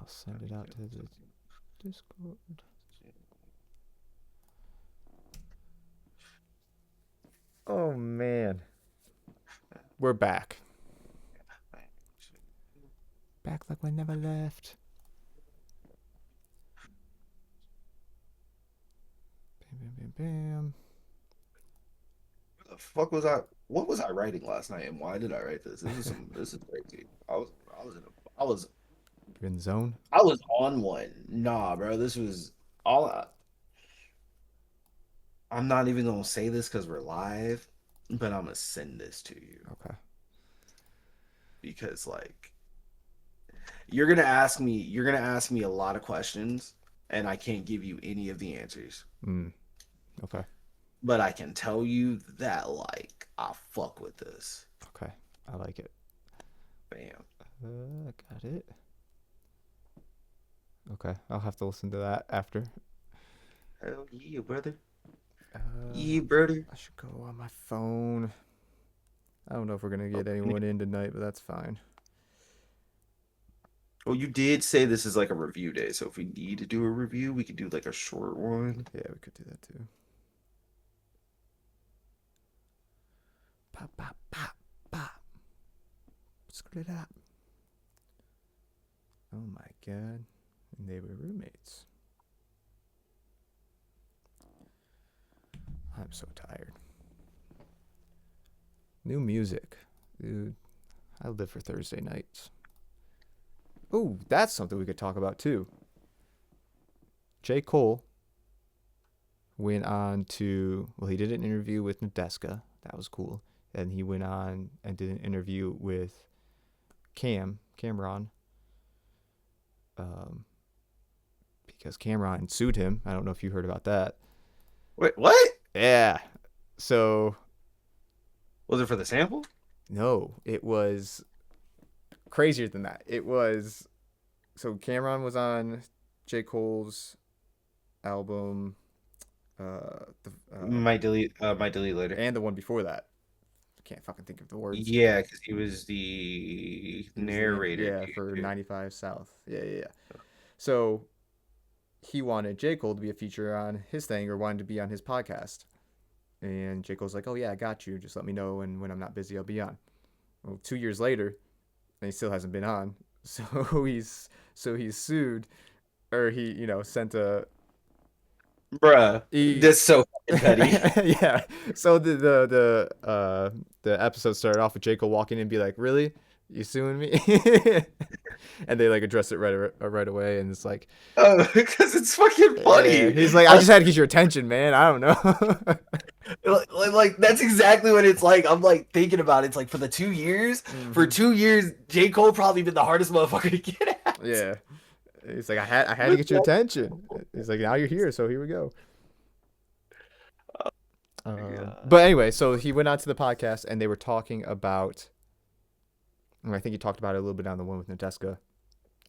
I'll send it out to the Discord. Oh man, we're back. Back like we never left. Bam, bam, bam, bam. The fuck was I? What was I writing last night, and why did I write this? This is crazy. You're in the zone. I was on one. Nah, bro. This was all. I'm not even gonna say this because we're live, but I'm gonna send this to you Okay. because like you're gonna ask me a lot of questions, and I can't give you any of the answers. Okay. But I can tell you that like I fuck with this. Okay. I like it. Bam. Got it. Okay. I'll have to listen to that after. Hell yeah, brother. Uh, Yeah, brother. I should go on my phone. I don't know if we're gonna get anyone in tonight, but that's fine. Well, you did say this is like a review day, so if we need to do a review, we could do like a short one. Yeah, we could do that too. Pop, pop, pop, pop. Screw it up. Oh my god. And they were roommates. I'm so tired. New music. Dude, I live for Thursday nights. Oh, that's something we could talk about too. J. Cole went on to, well, he did an interview with Nadeska. That was cool. And he went on and did an interview with Cameron. Because Cameron sued him. I don't know if you heard about that. Wait, what? Yeah. So, Was it for the sample? no, it was crazier than that. It was, so Cameron was on J. Cole's album, Might delete later. and the one before that. I can't fucking think of the words. Yeah, because he was the narrator. Yeah, for 95 South. Yeah. So he wanted J. Cole to be a feature on his thing or wanted to be on his podcast. And J. Cole's like, oh, yeah, I got you. Just let me know. And when I'm not busy, I'll be on. Well, 2 years later, and he still hasn't been on. So he's sued, or he, sent a. Bruh, that's so fucking petty. Yeah. So the episode started off with J. Cole walking in and be like, really? You suing me? And they like address it right away, and it's like, Because it's fucking funny. he's like, I just had to get your attention, man. I don't know. Like that's exactly what it's like. I'm like thinking about it. It's like for the 2 years, for 2 years, J. Cole probably been the hardest motherfucker to get at. Yeah. He's like, I had to get your attention. He's like, now you're here, so here we go. But anyway, so he went on to the podcast, and they were talking about, and I think he talked about it a little bit on the one with Nadeska,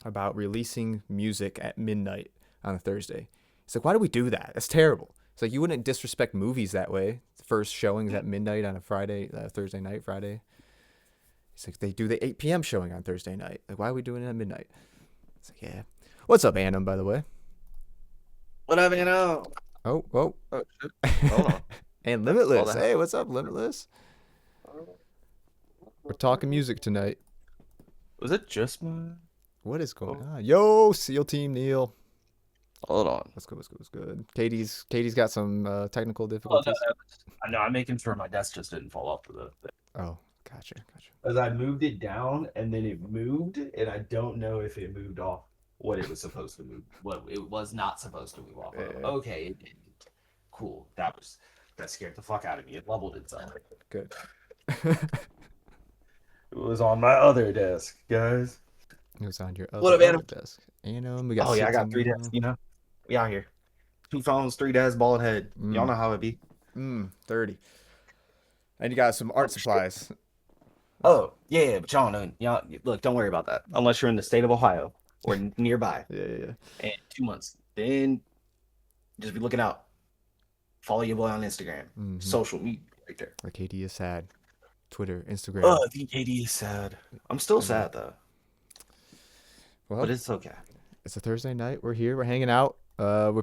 about releasing music at midnight on a Thursday. He's like, why do we do that? That's terrible. It's like, you wouldn't disrespect movies that way. First showings at midnight on a Friday, Thursday night, Friday. He's like, they do the 8 p.m. showing on Thursday night. Like, why are we doing it at midnight? It's like, yeah. What's up, Annam, by the way? What up, man? Oh. Oh, shit. Hold on. And Limitless. Hey, what's up, Limitless? We're talking music tonight. Was it just my? What is going on? Yo, SEAL Team Neil. Hold on. What's good? Katie's got some technical difficulties. I know. I'm making sure my desk just didn't fall off the thing. Oh, gotcha. As I moved it down, and then it moved, and I don't know if it moved off what it was supposed to move. What it was not supposed to move off of. Yeah. Okay, it didn't. Cool. That scared the fuck out of me. It leveled itself. Good. It was on my other desk, guys. It was on your What up, other Adam? desk. We got. Oh yeah, I got 3 desks. We out here. 2 phones, 3 desks, bald head. Y'all know how it be. 30. And you got some art supplies. Oh yeah, but y'all know. Y'all look. Don't worry about that unless you're in the state of Ohio or nearby. Yeah. And 2 months, then just be looking out. Follow your boy on Instagram, social media right there. Like Katie is sad. Twitter, Instagram. Oh, I think KD is sad. I'm still sad though. Well, But it's okay. It's a Thursday night. We're here. We're hanging out. We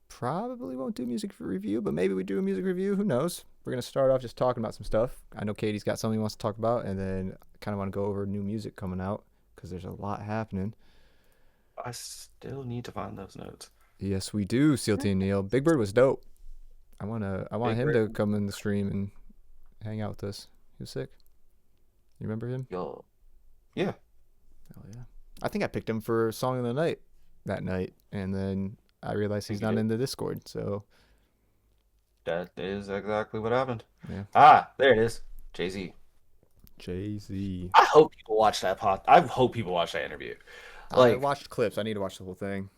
probably won't do music review, but maybe we do a music review. Who knows? We're gonna start off just talking about some stuff. I know Katie's got something he wants to talk about, and then I kind of want to go over new music coming out because there's a lot happening. I still need to find those notes. Yes, we do. Sealty and Neil. Big Bird was dope. I want Big him Bird. to come in the stream and hang out with us. He was sick. You remember him? Yo. Yeah. Oh yeah. I think I picked him for song of the night that night, and then I realized he's Think you not did. in the Discord. So That is exactly what happened. yeah, Ah, there it is. Jay-Z. Jay Z. I hope people watch that pod. I hope people watch that interview. I Like, watched clips. I need to watch the whole thing.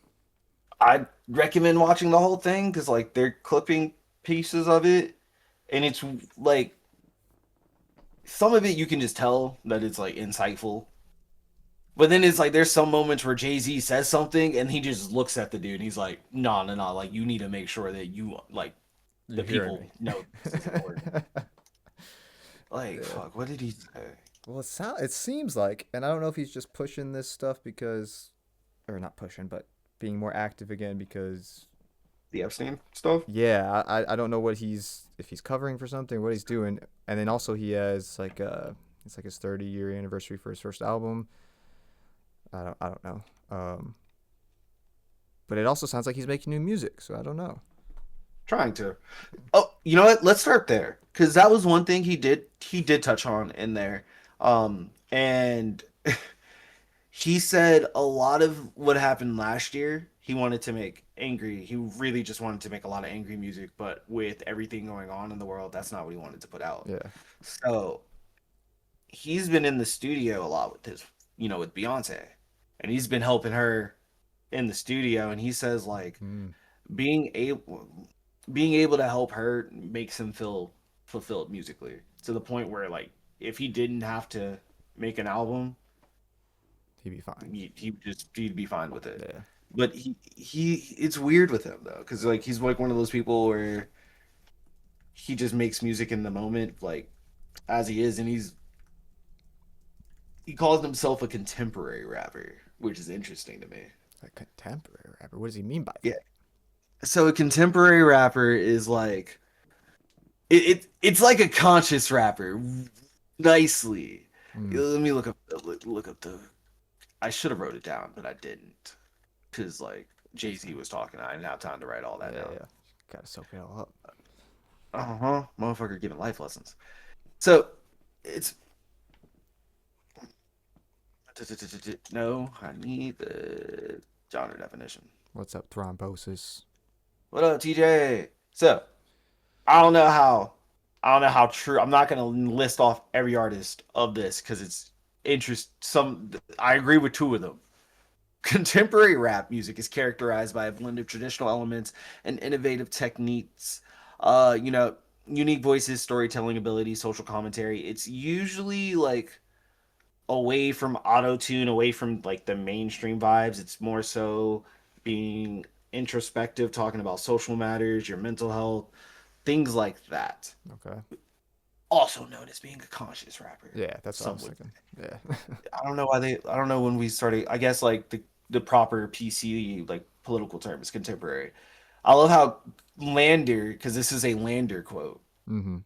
I recommend watching the whole thing because like they're clipping pieces of it, and it's like some of it you can just tell that it's like insightful. But then it's like there's some moments where Jay-Z says something and he just looks at the dude and he's like, no, no, no, like you need to make sure that you like You the hearing people me? know this is important. Like, Yeah. fuck, what did he say? Well, it seems like, and I don't know if he's just pushing this stuff because, or not pushing, but being more active again because, The Epstein stuff? yeah, I don't know what if he's covering for something, what he's doing, and then also he has like it's like his 30-year anniversary for his first album. I don't know. But it also sounds like he's making new music, so I don't know. Trying to. Oh, you know what? Let's start there because that was one thing he did touch on in there. And he said a lot of what happened last year, he wanted to make angry. He really just wanted to make a lot of angry music, but with everything going on in the world, that's not what he wanted to put out. Yeah. So he's been in the studio a lot with with Beyonce, and he's been helping her in the studio. And he says like Mm. being able being able to help her makes him feel fulfilled musically to the point where like if he didn't have to make an album, He'd be fine. he'd be fine with it. Yeah. But he it's weird with him though because like he's like one of those people where he just makes music in the moment like as he is, and he calls himself a contemporary rapper, which is interesting to me. A contemporary rapper. What does he mean by Yeah. that? So a contemporary rapper is like it's like a conscious rapper nicely. Mm. Let me look up the. I should have wrote it down, but I didn't because like Jay-Z was talking. I didn't have time to write all that Yeah, down. yeah. Gotta soak it all up. Uh-huh. Motherfucker giving life lessons. So it's no, I need the genre definition. What's up, thrombosis? What up, TJ? So I don't know how true. I'm not gonna list off every artist of this because it's interest. Some I agree with two of them. Contemporary rap music is characterized by a blend of traditional elements and innovative techniques. Unique voices, storytelling ability, social commentary. It's usually like away from auto tune, away from like the mainstream vibes. It's more so being introspective, talking about social matters, your mental health, things like that. Okay. Also known as being a conscious rapper. Yeah, that's what I Some was would. thinking. Yeah. I don't know why they. I don't know when we started. I guess like the proper PC like political term is contemporary. I love how Lander, because this is a Lander quote, Mm-hmm.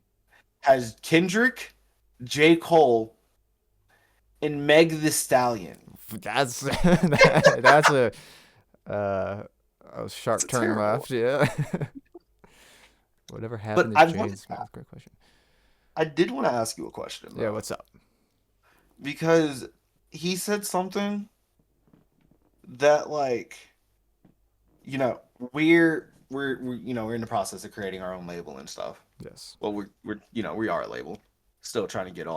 has Kendrick, J. Cole, and Meg the Stallion. That's that's uh, a sharp It's turn terrible. left. Yeah. Whatever But happened to Jane Smith? Great question. I did want to ask you a question Yeah. though, What's up? because he said something that like you know we're in the process of creating our own label and stuff. Yes. Well, we are a label, still trying to get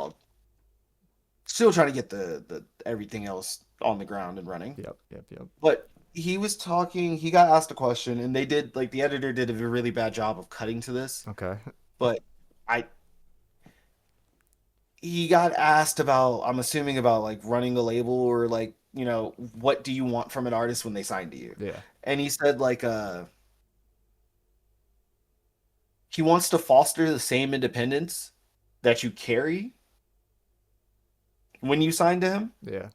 still trying to get the everything else on the ground and running. Yep. Yep. Yep. But he was talking. He got asked a question, and they did like the editor did a really bad job of cutting to this. Okay. But I he got asked about, I'm assuming about like running a label or like what do you want from an artist when they sign to you? Yeah. And he said like he wants to foster the same independence that you carry when you sign to him. Yeah.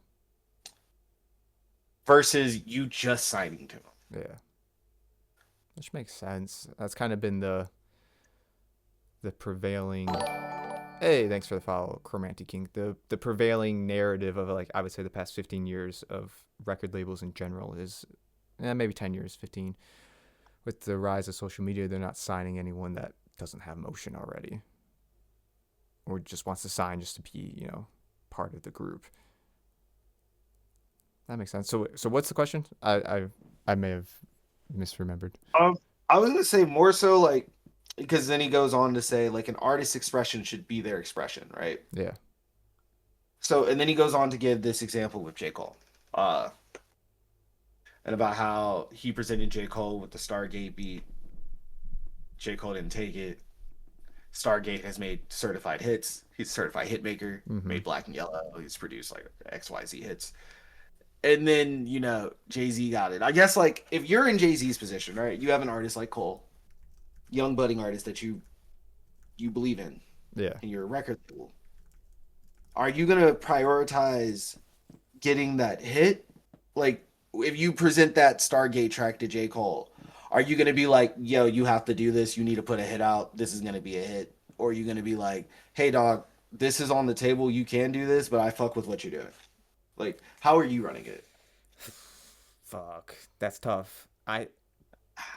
versus you just signing to him. Yeah. Which makes sense. That's kind of been the prevailing. Hey, thanks for the follow, Chromantic King. The prevailing narrative of, like, I would say the past 15 years of record labels in general is, maybe 10 years, 15. With the rise of social media, they're not signing anyone that doesn't have motion already, or just wants to sign just to be, part of the group. That makes sense. So what's the question? I may have misremembered. I was gonna say more so like because then he goes on to say like an artist's expression should be their expression, right? Yeah. So and then he goes on to give this example with J. Cole. Uh and about how he presented J. Cole with the Stargate beat. J. Cole didn't take it. Stargate has made certified hits. He's a certified hit maker, Mm-hmm. made Black and Yellow. He's produced like XYZ hits. And then, Jay-Z got it. I guess like if you're in Jay-Z's position, right? You have an artist like Cole, young budding artist that you believe in, Yeah. and you're a record label. Are you gonna prioritize getting that hit? Like if you present that Stargate track to J. Cole, are you gonna be like, yo, you have to do this, you need to put a hit out, this is gonna be a hit? Or are you gonna be like, hey dog, this is on the table, you can do this, but I fuck with what you're doing? Like, how are you running it? Fuck, that's tough.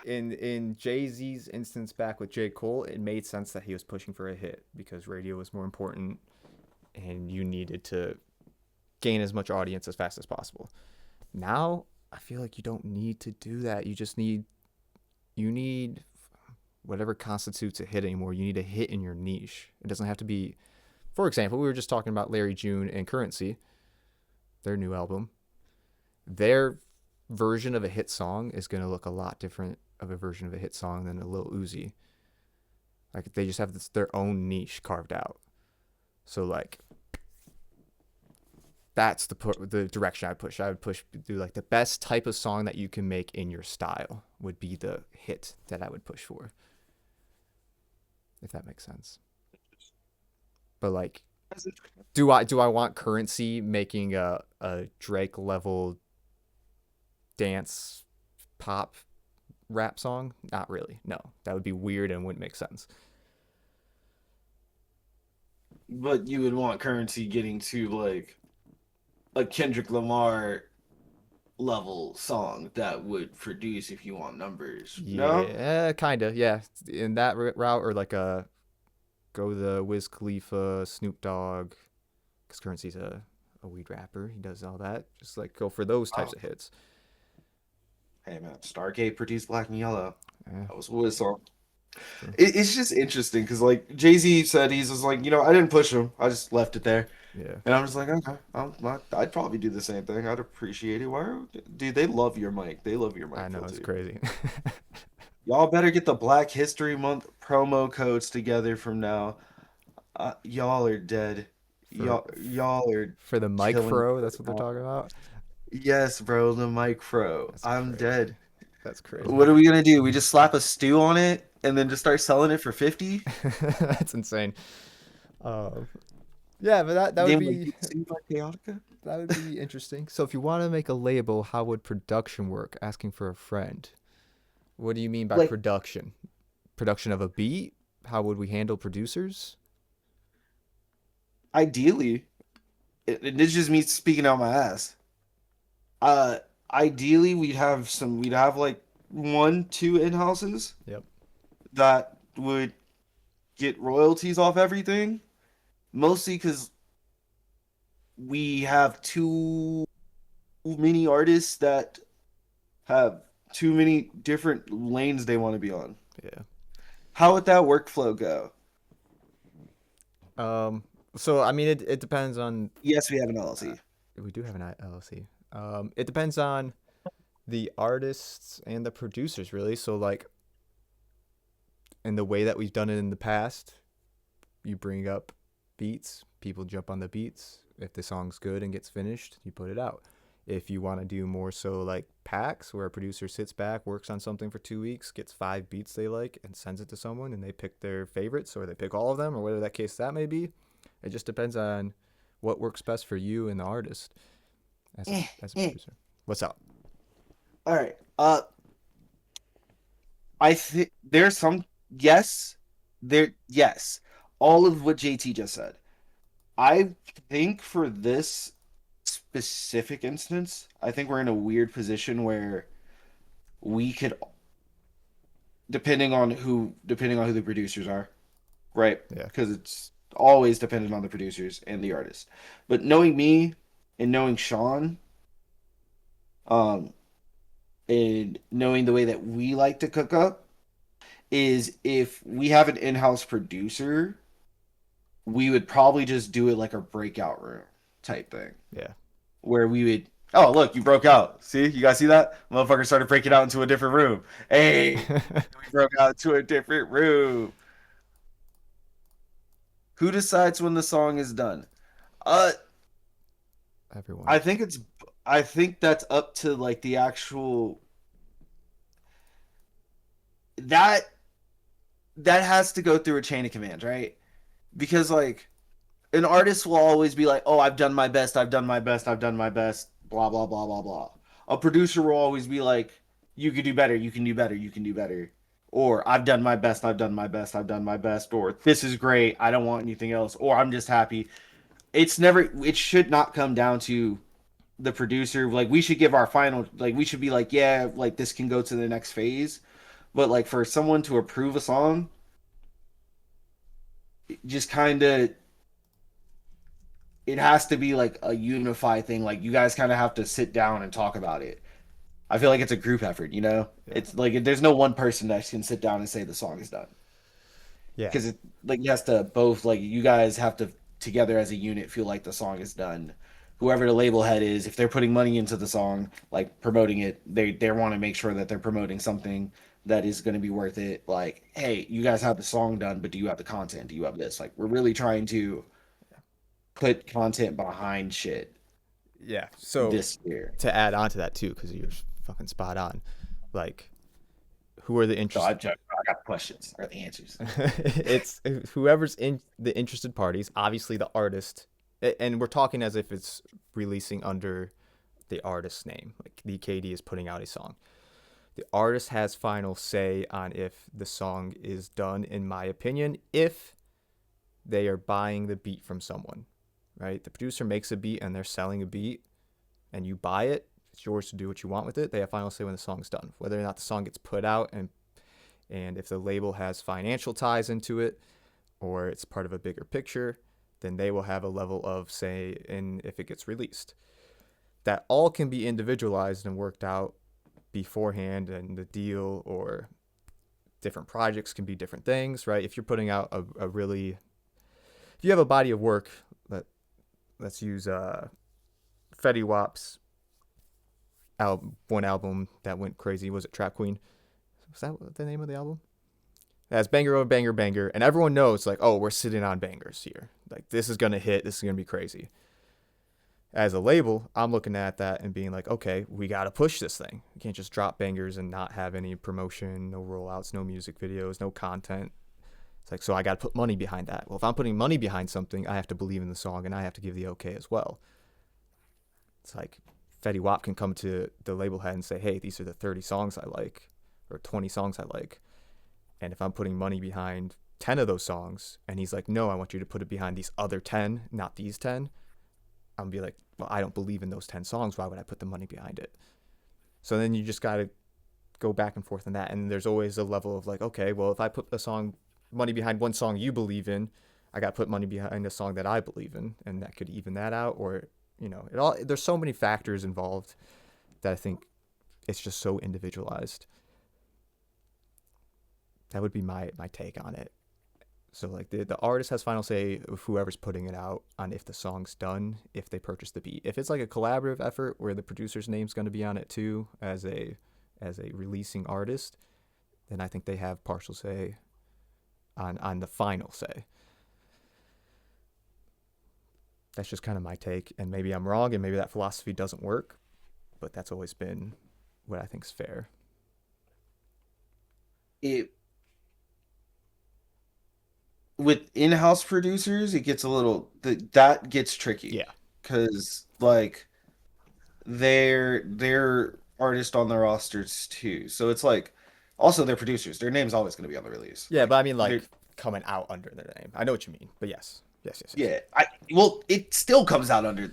In Jay-Z's instance back with J. Cole, it made sense that he was pushing for a hit because radio was more important and you needed to gain as much audience as fast as possible. Now, I feel like you don't need to do that. You need whatever constitutes a hit anymore. You need a hit in your niche. It doesn't have to be, for example, we were just talking about Larry June and Currency, their new album. Their version of a hit song is going to look a lot different of a version of a hit song than a Lil Uzi. Like, they just have their own niche carved out. So, like, that's the direction I push. I would push through, like, the best type of song that you can make in your style would be the hit that I would push for, if that makes sense. But, like, do I want Currency making a Drake level dance pop rap song? Not really. No, that would be weird and wouldn't make sense. But you would want Currency getting to like a Kendrick Lamar level song that would produce if you want numbers. No? Yeah, kind of. Yeah, in that route, or like go the Wiz Khalifa, Snoop Dogg, because Currency's a weed rapper. He does all that. Just like go for those types Oh, of hits. hey man, Stargate produced Black and Yellow. Yeah, That was Wiz song. true. It's just interesting because like Jay-Z said he's just like, I didn't push him. I just left it there. Yeah, And I'm just like, okay, I'd probably do the same thing. I'd appreciate it. Dude, they love your mic. They love your I mic, know Phil, it's too. crazy. Y'all better get the Black History Month promo codes together from now. Y'all are dead. for Y'all are for the mic killing. fro, that's what they're talking about. Yes, bro, the mic fro. That's I'm crazy. dead. That's crazy. What are we gonna do? We just slap a stew on it and then just start selling it for 50? That's insane. Um, yeah, but that would Name like be Stew by Chaotica? that would be interesting. So if you want to make a label, how would production work? Asking for a friend. What do you mean by Like production? Production of a beat? How would we handle producers? ideally, it's just me speaking out my ass. Uh, ideally, we'd have like one, two in-houses Yep. that would get royalties off everything, mostly because we have too many artists that have too many different lanes they want to be on. Yeah. How would that workflow go? Um. So I mean, it depends on. Yes, we have an Uh, LLC. we do have an LLC. It depends on the artists and the producers, really. So, like, in the way that we've done it in the past, you bring up beats, people jump on the beats. If the song's good and gets finished, you put it out. If you want to do more so like packs, where a producer sits back, works on something for 2 weeks, gets 5 beats they like, and sends it to someone, and they pick their favorites, or they pick all of them, or whatever that case that may be. It just depends on what works best for you and the artist as a Eh, as a eh. producer. What's up? All right. I think there's some yes, yes, all of what JT just said. I think for this specific instance, I think we're in a weird position where we could, depending on who the producers are, right? Yeah. Because it's always dependent on the producers and the artist. But knowing me and knowing Sean, um, and knowing the way that we like to cook up, is if we have an in-house producer, we would probably just do it like a breakout room type thing, Yeah. where we would, oh look, you broke out. See, you guys see that? Motherfucker started breaking out into a different room. Hey, we broke out to a different room. Who decides when the song is done? Uh, Everyone. I think it's, I think that's up to like the actual that that has to go through a chain of command, right? Because like an artist will always be like, "Oh, I've done my best. I've done my best. I've done my best." Blah blah blah blah blah. A producer will always be like, "You can do better. You can do better. You can do better." Or I've done my best. I've done my best. I've done my best. Or this is great. I don't want anything else. Or I'm just happy. It's never. It should not come down to the producer. Like we should give our final. Like we should be like, yeah, like this can go to the next phase. But like for someone to approve a song, just kind of it has to be like a unified thing. Like you guys kind of have to sit down and talk about it. I feel like it's a group effort, you know? Yeah. It's like there's no one person that can sit down and say the song is done. Yeah. Because it like you has to both like you guys have to together as a unit feel like the song is done. Whoever the label head is, if they're putting money into the song, like promoting it, they want to make sure that they're promoting something that is going to be worth it. Like, hey, you guys have the song done, but do you have the content? Do you have this? Like, we're really trying to put content behind shit Yeah. So this year. to add on to that too, because you're fucking spot on. Like, who are the So interest? I got the questions or the answers. It's whoever's in the interested parties. Obviously, the artist, and we're talking as if it's releasing under the artist's name. Like the KD is putting out a song. The artist has final say on if the song is done. In my opinion, if they are buying the beat from someone, right? The producer makes a beat and they're selling a beat, and you buy it. It's yours to do what you want with it. They have final say when the song's done. Whether or not the song gets put out and if the label has financial ties into it or it's part of a bigger picture, then they will have a level of say in if it gets released. That all can be individualized and worked out beforehand, and the deal or different projects can be different things, right? If you're putting out a really, if you have a body of work, let's use Fetty Wap's one album that went crazy. Was it Trap Queen? Was that the name of the album? That's banger over banger banger, and everyone knows like, oh, we're sitting on bangers here. Like this is gonna hit. This is gonna be crazy. As a label, I'm looking at that and being like, okay, we gotta push this thing. We can't just drop bangers and not have any promotion, no rollouts, no music videos, no content. It's like, so I gotta put money behind that. Well, if I'm putting money behind something, I have to believe in the song and I have to give the okay as well. It's like Fetty Wap can come to the label head and say, hey, these are the 30 songs I like or 20 songs I like. And if I'm putting money behind 10 of those songs and he's like, no, I want you to put it behind these other 10, not these 10, I'm gonna be like, well, I don't believe in those 10 songs. Why would I put the money behind it? So then you just got to go back and forth on that. And there's always a level of like, okay, well, if I put a song, money behind one song you believe in, I got to put money behind a song that I believe in. And that could even that out. Or, it all, there's so many factors involved that I think it's just so individualized. That would be my take on it. So like the artist has final say of whoever's putting it out on if the song's done, if they purchase the beat. If it's like a collaborative effort where the producer's name's going to be on it too as a releasing artist, then I think they have partial say on the final say. That's just kind of my take, and maybe I'm wrong, and maybe that philosophy doesn't work, but that's always been what I think's fair. It with in-house producers, it gets a little that gets tricky Yeah, because like they're artists on the rosters too. So it's like also they're producers. Their name's always going to be on the release. Yeah, but Like I mean they're like coming out under their name. I know what you mean, but yes, yes, yes, yes. yeah. I well, it still comes out under.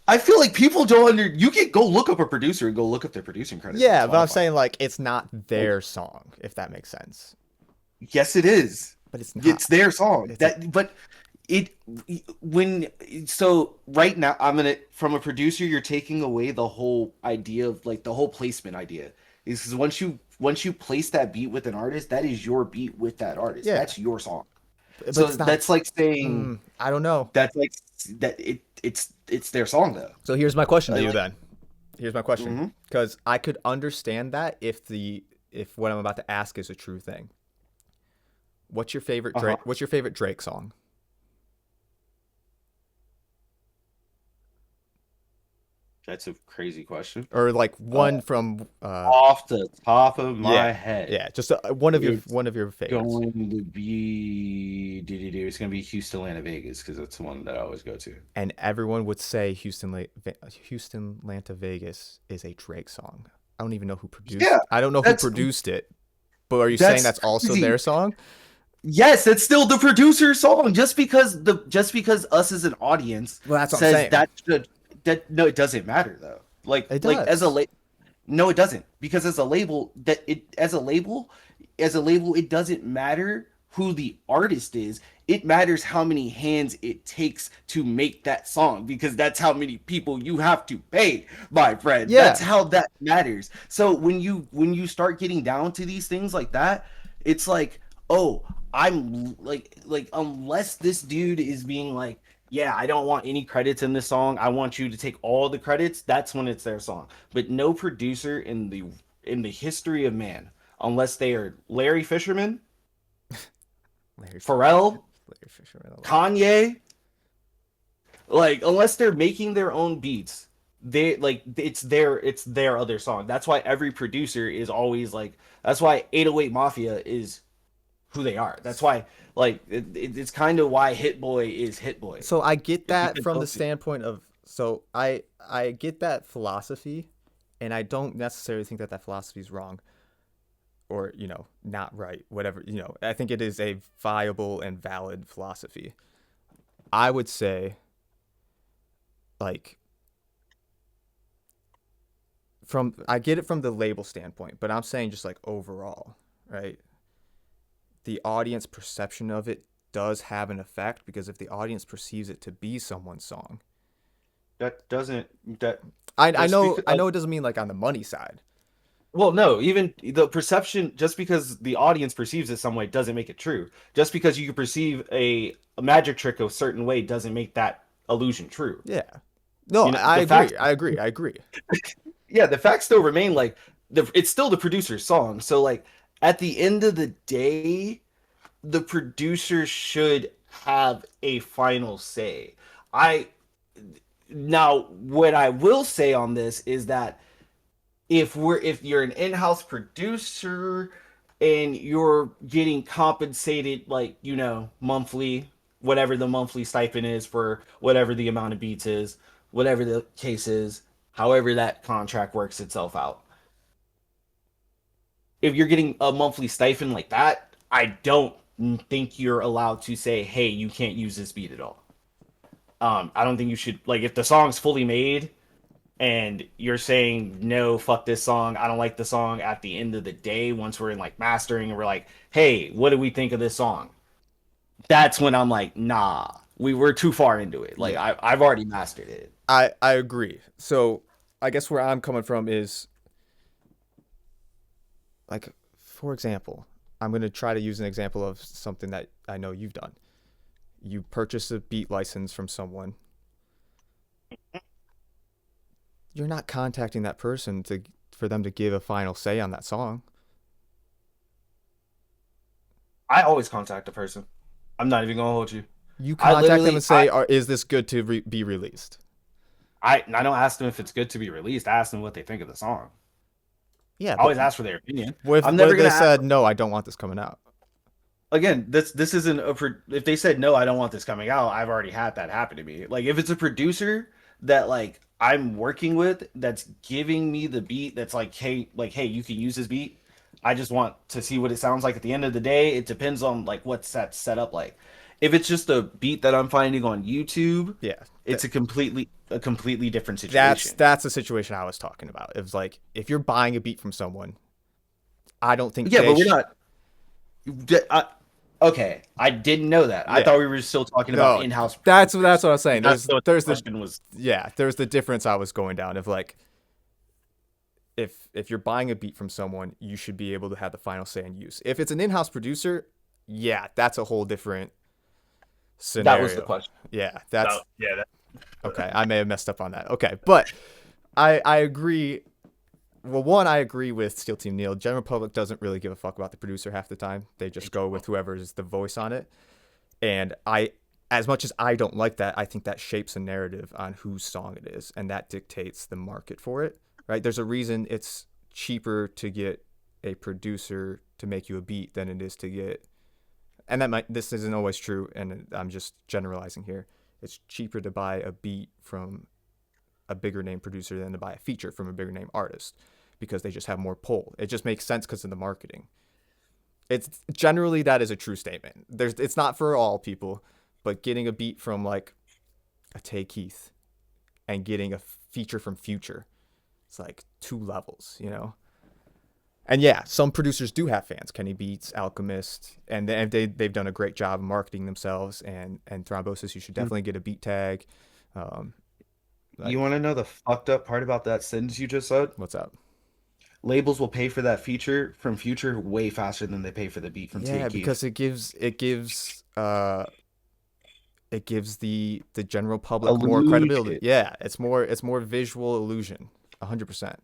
I feel like people don't under. You can go look up a producer and go look up their producing credits on Yeah, but I'm Spotify. saying like it's not Like, their song, if that makes sense. yes, it is. But it's not. It's their song. It's a That but it when so right now I'm gonna from a producer you're taking away the whole idea of like the whole placement idea is because once you place that beat with an artist that is your beat with that artist yeah, that's your song but so it's not. that's like saying I don't know. that's like that it's their song though. So here's my question to you Like, then. Here's my question, mhm. because I could understand that if what I'm about to ask is a true thing. What's your favorite Uh-huh. Drake? What's your favorite Drake song? That's a crazy question. Or like Uh, one from Off the top of my yeah, head, yeah, just it's one of your favorites. going to be it's going to be Houston, Atlanta, Vegas because that's the one that I always go to. And everyone would say Houston, Atlanta, Vegas is a Drake song. I don't even know who produced. Yeah, I don't know who that's produced it. But are you saying that's that's also crazy. their song? Yes, it's still the producer's song. Just because us as an audience Well, that's what I'm says saying. that should that no, it doesn't matter though. It Like as a does. no, it doesn't because as a label it doesn't matter who the artist is. It matters how many hands it takes to make that song because that's how many people you have to pay, my friend. That's Yeah. how that matters. So when you start getting down to these things like that, it's like, oh, I'm like unless this dude is being like, yeah, I don't want any credits in this song. I want you to take all the credits. That's when it's their song. But no producer in the history of man, unless they are Larry Fisherman, Larry Fisher. Pharrell, Larry Fisher. I love it. Kanye, like unless they're making their own beats, they like it's their other song. That's why every producer is always like that's why 808 Mafia is who they are. That's why like it's kind of why Hit Boy is Hit Boy. So I get It's that because from the those two. standpoint of so I get that philosophy, and I don't necessarily think that that philosophy is wrong or not right. Whatever I think it is a viable and valid philosophy. I would say like from I get it from the label standpoint, but I'm saying just like overall, right? The audience perception of it does have an effect because if the audience perceives it to be someone's song, That doesn't that I just know because I know it doesn't mean like on the money side. well, no, even the perception, just because the audience perceives it some way doesn't make it true. Just because you perceive a magic trick a certain way doesn't make that illusion true. Yeah. No, You know, I the facts, agree. I agree. I agree. yeah, the facts still remain like it's still the producer's song. So like at the end of the day, the producer should have a final say. I now what I will say on this is that if you're an in-house producer and you're getting compensated like monthly whatever the monthly stipend is for whatever the amount of beats is whatever the case is however that contract works itself out if you're getting a monthly stipend like that I don't think you're allowed to say hey you can't use this beat at all. I don't think you should like if the song's fully made and you're saying no fuck this song I don't like the song at the end of the day once we're in like mastering and we're like hey what do we think of this song that's when I'm like nah we were too far into it like Yeah. I've already mastered it. I agree. So I guess where I'm coming from is like, for example, I'm gonna try to use an example of something that I know you've done. You purchase a beat license from someone. You're not contacting that person to for them to give a final say on that song. I always contact a person. I'm not even gonna hold you. You I contact them literally and say, "Is this good to be released?" I don't ask them if it's good to be released. I ask them what they think of the song. Yeah, I but always ask for their opinion. I'm what never if they gonna ask said, "No, I don't want this coming out"? again, this isn't if they said no, I don't want this coming out. I've already had that happen to me. Like if it's a producer that like I'm working with that's giving me the beat that's like hey, you can use this beat. I just want to see what it sounds like at the end of the day. It depends on like what's that set up like. If it's just a beat that I'm finding on YouTube, Yeah. it's a completely different That's situation. that's the situation I was talking about. It was like if you're buying a beat from someone, I don't think Yeah, they but we're not. I, okay, I didn't know that. I yeah. thought we were still talking about No, in-house that's producers. what I was saying. That's There's what the there's the question was. yeah, there's the difference I was going down of like if you're buying a beat from someone, you should be able to have the final say in use. If it's an in-house producer, yeah, that's a whole different That was the scenario. question. Yeah, that's Yeah, okay. I may have messed up on that. Okay, but I agree. Well, one, I agree with Steel Team Neil. General public doesn't really give a fuck about the producer half the time. They just go with whoever's the voice on it. And as much as I don't like that, I think that shapes a narrative on whose song it is, and that dictates the market for it. Right? There's a reason it's cheaper to get a producer to make you a beat than it is to get, and this isn't always true, and I'm just generalizing here. It's cheaper to buy a beat from a bigger name producer than to buy a feature from a bigger name artist because they just have more pull. It just makes sense because of the marketing. It's generally that is a true statement. It's not for all people, but getting a beat from like a Tay Keith and getting a feature from Future, it's like two levels, you know. And yeah, some producers do have fans. Kenny Beats, Alchemist, and they've done a great job of marketing themselves. And Thrombosis, you should definitely get a beat tag. Um, You like, want to know the fucked up part about that sentence you just said? what's up? Labels will pay for that feature from Future way faster than they pay for the beat from Yeah, Tay Keith. because it gives the general public more credibility. Illusion. Yeah, it's more visual illusion, 100%.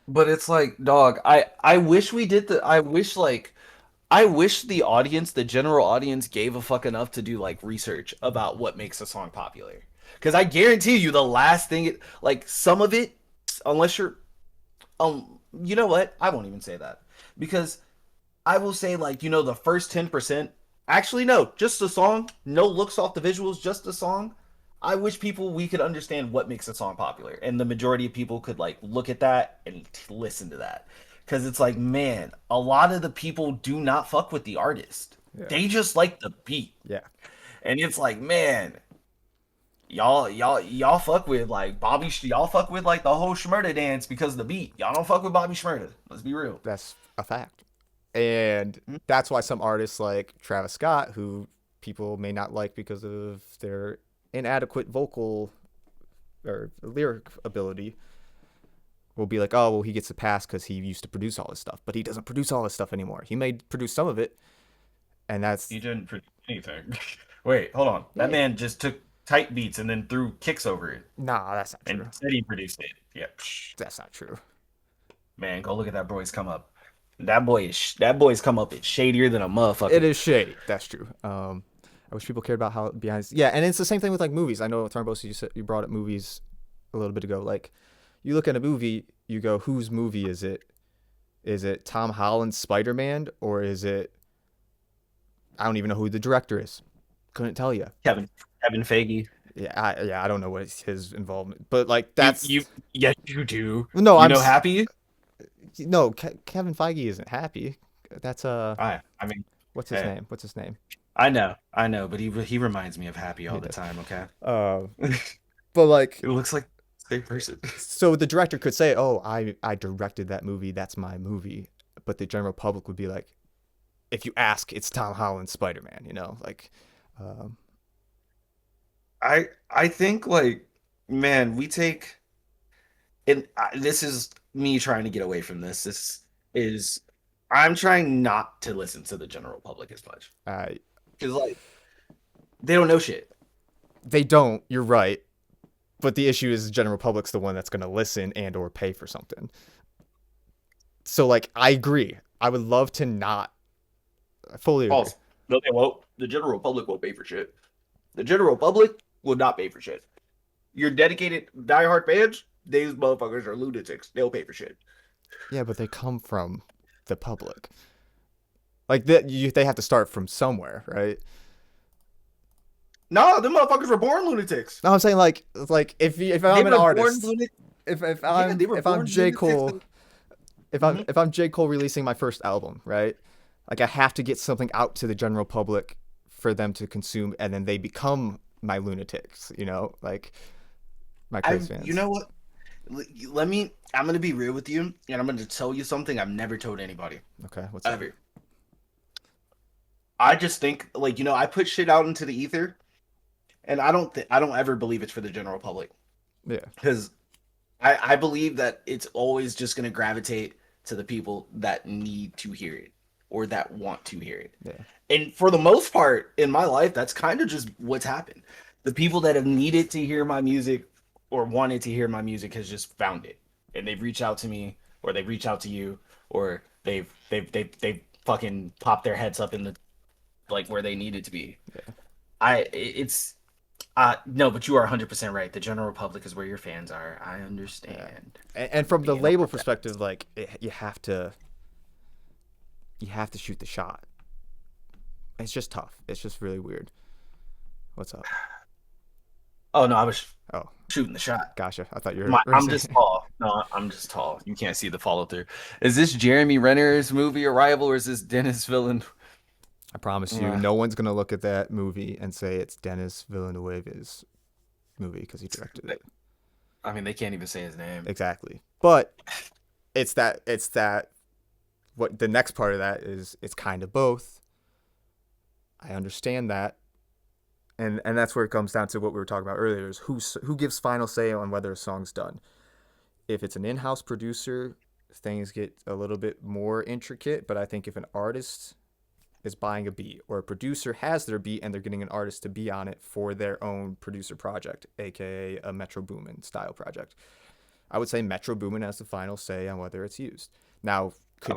But it's like, dog, I wish we did the I wish the audience, the general audience gave a fuck enough to do like research about what makes a song popular. Cuz I guarantee you the last thing like some of it unless you're you know what? I won't even say that. Because I will say like, the first 10%, actually no, just the song, no looks off the visuals, just the song. I wish people we could understand what makes a song popular, and the majority of people could like look at that and listen to that, because it's like, man, a lot of the people do not fuck with the artist. Yeah, They just like the beat, yeah, and it's like, man, y'all fuck with like y'all fuck with like the whole Shmurda dance because of the beat. Y'all don't fuck with Bobby Shmurda. Let's be real. that's a fact. And that's why some artists like Travis Scott, who people may not like because of their inadequate vocal or lyric ability, will be like, oh, well, he gets a pass because he used to produce all this stuff, but he doesn't produce all this stuff anymore. He may produce some of it, and that's He didn't produce anything. Wait, hold on. That yeah. man just took tight beats and then threw kicks over it Nah, that's not and true. said he produced it. Yeah, That's not true. man, go look at that boy's come up. That boy's come up is shadier than a It motherfucker. is shady. That's true. I wish people cared about how behind. Yeah, and it's the same thing with like movies. I know Thrombosis, you brought up movies a little bit ago. Like, you look at a movie, you go, whose movie is it? Is it Tom Holland's Spider Man, or is it? I don't even know who the director is. Couldn't tell you. Kevin Feige. I don't know what his involvement, but like You that's you yes you do. no. You know Happy? No. Kevin Feige isn't happy. That's I mean, what's his hey, name? What's his name? I know, but he reminds me of Happy He all the does. time. Okay, Uh, but like it looks like the same person. so the director could say, "Oh, I directed that movie. That's my movie." But the general public would be like, if you ask, it's Tom Holland's Spider Man. You know, like, um, I think like, man, we take and this is me trying to get away from this. This is I'm trying not to listen to the general public as much uh, because like they don't know shit. they don't. You're right. But the issue is the general public's the one that's going to listen and or pay for something. So like, I agree. I would love to not. I fully agree. Also, no, they won't. The general public won't pay for shit. The general public will not pay for shit. Your dedicated diehard fans, these motherfuckers are lunatics. They'll pay for shit. Yeah, but they come from the public. Like that, they have to start from somewhere, right? No, them motherfuckers were born lunatics. No, I'm saying like if They I'm an were born artist, lunatic. if Yeah, I'm they were if I'm born J lunatics. Cole, Mhm. if I'm J Cole releasing my first album, right? Like I have to get something out to the general public for them to consume, and then they become my lunatics. You know, like my crazy You fans. know what? Let me. I'm gonna be real with you, and I'm gonna tell you something I've never told anybody Okay, what's up? ever. I just think, like, I put shit out into the ether, and I don't ever believe it's for the general public Yeah, because I believe that it's always just gonna gravitate to the people that need to hear it or that want to hear it. yeah, And for the most part in my life, that's kind of just what's happened. The people that have needed to hear my music or wanted to hear my music has just found it, and they've reached out to me, or they've reached out to you, or they've fucking popped their heads up in the like where they needed to be. yeah. It's no, but you are 100% right. The general public is where your fans are. I Yeah. understand. And from the Being a label part of that. perspective, like you have to shoot the shot. It's just tough. It's just really weird. What's up? Oh no, I was Oh, shooting the shot. gotcha. I thought you were I'm just saying. tall. No, I'm just tall. You can't see the follow through. Is this Jeremy Renner's movie Arrival, or is this Dennis Villeneuve? I promise you, Uh, no one's gonna look at that movie and say it's Dennis Villeneuve's movie because he directed it. I mean, they can't even say his name. Exactly. But it's that what the next part of that is it's kind of both. I understand that. And that's where it comes down to what we were talking about earlier is who gives final say on whether a song's done. If it's an in-house producer, things get a little bit more intricate, but I think if an artist is buying a beat or a producer has their beat and they're getting an artist to be on it for their own producer project, aka a Metro Boomin style project, I would say Metro Boomin has the final say on whether it's used. Now, Oh,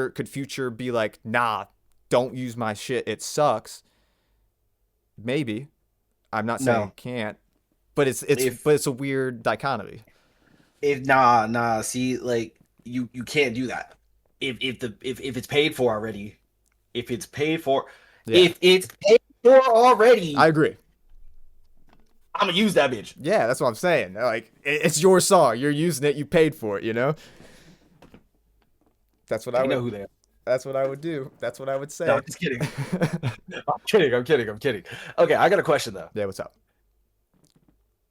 Could Future be like, "Nah, don't use my shit. It sucks." Maybe. I'm not saying no. it can't, but If it's a weird dichotomy. nah, see, like you can't do that. If it's paid for already, if it's paid for, Yeah. if it's paid for I already, agree. I'm gonna use that bitch. Yeah, that's what I'm saying. Like it's your song. You're using it. You paid for it, you know? That's what I You would know who they are. that's what I would do. That's what I would No, say. I'm just kidding. I'm kidding. I'm kidding. I'm kidding. Okay, I got a question though. Yeah, what's up?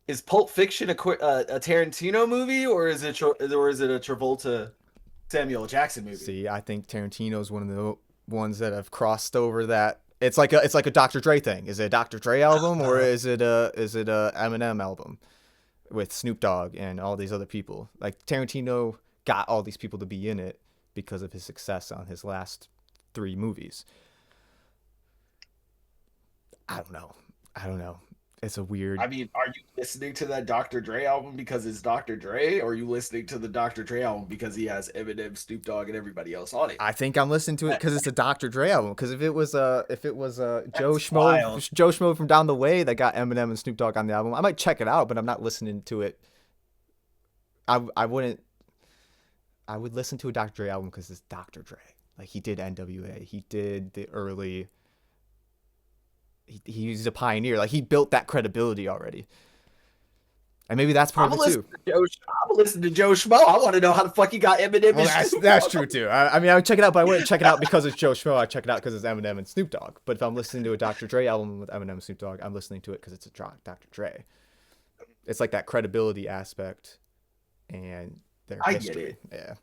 Is Pulp Fiction a Tarantino movie, or is it a Travolta Samuel Jackson movie? See, I think Tarantino's one of the ones that have crossed over that. It's like a Dr. Dre thing. Is it a Dr. Dre album or Uh, is it a Eminem album with Snoop Dogg and all these other people? Like Tarantino got all these people to be in it because of his success on his last 3 movies. I don't know. I don't know. It's a weird. I mean, are you listening to that Dr. Dre album because it's Dr. Dre, or are you listening to the Dr. Dre album because he has Eminem, Snoop Dogg, and everybody else on it? I think I'm listening to it That, because it's a Dr. Dre album. Because if it was that's wild. Joe Schmo from down the way that got Eminem and Snoop Dogg on the album, I might check it out, but I'm not listening to it. I wouldn't. I would listen to a Dr. Dre album because it's Dr. Dre. Like he did NWA, he did the early. He's a pioneer. Like he built that credibility already, and maybe that's part I'm of it gonna listen too. to Joe. I'm gonna listen to Joe Schmo. I want to know how the fuck he got Eminem Well, and Snoop that's true Dogg. too. I mean, I would check it out, but I wouldn't check it out because it's Joe Schmo. I check it out because it's Eminem and Snoop Dogg. But if I'm listening to a Dr. Dre album with Eminem and Snoop Dogg, I'm listening to it because it's a Dr. Dre. It's like that credibility aspect and their I get history. it. Yeah.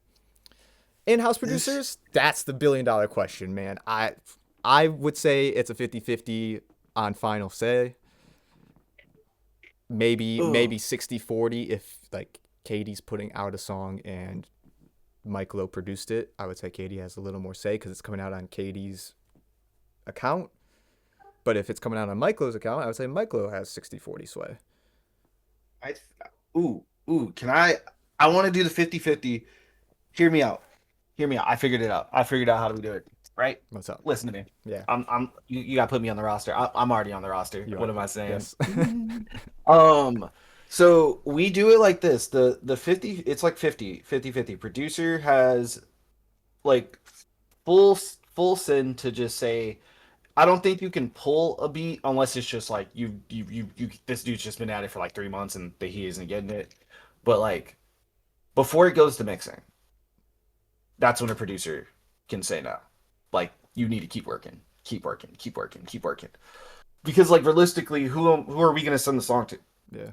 In-house This, producers, that's the billion-dollar question, man. I would say it's a 50-50 on final say. Maybe ugh. 60-40 if like Katie's putting out a song and Mike Lowe produced it. I would say Katie has a little more say because it's coming out on Katie's account. But if it's coming out on Mike Lowe's account, I would say Mike Lowe has 60-40 sway. I, ooh. Can I? I want to do the 50-50. Hear me out. Hear me out. I figured it out. I figured out how to do it. Right? What's up? Listen to me. Yeah, You gotta put me on the roster. I'm already on the roster. you What are. am I saying? Yes. Um, so we do it like this. The 50, it's like 50. Producer has like full sin to just say, I don't think you can pull a beat unless it's just like you this dude's just been at it for like 3 months and he isn't getting it. But like before it goes to mixing, that's when a producer can say no. Like you need to keep working, keep working, keep working, keep working. Because like realistically, who are we gonna send the song to? Yeah.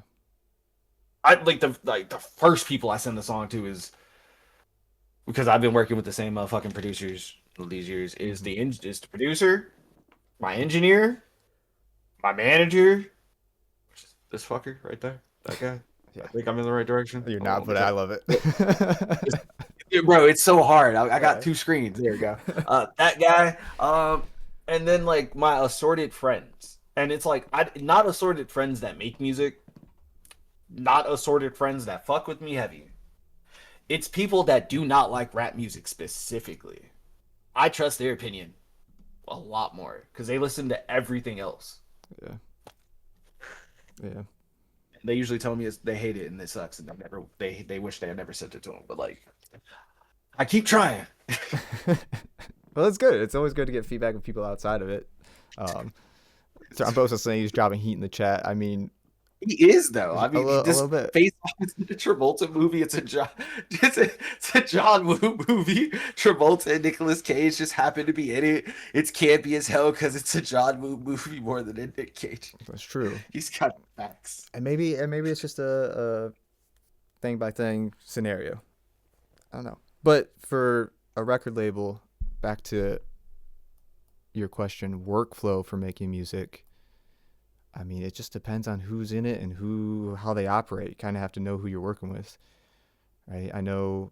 I like the first people I send the song to is because I've been working with the same motherfucking producers all these years. Is the producer, my engineer, my manager, this fucker right there, that guy. Yeah. I think I'm in the right direction. You're not, but I love it. Yeah, bro, it's so hard. I got Yeah. 2 screens. There you go. That guy. And then like my assorted friends, and it's like not assorted friends that make music, not assorted friends that fuck with me heavy. It's people that do not like rap music specifically. I trust their opinion a lot more because they listen to everything else. Yeah. Yeah. They usually tell me they hate it and it sucks, and they wish they had never sent it to them. But like, I keep trying. Well, it's good. It's always good to get feedback from people outside of it. So I'm also saying he's dropping heat in the chat. I mean, he is though. I mean, a little bit. Face Off is a Travolta movie. It's a John Woo movie. Travolta and Nicolas Cage just happen to be in it. It's campy as hell because it's a John Woo movie more than a Nick Cage. That's true. He's got facts. And maybe it's just a thing by thing scenario. I don't know. But for a record label, back to your question, workflow for making music. I mean, it just depends on who's in it and how they operate. You kind of have to know who you're working with, right? I know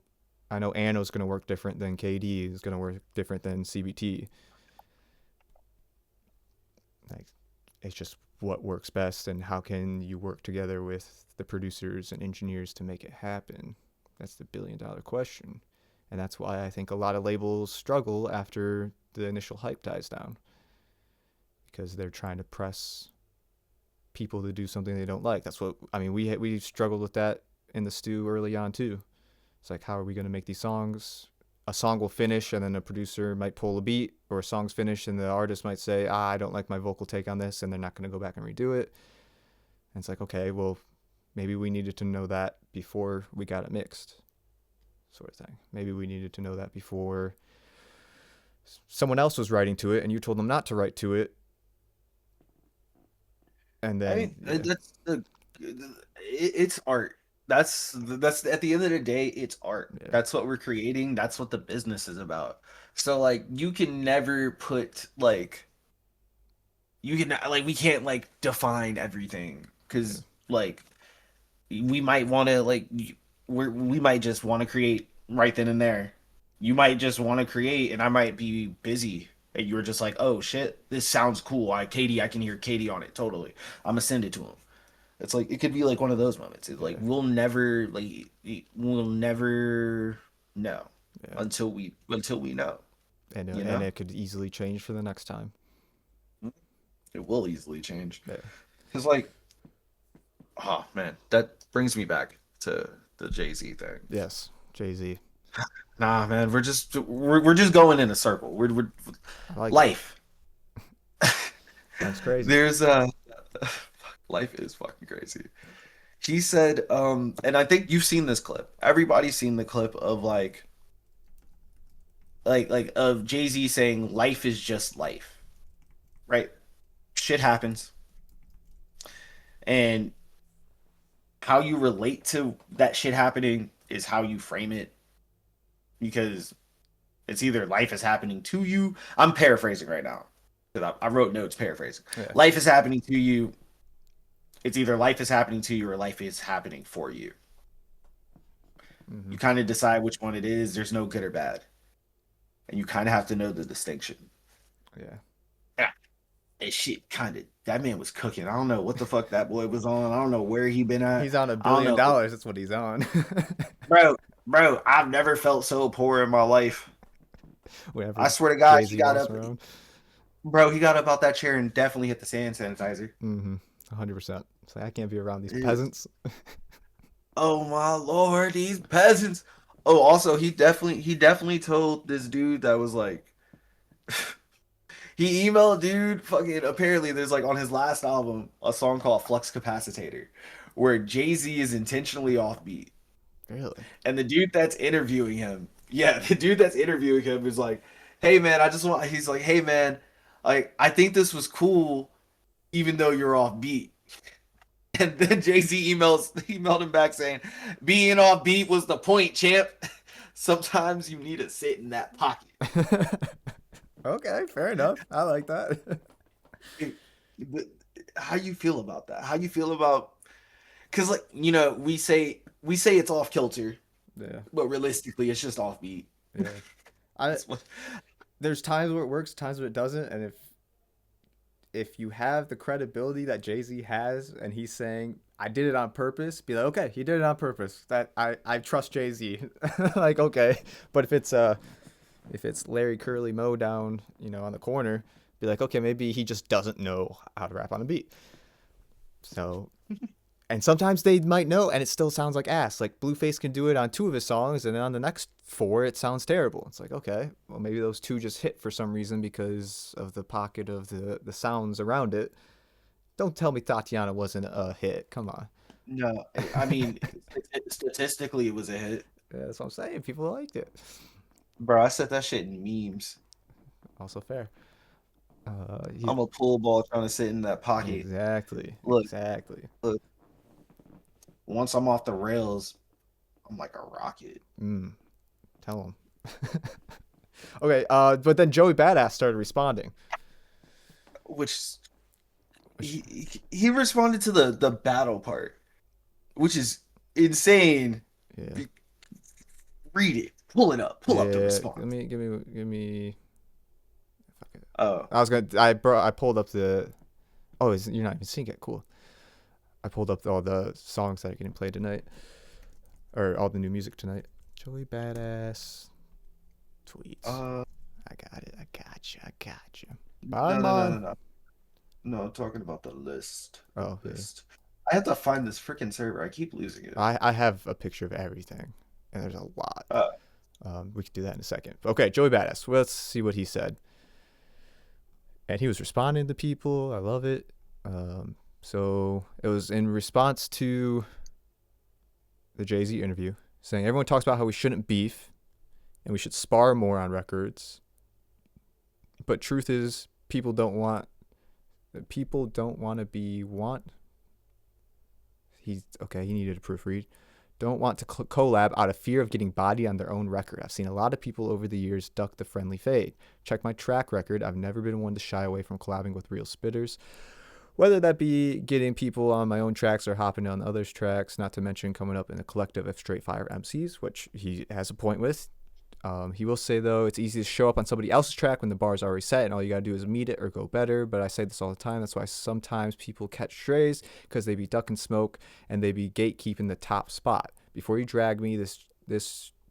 Ano's going to work different than KD is going to work different than CBT. Like, it's just what works best, and how can you work together with the producers and engineers to make it happen? That's the billion-dollar question. And that's why I think a lot of labels struggle after the initial hype dies down, because they're trying to press people to do something they don't like. That's what I mean. We struggled with that in the stew early on too. It's like, how are we going to make these songs? A song will finish and then a producer might pull a beat, or a song's finished and the artist might say, I don't like my vocal take on this, and they're not going to go back and redo it. And it's like, okay, well, maybe we needed to know that before we got it mixed, sort of thing. Maybe we needed to know that before someone else was writing to it and you told them not to write to it. And then, I mean, it's art. That's at the end of the day, it's art. Yeah. That's what we're creating. That's what the business is about. So like, you can never put like, we can't like define everything, because like we might want to like we might just want to create right then and there. You might just want to create, and I might be busy, and you were just like, "Oh shit, this sounds cool. I can hear Katie on it totally. I'm gonna send it to him." It's like it could be like one of those moments. It's like we'll never know until we know. And it could easily change for the next time. It will easily change. Yeah. It's like, oh man, that brings me back to the Jay-Z thing. Yes, Jay-Z. Nah, man, we're just going in a circle. We're like life. That's crazy. There's life is fucking crazy. He said, and I think you've seen this clip. Everybody's seen the clip of like of Jay-Z saying life is just life. Right? Shit happens. And how you relate to that shit happening is how you frame it. Because it's either life is happening to you. I'm paraphrasing right now, because I wrote notes paraphrasing. Yeah. Life is happening to you. It's either life is happening to you or life is happening for you. Mm-hmm. You kind of decide which one it is. There's no good or bad. And you kind of have to know the distinction. Yeah. And shit, that man was cooking. I don't know what the fuck that boy was on. I don't know where he been at. He's on $1 billion. That's what he's on. Bro, I've never felt so poor in my life. Whenever I swear to God, Jay-Z he got up. Around. Bro, he got up out that chair and definitely hit the hand sanitizer. 100%. It's like, I can't be around these peasants. Oh my Lord, these peasants. Oh, also, he definitely told this dude that was like, He emailed dude fucking apparently there's like on his last album a song called Flux Capacitator where Jay-Z is intentionally offbeat. Really? And the dude that's interviewing him, yeah, the dude that's interviewing him is like, "Hey man, he's like, "Hey man, like I think this was cool even though you're offbeat." And then Jay-Z emailed him back saying, "Being offbeat was the point, champ. Sometimes you need to sit in that pocket." Okay, fair enough. I like that. How you feel about that? How you feel about because like we say it's off kilter, Yeah, but realistically it's just offbeat. yeah. I That's what. there's times where it works, times where it doesn't, and if you have the credibility that Jay-Z has and he's saying I did it on purpose, be like, okay, he did it on purpose. That I trust Jay-Z. Like, okay. But if it's Larry Curly Moe down, on the corner, be like, okay, maybe he just doesn't know how to rap on a beat. So, and sometimes they might know and it still sounds like ass. Like Blueface can do it on 2 of his songs and then on the next 4 it sounds terrible. It's like, okay, well maybe those 2 just hit for some reason because of the pocket of the sounds around it. Don't tell me Tatiana wasn't a hit. Come on. No, I mean, statistically, it was a hit. Yeah, that's what I'm saying. People liked it. Bro, I said that shit in memes. Also fair. I'm a pool ball trying to sit in that pocket. Exactly. Look, Exactly. look. Once I'm off the rails, I'm like a rocket. Tell him. Okay. But then Joey Badass started responding. Which he responded to the battle part, which is insane. Yeah. Read it. Pull it up. Pull up the Yeah. response. Give me. Oh, I pulled up the. Oh, you're not even seeing it? Cool. I pulled up all the songs that are getting played tonight, or all the new music tonight. Joey Badass tweets. I got it. I got you. Bye, no. No, I'm talking about the list. Oh, list. Yeah. I have to find this freaking server. I keep losing it. I have a picture of everything, and there's a lot. We can do that in a second. Okay, Joey Badass. Well, let's see what he said. And he was responding to people. I love it. So it was in response to the Jay-Z interview, saying everyone talks about how we shouldn't beef, and we should spar more on records. But truth is, people don't want to be he needed a proofread. Don't want to collab out of fear of getting bodied on their own record. I've seen a lot of people over the years duck the friendly fade. Check my track record. I've never been one to shy away from collabing with real spitters. Whether that be getting people on my own tracks or hopping on others' tracks, not to mention coming up in a collective of straight fire MCs, which he has a point with. He will say, though, it's easy to show up on somebody else's track when the bar's already set and all you got to do is meet it or go better. But I say this all the time. That's why sometimes people catch strays because they be ducking smoke and they be gatekeeping the top spot. Before you drag me, this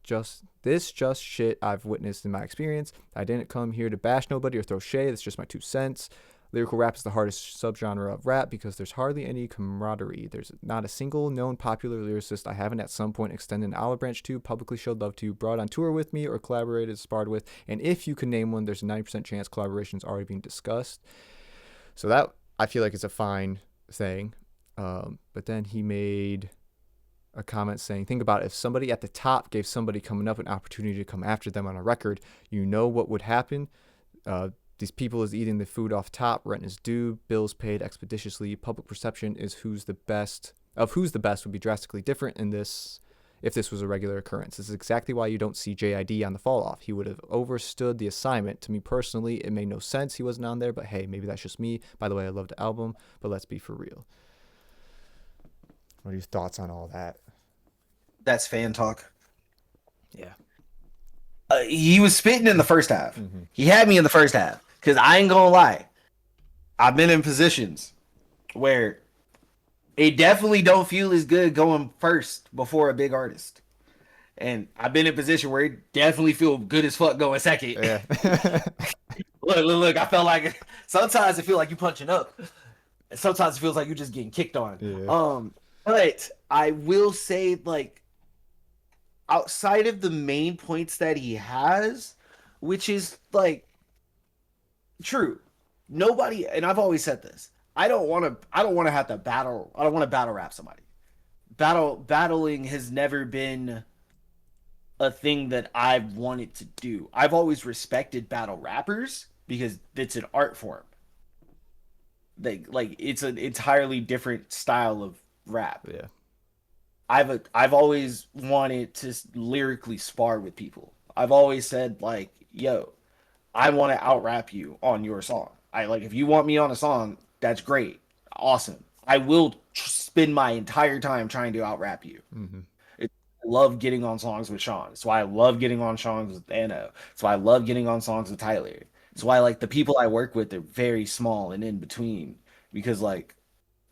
just shit I've witnessed in my experience. I didn't come here to bash nobody or throw shade. That's just my 2 cents. Lyrical rap is the hardest subgenre of rap because there's hardly any camaraderie. There's not a single known popular lyricist I haven't at some point extended an olive branch to, publicly showed love to, brought on tour with me, or collaborated, sparred with. And if you can name one, there's a 90% chance collaboration's already being discussed. So that, I feel like, is a fine thing. But then he made a comment saying, think about it, if somebody at the top gave somebody coming up an opportunity to come after them on a record, you know what would happen? These people is eating the food off top, rent is due, bills paid expeditiously. Public perception is who's the best would be drastically different in this if this was a regular occurrence. This is exactly why you don't see JID on the fall off. He would have overstood the assignment. To me personally, it made no sense he wasn't on there, but hey, maybe that's just me. By the way, I love the album, but let's be for real. What are your thoughts on all that? That's fan talk. Yeah. He was spitting in the first half. Mm-hmm. He had me in the first half. Because I ain't gonna lie. I've been in positions where it definitely don't feel as good going first before a big artist. And I've been in a position where it definitely feel good as fuck going second. Yeah. Look, I felt like sometimes it feels like you punching up. Sometimes it feels like you're just getting kicked on. Yeah. But I will say, like, outside of the main points that he has, which is like true. Nobody, and I've always said this. I don't want to. I don't want to have to battle. I don't want to battle rap somebody. Battling has never been a thing that I've wanted to do. I've always respected battle rappers because it's an art form. Like it's an entirely different style of rap. Yeah. I've always wanted to lyrically spar with people. I've always said like, yo, I want to out rap you on your song. I like if you want me on a song, that's great, awesome. I will spend my entire time trying to out rap you. Hmm. I love getting on songs with Sean. That's why I love getting on songs with Anno. That's why I love getting on songs with Tyler. That's why like the people I work with are very small and in between because like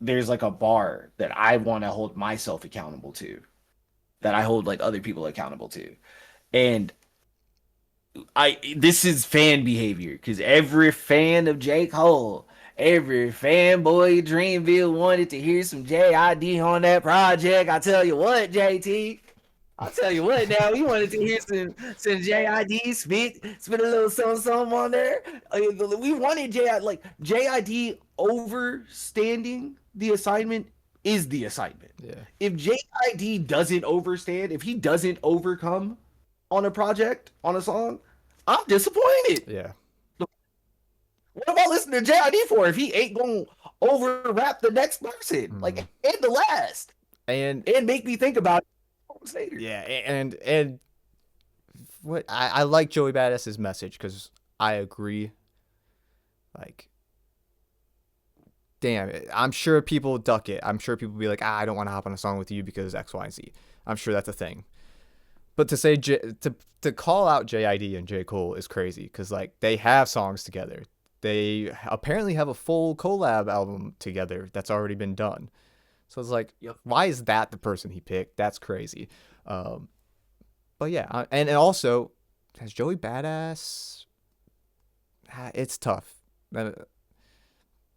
there's like a bar that I want to hold myself accountable to, that I hold like other people accountable to. And I this is fan behavior because every fan of J. Cole, every fanboy Dreamville wanted to hear some JID on that project. I tell you what, JT. I'll tell you what now, we wanted to hear some JID spit a little something on there. We wanted JID overstanding the assignment is the assignment. Yeah. If JID doesn't overstand, if he doesn't overcome on a project, on a song, I'm disappointed. Yeah. What am I listening to JID for if he ain't gonna over rap the next person, like and the last, and make me think about it. Yeah, and what I like Joey Badass's message because I agree. Like, damn it, I'm sure people duck it. I'm sure people be like, I don't want to hop on a song with you because X, Y, and Z. I'm sure that's a thing. But to say to call out JID and J. Cole is crazy because like they have songs together. They apparently have a full collab album together that's already been done. So it's like, Yep. why is that the person he picked? That's crazy. But yeah, and also has Joey Badass. It's tough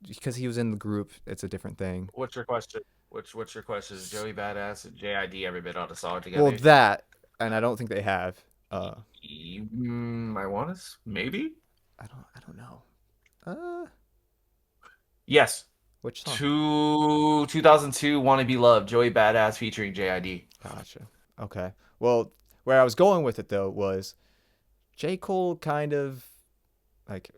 because he was in the group. It's a different thing. What's your question? What's your question? Is Joey Badass and JID ever been on a song together? Well, that, and I don't think they have. I want to maybe. I don't know. Yes. Which song? 2002 "Wanna Be Loved," Joey Badass featuring JID. Gotcha. Okay. Well, where I was going with it though was J. Cole kind of like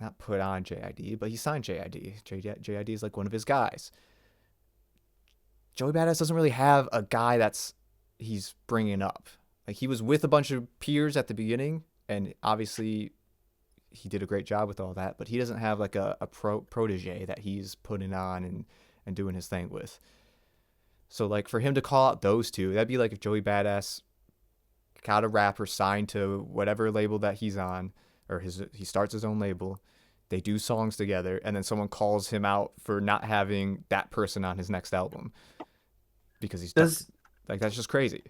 not put on JID, but he signed JID. JID is like one of his guys. Joey Badass doesn't really have a guy that's he's bringing up. Like he was with a bunch of peers at the beginning, and obviously he did a great job with all that, but he doesn't have like a protege that he's putting on and doing his thing with. So like for him to call out those two, that'd be like if Joey Badass got a rapper signed to whatever label that he's on, or he starts his own label. They do songs together, and then someone calls him out for not having that person on his next album because he's like that's just crazy.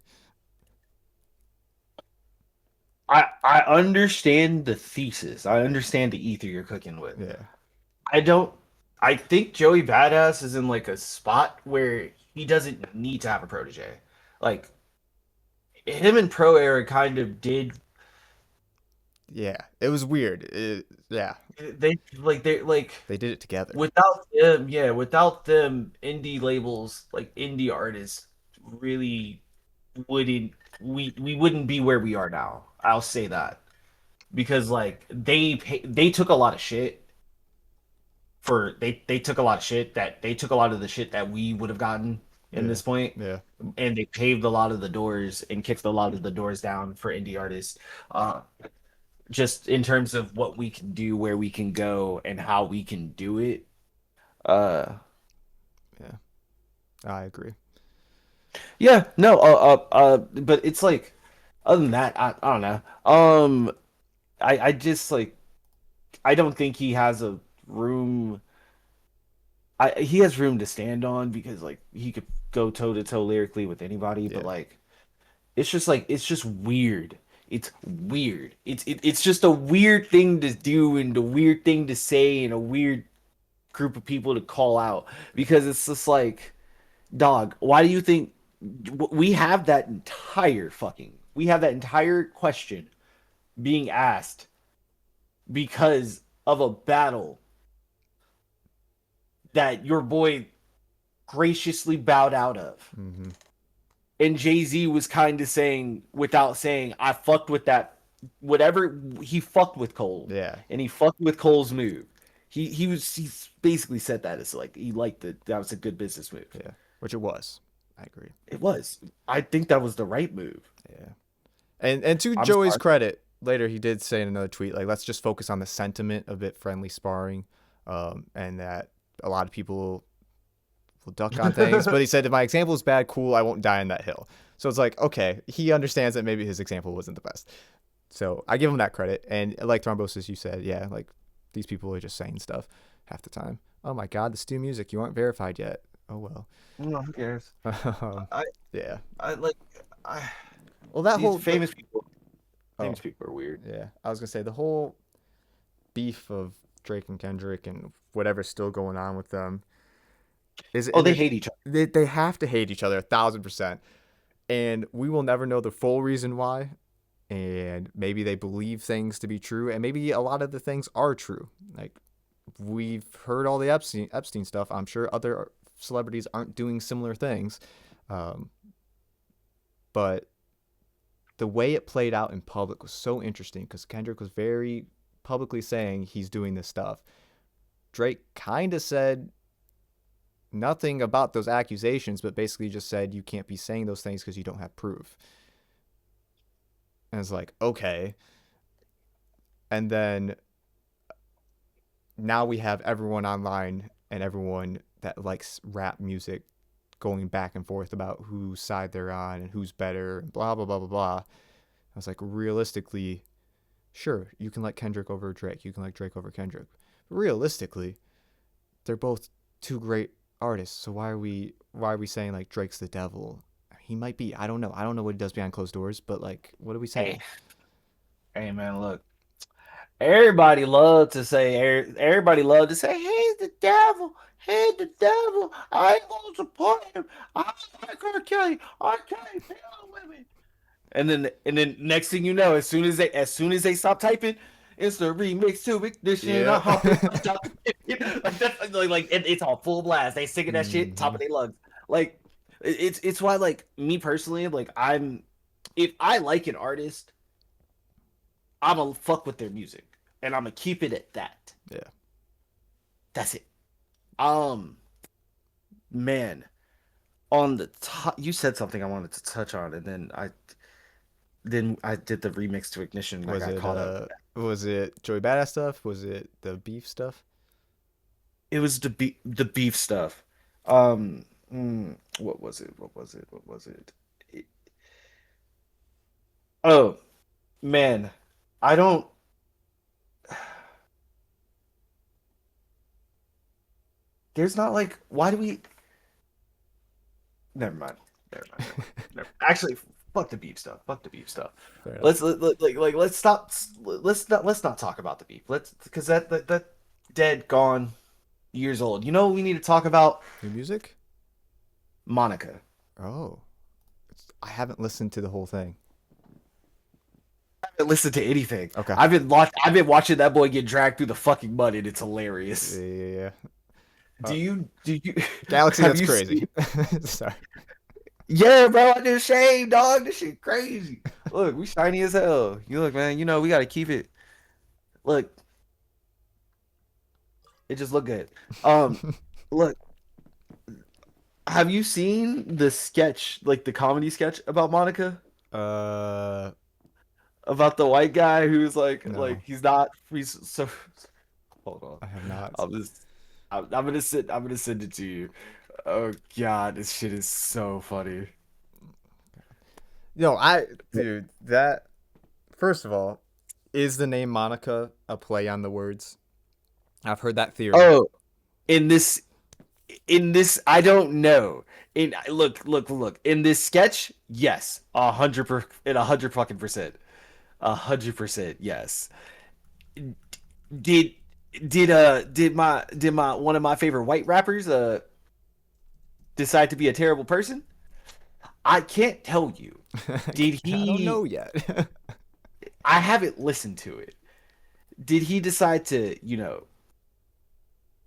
I understand the thesis. I understand the ether you're cooking with. Yeah. I don't. I think Joey Badass is in like a spot where he doesn't need to have a protege. Like him and Pro Era kind of did. Yeah, it was weird. Yeah, they did it together. without them, indie labels like indie artists really wouldn't we wouldn't be where we are now. I'll say that because like they took a lot of shit they took a lot of shit that they took a lot of the shit that we would have gotten in Yeah. this point, Yeah. and they paved a lot of the doors and kicked a lot of the doors down for indie artists. Just in terms of what we can do, where we can go, and how we can do it. Yeah, I agree. Yeah, no, but it's like, other than that, I don't know. I just like, I don't think he has a room. He has room to stand on because like he could go toe to toe lyrically with anybody, but Yeah. like, it's just weird. It's weird. It's just a weird thing to do and a weird thing to say and a weird group of people to call out because it's just like, dog, why do you think we have that entire question being asked because of a battle that your boy graciously bowed out of. Mm-hmm. And Jay-Z was kind of saying, without saying, I fucked with that, whatever, he fucked with Cole. Yeah. And he fucked with Cole's move. He basically said that as like, he liked that was a good business move. Yeah. Which it was. I agree. It was. I think that was the right move. Yeah. And to Joey's credit, later he did say in another tweet, like, let's just focus on the sentiment of it, friendly sparring, and that a lot of people will duck on things. But he said, if my example is bad, cool, I won't die on that hill. So it's like, okay, he understands that maybe his example wasn't the best. So I give him that credit. And like Thrombosis, you said, yeah, like these people are just saying stuff half the time. Oh my God, the Stu Music, you aren't verified yet. Oh well. No, who cares? Yeah. Well, that whole famous people are weird. Yeah, I was gonna say the whole beef of Drake and Kendrick and whatever's still going on with them is they hate each other. They have to hate each other 1,000%, and we will never know the full reason why. And maybe they believe things to be true, and maybe a lot of the things are true. Like, we've heard all the Epstein stuff. I'm sure other celebrities aren't doing similar things, but the way it played out in public was so interesting because Kendrick was very publicly saying he's doing this stuff. Drake kind of said nothing about those accusations, but basically just said you can't be saying those things because you don't have proof. And it's like, okay. And then now we have everyone online and everyone that likes rap music going back and forth about whose side they're on and who's better and blah, blah, blah, blah, blah. I was like, realistically, sure, you can like Kendrick over Drake. You can like Drake over Kendrick. But realistically, they're both two great artists. So why are we saying like Drake's the devil? He might be. I don't know. I don't know what he does behind closed doors, but like, what are we saying? Hey man, look. Everybody loved to say, hey, the devil. Hey, the devil. I ain't gonna support him. I like R. Kelly. R. Kelly, feel with me. And then next thing you know, as soon as they stop typing, it's the remix to Ignition. Yeah. It's all full blast. They singing that shit top of their lungs. Like, it's why, like, me personally, like, if I like an artist, I'm gonna fuck with their music, and I'm gonna keep it at that. Yeah, that's it. Man, on the top, you said something I wanted to touch on, and then I did the remix to Ignition. And I got caught up. Was it Joey Badass stuff? Was it the beef stuff? It was the beef stuff. What was it? Oh, man. I don't. There's not like. Why do we. Never mind. Actually, fuck the beef stuff. Let's stop. Let's not talk about the beef. Because that dead, gone, years old. You know what we need to talk about? New music? Monica. Oh. I haven't listened to the whole thing. I haven't listened to anything. Okay. I've been watching that boy get dragged through the fucking mud, and it's hilarious. Yeah. Do you Galaxy, that's crazy. Sorry. Yeah, bro, I did shame, dog. This shit crazy. Look, we shiny as hell. You look, man, we gotta keep it. Look. It just look good. Look. Have you seen the sketch, like the comedy sketch about Monica? About the white guy who's like, no. He's so. Hold on. I have not. I'm gonna send it to you. Oh God, this shit is so funny. Dude, that, first of all, is the name Monica a play on the words? I've heard that theory. Oh, in this, I don't know. Look. In this sketch, yes, 100 fucking percent, 100%, yes. Did my one of my favorite white rappers decide to be a terrible person? I can't tell you. Did he? I don't know yet. I haven't listened to it. did he decide to,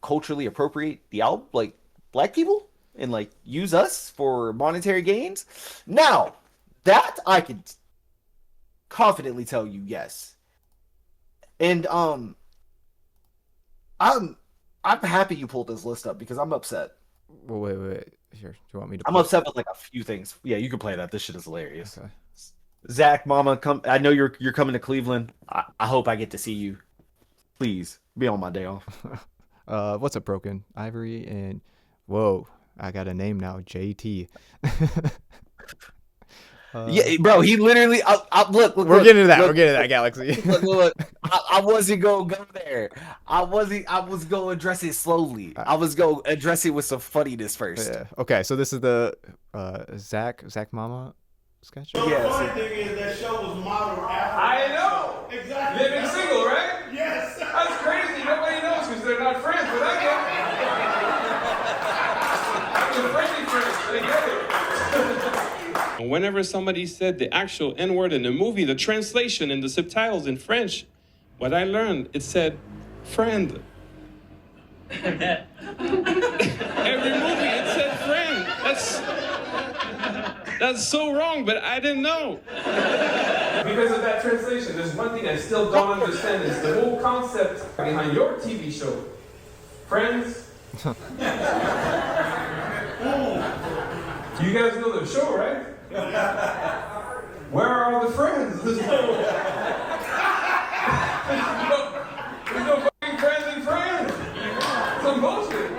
culturally appropriate the album, like black people, and like use us for monetary gains? Now, that I can confidently tell you yes. And I'm happy you pulled this list up because I'm upset. Well, wait. Here, do you want me to? I'm upset with like a few things. Yeah, you can play that. This shit is hilarious. Okay. Zach, Mama, come. I know you're coming to Cleveland. I hope I get to see you. Please be on my day off. What's up, Broken Ivory? And whoa, I got a name now, JT. Yeah, bro, he literally. Look. We're getting to that. We're getting to that, Galaxy. Look. I wasn't gonna go there. I was gonna address it slowly. I was gonna address it with some funniness first. Yeah. Okay, so this is the Zach Mama sketch. So the funny thing is that show was modeled after. I know. Exactly. Living single, right? Yes. That's crazy. Nobody knows because they're not friends, but I get it. They're friendly friends. I get it. Whenever somebody said the actual N-word in the movie, the translation and the subtitles in French, what I learned, it said, friend. Every movie, it said friend. That's so wrong, but I didn't know. Because of that translation, there's one thing I still don't understand is the whole concept behind your TV show. Friends. You guys know the show, right? Where are all the friends? There's no fucking friends and friends. Some bullshit.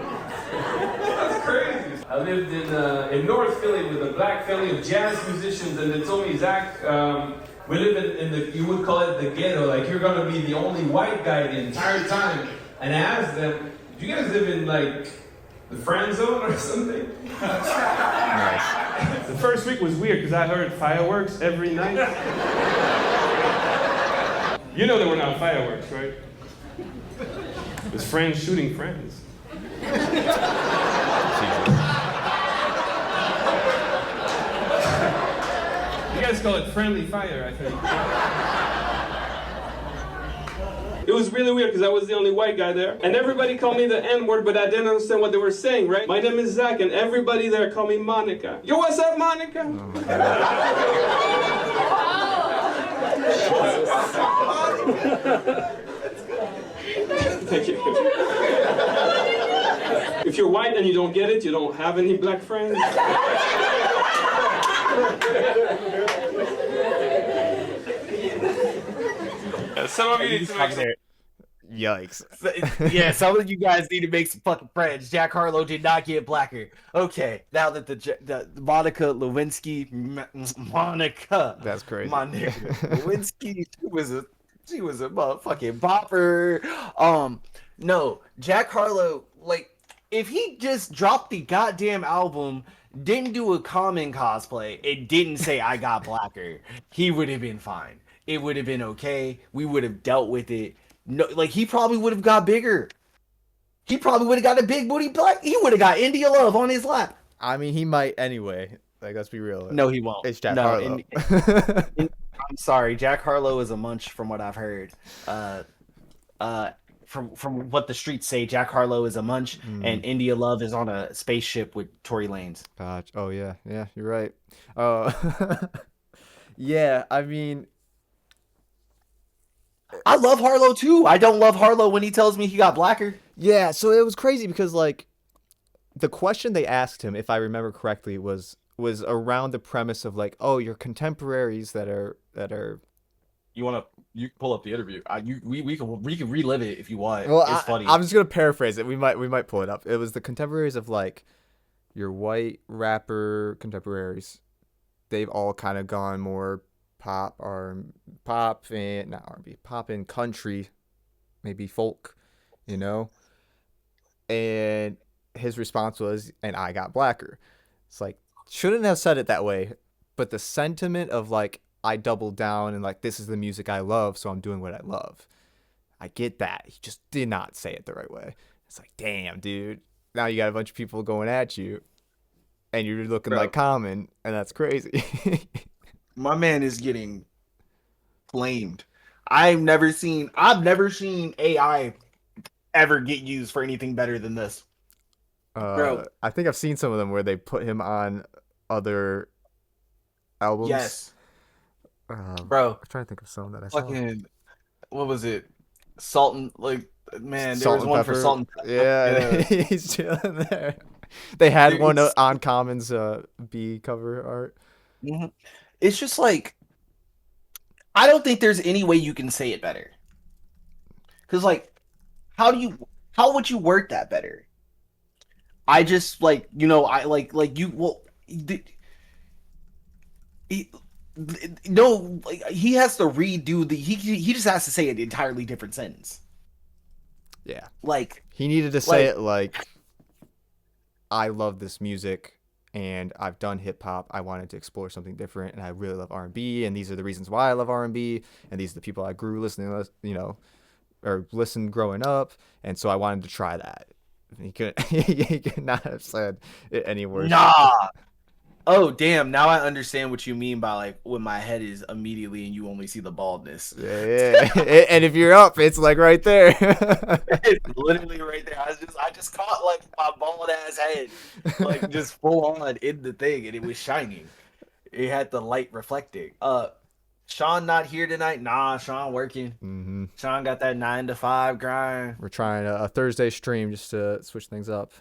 That's crazy. I lived in North Philly with a black family of jazz musicians, and they told me, Zach, we live in the, you would call it the ghetto, like you're gonna be the only white guy the entire time. And I asked them, do you guys live in like the friend zone or something? Nice. The first week was weird because I heard fireworks every night. You know they were not fireworks, right? It was friends shooting friends. You guys call it friendly fire, I think. It was really weird because I was the only white guy there. And everybody called me the N-word, but I didn't understand what they were saying, right? My name is Zach, and everybody there called me Monica. Yo, what's up, Monica? Thank you. If you're white and you don't get it, you don't have any black friends. Some of you need to make some... Yikes. Yeah, some of you guys need to make some fucking friends. Jack Harlow did not get blacker. Okay, now that the Monica Lewinsky, Monica. That's crazy. Monica Lewinsky, she was a motherfucking bopper. No, Jack Harlow, like, if he just dropped the goddamn album, didn't do a Common cosplay, and didn't say I got blacker, he would have been fine. It would have been okay. We would have dealt with it. No, like, he probably would have got bigger. He probably would have got a big booty black. He would have got India Love on his lap. I mean, he might anyway. Like, let's be real. No, he won't. It's Jack Harlow. I'm sorry, Jack Harlow is a munch from what I've heard. From what the streets say, Jack Harlow is a munch, and India Love is on a spaceship with Tory Lanez. Oh yeah, you're right. Yeah, I mean, I love Harlow too. I don't love Harlow when he tells me he got blacker. yeah. So it was crazy because like the question they asked him, if I remember correctly, was around the premise of like, oh, your contemporaries that are. You pull up the interview. We can relive it if you want. Well, it's funny. I'm just gonna paraphrase it. We might pull it up. It was the contemporaries of like your white rapper contemporaries. They've all kind of gone more pop and not R&B, pop and country, maybe folk, you know. And his response was, "And I got blacker." It's like, shouldn't have said it that way, but the sentiment of like, I doubled down and like, this is the music I love, so I'm doing what I love. I get that. He just did not say it the right way. It's like, damn, dude. Now you got a bunch of people going at you, and you're looking like Common, and that's crazy. My man is getting flamed. I've never seen AI ever get used for anything better than this. Bro. I think I've seen some of them where they put him on other albums. Yes, I'm bro. trying to think of some that I saw. Fucking, what was it? Salt and like, man, there Salt was and one for Pepper. Salt and Pepper. Yeah, he's chilling there. They had one It's- on Common's B cover art. Mhm. It's just like, I don't think there's any way you can say it better. Cause like, how would you word that better? I just like, I like you. Well, he, no, like he has to redo he just has to say an entirely different sentence. Yeah, Like, he needed to say Like- it like, I love this music and I've done hip hop. I wanted to explore something different, and I really love R&B, and these are the reasons why I love R&B, and these are the people I grew listening, or listened growing up, and so I wanted to try that. He could he could not have said it any worse. nah. Oh damn! Now I understand what you mean by like when my head is immediately and you only see the baldness. Yeah. And if you're up, it's like right there. It's literally right there. I just caught like my bald ass head, like just full on in the thing, and it was shining. It had the light reflecting. Sean not here tonight. Nah, Sean working. hmm Sean got that 9 to 5 grind. We're trying a Thursday stream just to switch things up.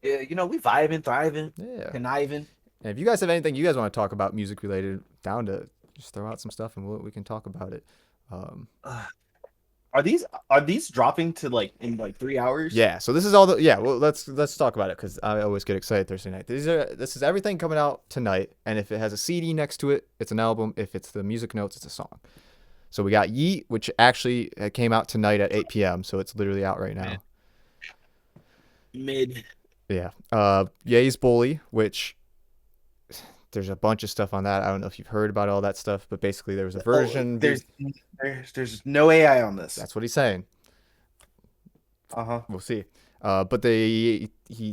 Yeah, we vibing, thriving, Yeah. conniving. And if you guys have anything you guys want to talk about music related, down to just throw out some stuff and we can talk about it. Are these dropping to like in like 3 hours? Yeah. So this is all well, let's talk about it because I always get excited Thursday night. This is everything coming out tonight, and if it has a CD next to it, it's an album. If it's the music notes, it's a song. So we got Yeet, which actually came out tonight at 8 p.m. So it's literally out right now. Mid. Yeah. Ye's Bully, which there's a bunch of stuff on that. I don't know if you've heard about all that stuff, but basically there was a version. There's no AI on this. That's what he's saying. Uh-huh. We'll see. But he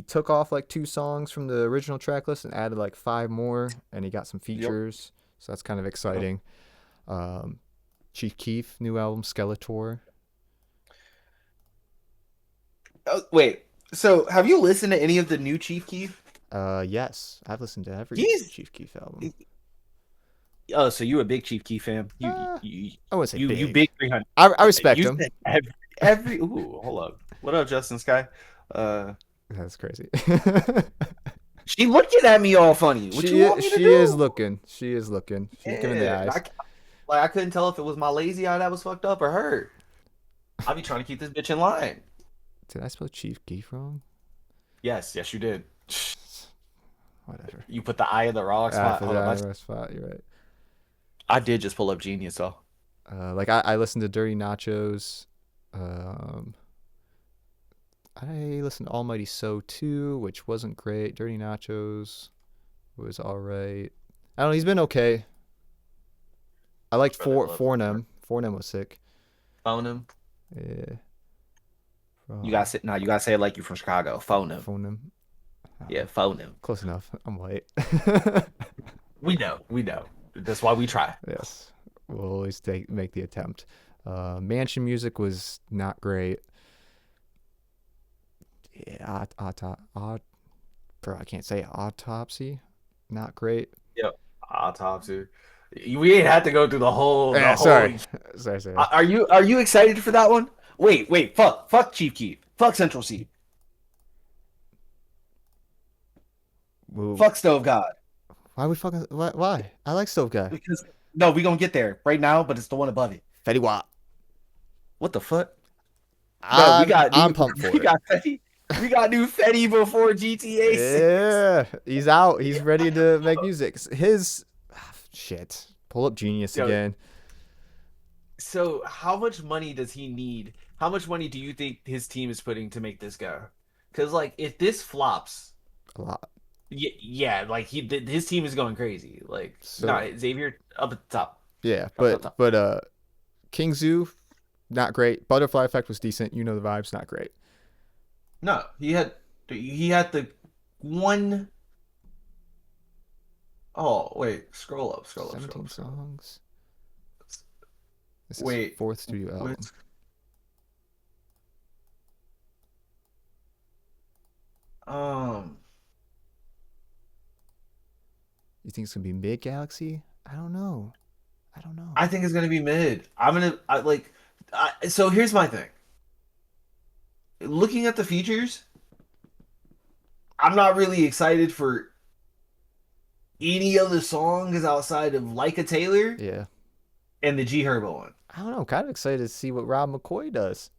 took off like 2 songs from the original track list and added like 5 more, and he got some features. So that's kind of exciting. Chief Keef, new album, Skeletor. Oh, wait. So, have you listened to any of the new Chief Keef? Yes, I've listened to every He's- Chief Keef album. Oh, so you a big Chief Keef fan? You I wouldn't say you, big. you big 300. I respect You him. said every ooh, hold up. What up, Justin Sky? That's crazy. She looking at me all funny. What you want me to she do? is looking. She is looking. She's giving the eyes. I couldn't tell if it was my lazy eye that was fucked up or her. I be trying to keep this bitch in line. Did I spell Chief Keef wrong? Yes, you did. Whatever. You put the eye in the wrong spot. For Hold the on, IRS spot, you're right. I did just pull up Genius though. Like I listened to Dirty Nachos. I listened to Almighty So too, which wasn't great. Dirty Nachos was alright. I don't know, he's been okay. I liked Fornem. Fornem was sick. Phone him. Yeah. You gotta sit now. You gotta say it like you from Chicago. Phone him. Fornem. Yeah, phone him. Close enough. I'm white. We know. That's why we try. Yes. We'll always make the attempt. Mansion music was not great. Yeah, bro, I can't say autopsy. Not great. Autopsy. We ain't had to go through the whole. Sorry. Are you excited for that one? Wait. Fuck Chief Keef. Fuck Central C. Ooh. Fuck Stove God. Why we fucking why? I like Stove Guy. Because no, we gonna get there right now, but it's the one above it. Fetty Wap. What the fuck? I'm pumped for we it. got Fetty. We got new Fetty before GTA 6. Yeah, he's out. He's ready to make music. Shit. Pull up Genius Yo. again. So, how much money does he need? How much money do you think his team is putting to make this go? Because, like, if this flops, A lot. yeah, like his team is going crazy. Like, So- nah, Xavier up at the top. Yeah, top. but King Zoo, not great. Butterfly Effect was decent. You know the vibes, not great. No, he had the one. Oh wait, scroll up. 17 songs. This is Wait, fourth studio album. What? Um, You think it's gonna be mid Galaxy? I don't know. I don't know. I think it's gonna be mid. So here's my thing. Looking at the features, I'm not really excited for any of the songs outside of Like a Taylor Yeah. and the G Herbo one. I don't know. I'm kind of excited to see what Rob McCoy does.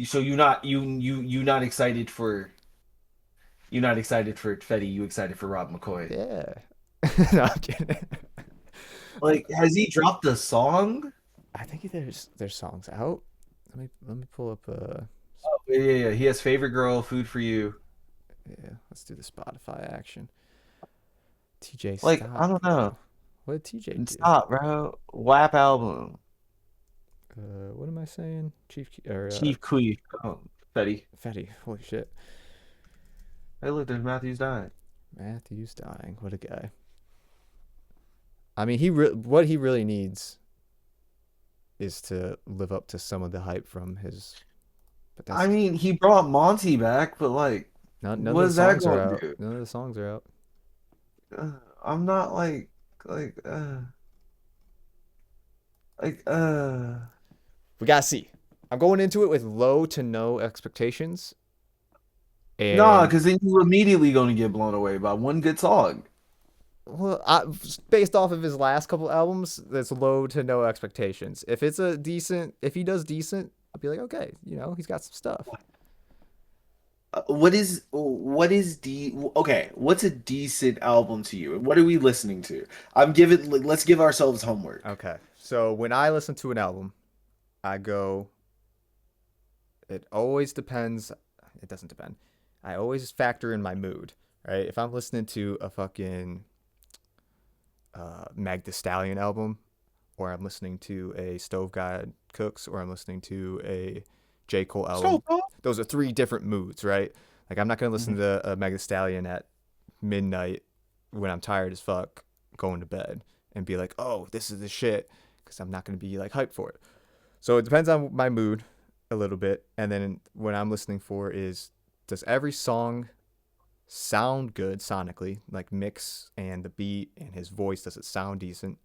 So you're not excited for Fetty, you excited for Rob McCoy. Yeah. No, I'm kidding. Like, has he dropped a song? I think there's songs out. Let me pull up Yeah. He has Favorite Girl, Food for You. yeah, let's do the Spotify action. TJ Like, stop. I don't know. What did TJ do? Stop, bro. WAP album. What am I saying? Chief Queef. Oh, Fetty. Fetty. Holy shit. Hey, look, there's Matthews dying. Matthew's dying. What a guy. I mean, what he really needs is to live up to some of the hype from his. But that's I mean, he brought Monty back, but like, none what of is the that songs are going out. to do? None of the songs are out. I'm not like, like, like, We gotta see. I'm going into it with low to no expectations. And Nah, because then you're immediately going to get blown away by one good song. well, based off of his last couple albums, there's low to no expectations. If he does decent, I'll be like, okay, he's got some stuff. What's a decent album to you? What are we listening to? Let's give ourselves homework. Okay, so when I listen to an album, I go. It always depends. It doesn't depend. I always factor in my mood, right? If I'm listening to a fucking Meg Thee Stallion album, or I'm listening to a Stove God Cooks, or I'm listening to a J. Cole album, those are three different moods, right? Like, I'm not going to listen to a Meg Thee Stallion at midnight when I'm tired as fuck going to bed and be like, oh, this is the shit, because I'm not going to be like hyped for it. So it depends on my mood a little bit. And then what I'm listening for is, does every song sound good sonically, like mix and the beat and his voice, does it sound decent?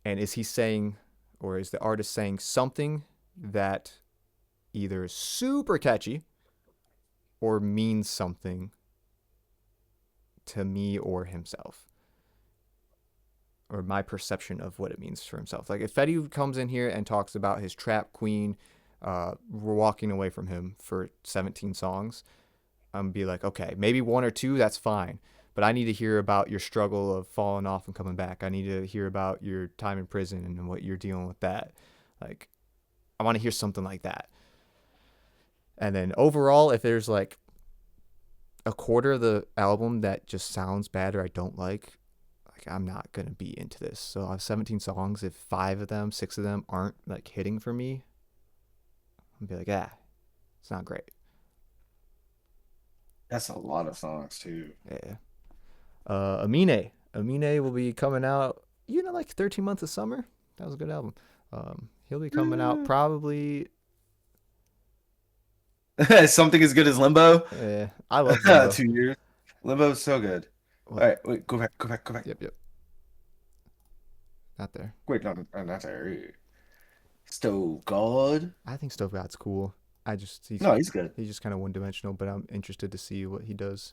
And is he saying, or is the artist saying something that either is super catchy or means something to me or himself, or my perception of what it means for himself? Like, if Fetty comes in here and talks about his trap queen, we're walking away from him for 17 songs, I'm be like, okay, maybe one or two, that's fine. But I need to hear about your struggle of falling off and coming back. I need to hear about your time in prison and what you're dealing with that. Like, I want to hear something like that. And then overall, if there's like a quarter of the album that just sounds bad or I don't like, I'm not going to be into this. So I have 17 songs. If 6 of them aren't like hitting for me, I'll be like, it's not great. That's a lot of songs too. Yeah. Amine will be coming out, like 13 Months of Summer. That was a good album. He'll be coming out probably. Something as good as Limbo. Yeah, I love Limbo. 2 years. Limbo is so good. What? All right, wait, go back. Yep. Not there. Wait, no, not there. Stove God. I think Stove God's cool. He's good. He's just kind of one-dimensional, but I'm interested to see what he does.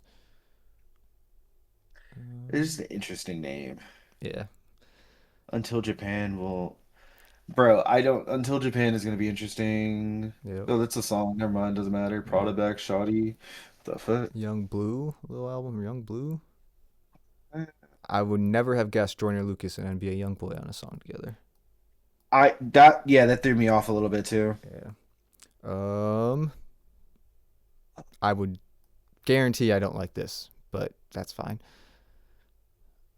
It's just an interesting name. Yeah. Until Japan will. Bro, I don't. Until Japan is gonna be interesting. Yep. Oh, that's a song. Never mind. Doesn't matter. Prada back, Shoddy. The fuck? Young Blue, little album, Young Blue. I would never have guessed Joyner Lucas and NBA YoungBoy on a song together. That threw me off a little bit too. Yeah. I would guarantee I don't like this, but that's fine.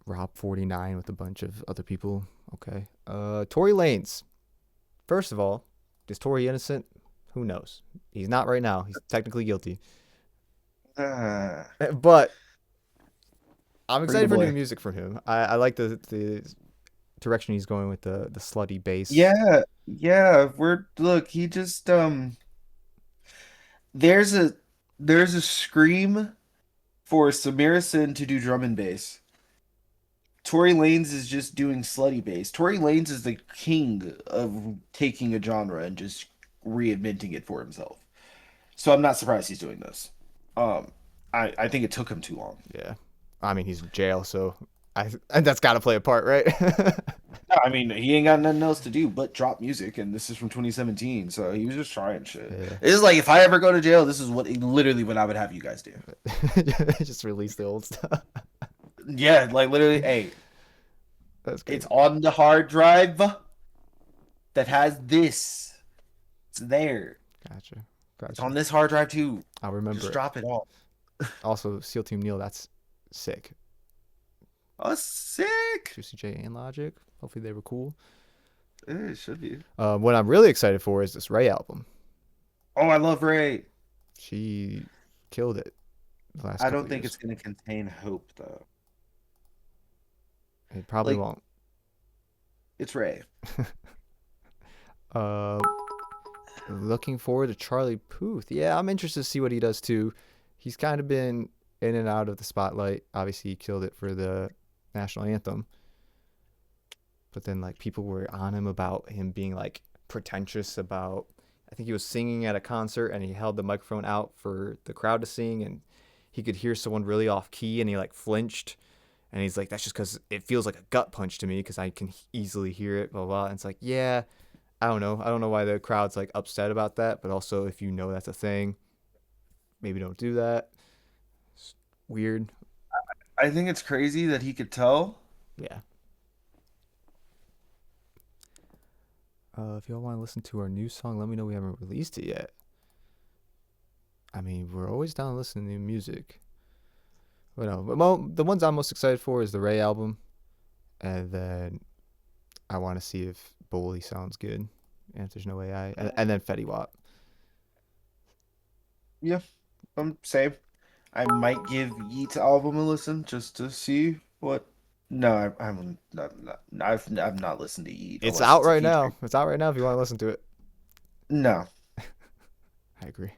Rob 49 with a bunch of other people. Okay. Tory Lanez. First of all, is Tory innocent? Who knows? He's not right now. He's technically guilty. But I'm excited for new music from him. I like the direction he's going with the slutty bass. Yeah, yeah. Look, he just there's a there's a scream for Samira Sin to do drum and bass. Tory Lanez is just doing slutty bass. Tory Lanez is the king of taking a genre and just reinventing it for himself. So I'm not surprised he's doing this. Um, I think it took him too long. Yeah. I mean, he's in jail, so and that's got to play a part, right? No, I mean, he ain't got nothing else to do but drop music, and this is from 2017, so he was just trying shit. Yeah. This is like if I ever go to jail, this is literally what I would have you guys do. Just release the old stuff. Yeah, like literally, hey, That's good. it's on the hard drive that has this. It's there. Gotcha. It's on this hard drive too. I'll remember. Just It. drop it off. Also, SEAL Team Neil, that's sick. Oh, sick. Juicy J and Logic. Hopefully they were cool. It should be. What I'm really excited for is this Ray album. Oh, I love Ray. She killed it. The last I couple don't think years. it's gonna contain Hope though. It probably like- won't. It's Ray. Looking forward to Charlie Puth. Yeah, I'm interested to see what he does too. He's kind of been in and out of the spotlight. Obviously, he killed it for the national anthem. But then, like, people were on him about him being, like, pretentious about... I think he was singing at a concert, and he held the microphone out for the crowd to sing, and he could hear someone really off key, and he, like, flinched. And he's like, that's just because it feels like a gut punch to me, because I can easily hear it, blah, blah. And it's like, yeah, I don't know. I don't know why the crowd's, like, upset about that, but also if you know that's a thing, maybe don't do that. It's weird. I think it's crazy that he could tell. Yeah. If y'all want to listen to our new song, let me know. We haven't released it yet. I mean, we're always down to listen to new music. But no, the ones I'm most excited for is the Ray album, and then I want to see if Bully sounds good, and if there's no AI, and then Fetty Wap. Same. I might give Yeat's album a listen just to see what. No, I'm not. I've not listened to Yeat. It's unless out a right feature. now. It's out right now if you want to listen to it. No, I agree.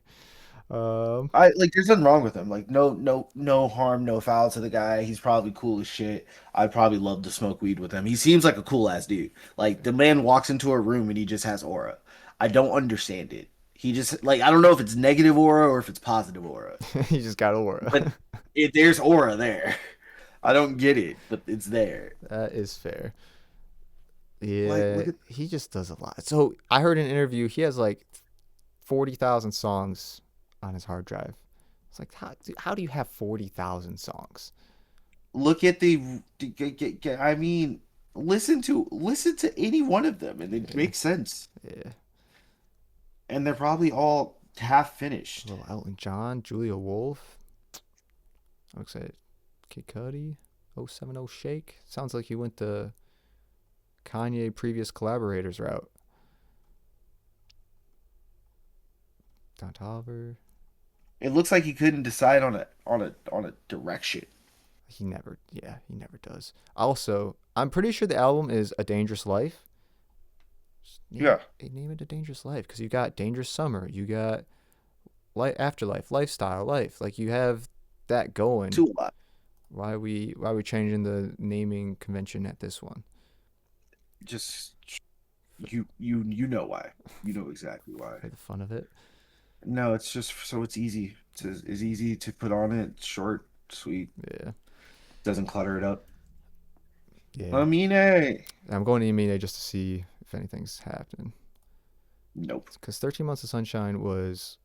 I like. There's nothing wrong with him. Like, no harm, no foul to the guy. He's probably cool as shit. I'd probably love to smoke weed with him. He seems like a cool ass dude. Like the man walks into a room and he just has aura. I don't understand it. He just like I don't know if it's negative aura or if it's positive aura. He just got aura. But there's aura there. I don't get it, but it's there. That is fair. Yeah, look at- he just does a lot. So I heard in an interview he has like 40,000 songs on his hard drive. It's like how do you have 40,000 songs? Look at I mean, listen to any one of them, and it makes sense. Yeah, And they're probably all half finished. little Elton John, Julia Wolf. I'm excited. Kid Cudi, 070 Shake. Sounds like he went the Kanye previous collaborators route. Don Toliver. It looks like he couldn't decide on a direction. He never does. Also, I'm pretty sure the album is A Dangerous Life. Just name it A Dangerous Life because you got Dangerous Summer, you got Afterlife, Lifestyle, Life. Like you have that going. Too a lot. Why are we changing the naming convention at this one? Just you know why. You know exactly why. For the fun of it. No, it's just so it's easy to put on it. It's short, sweet, Yeah. doesn't clutter it up. Yeah. Amine. I'm going to Emine just to see if anything's happening. Nope. Because 13 Months of Sunshine was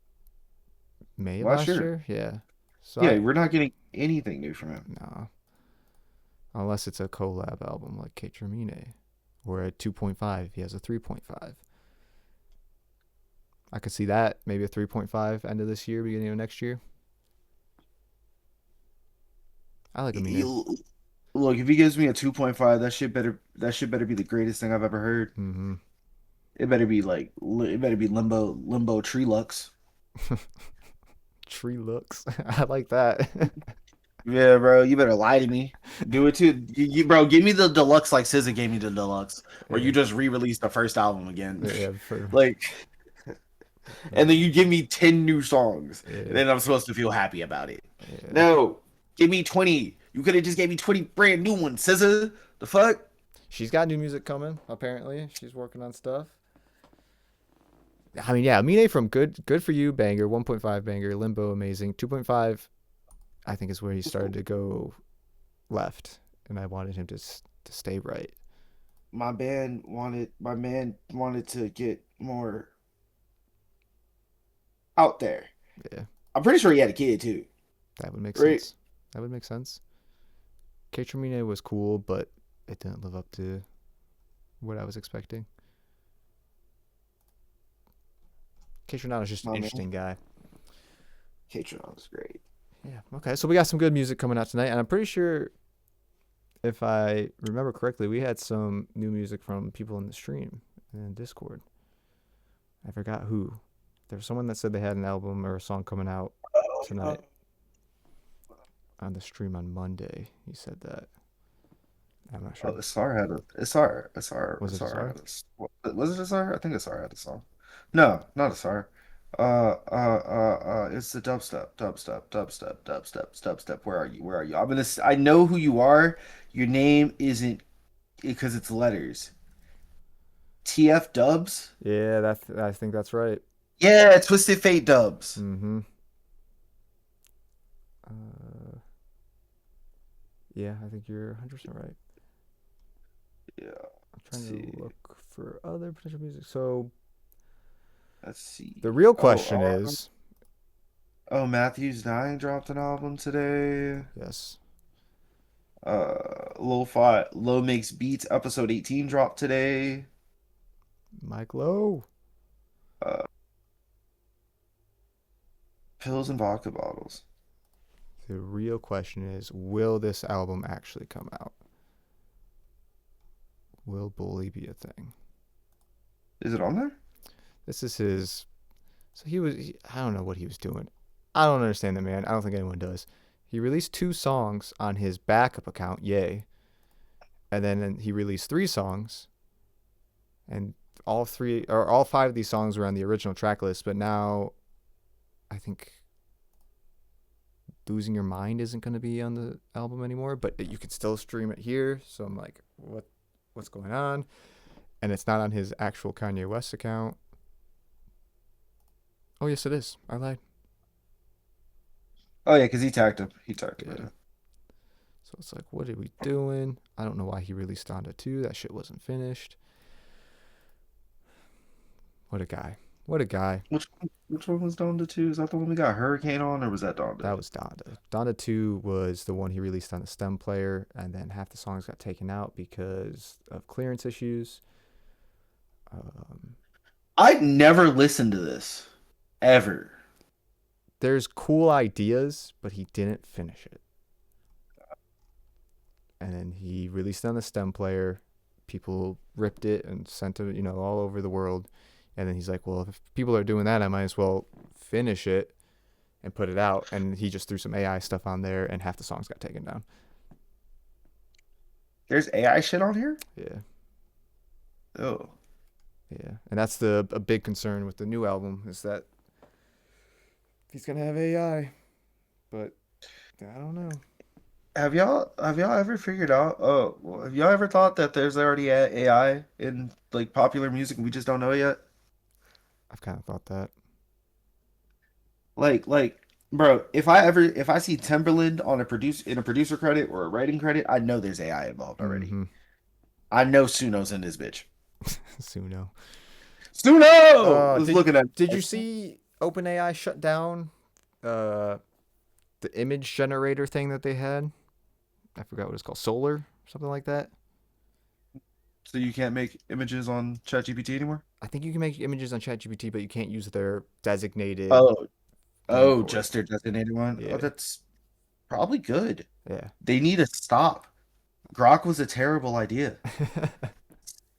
May of Last last year. year? Yeah. So Yeah, we're not getting anything new from him. no. Unless it's a collab album like Kate Termine. Or at 2.5, he has a 3.5. I could see that. Maybe a 3.5 end of this year, beginning of next year. I like Emine. Look, if he gives me a 2.5, that shit better be the greatest thing I've ever heard. Mm-hmm. It better be Limbo Tree Lux. Tree looks. I like that. Yeah, bro, you better lie to me. Do it too, bro. Give me the deluxe like SZA gave me the deluxe, where Yeah. you just re-release the first album again, Yeah, pretty much. like, and then you give me 10 new songs, and Yeah, then I'm supposed to feel happy about it. yeah. No, give me 20. You could have just gave me 20 brand new ones, SZA. The fuck? She's got new music coming. Apparently, she's working on stuff. I mean, yeah, Mine from Good for You, banger. 1.5 banger. Limbo, amazing. 2.5, I think is where he started to go left, and I wanted him to stay right. My man wanted to get more out there. Yeah, I'm pretty sure he had a kid too. that would make Right. sense. That would make sense. Mine was cool, but it didn't live up to what I was expecting. Kaytranada is just an My man. interesting guy. K-Tron was great. Yeah. Okay. So we got some good music coming out tonight, and I'm pretty sure, if I remember correctly, we had some new music from people in the stream and Discord. I forgot who. There was someone that said they had an album or a song coming out tonight on the stream on Monday. He said that. I'm not sure. Oh, Asar had a Asar. Was it Asar? Had a, was it Asar? I think Asar had a song. No, not Asar. It's the dubstep. Where are you? Where are you? I know who you are. Your name isn't because it's letters. TF Dubs. Yeah, I think that's right. Yeah, Twisted Fate Dubs. Mm-hmm. Uh, yeah, I think you're 100% right. Yeah. I'm trying see. to look for other potential music. So Let's see. the real question is, Matthews Dying dropped an album today. yes, Low Makes Beats episode 18 dropped today. Mike Lowe. Uh, Pills and vodka bottles. The real question is, will this album actually come out? Will Bully be a thing? Is it on there? This is his. So I don't know what he was doing. I don't understand that, man. I don't think anyone does. He released 2 songs on his backup account, Yay. And then he released 3 songs. And all 5 of these songs were on the original track list, but now I think Losing Your Mind isn't going to be on the album anymore, but you can still stream it here. So I'm like, what's going on? And it's not on his actual Kanye West account. Oh, yes, it is. I lied. Oh yeah, because he tagged him. He tagged him. Yeah. So it's like, what are we doing? I don't know why he released Donda 2. That shit wasn't finished. What a guy. What a guy. Which one was Donda 2? Is that the one we got Hurricane on, or was that Donda? That was Donda. Donda 2 was the one he released on the stem player, and then half the songs got taken out because of clearance issues. I'd never listened to this. Ever. There's cool ideas, but he didn't finish it. And then he released it on the stem player. People ripped it and sent it, all over the world. And then he's like, well, if people are doing that, I might as well finish it and put it out. And he just threw some AI stuff on there, and half the songs got taken down. There's AI shit on here? Yeah. Oh. Yeah. And that's a big concern with the new album, is that he's going to have AI. But I don't know. Have y'all ever figured out? Have y'all ever thought that there's already AI in like popular music and we just don't know it yet? I've kind of thought that. Like, bro, if I see Timberland on in a producer credit or a writing credit, I know there's AI involved already. Mhm. I know Suno's in this bitch. Suno. Suno was looking at. Did you see OpenAI shut down the image generator thing that they had? I forgot what it's called. Solar? Something like that? So you can't make images on ChatGPT anymore? I think you can make images on ChatGPT, but you can't use their designated. Oh, just their designated one. Yeah. Oh, that's probably good. Yeah. They need to stop. Grok was a terrible idea.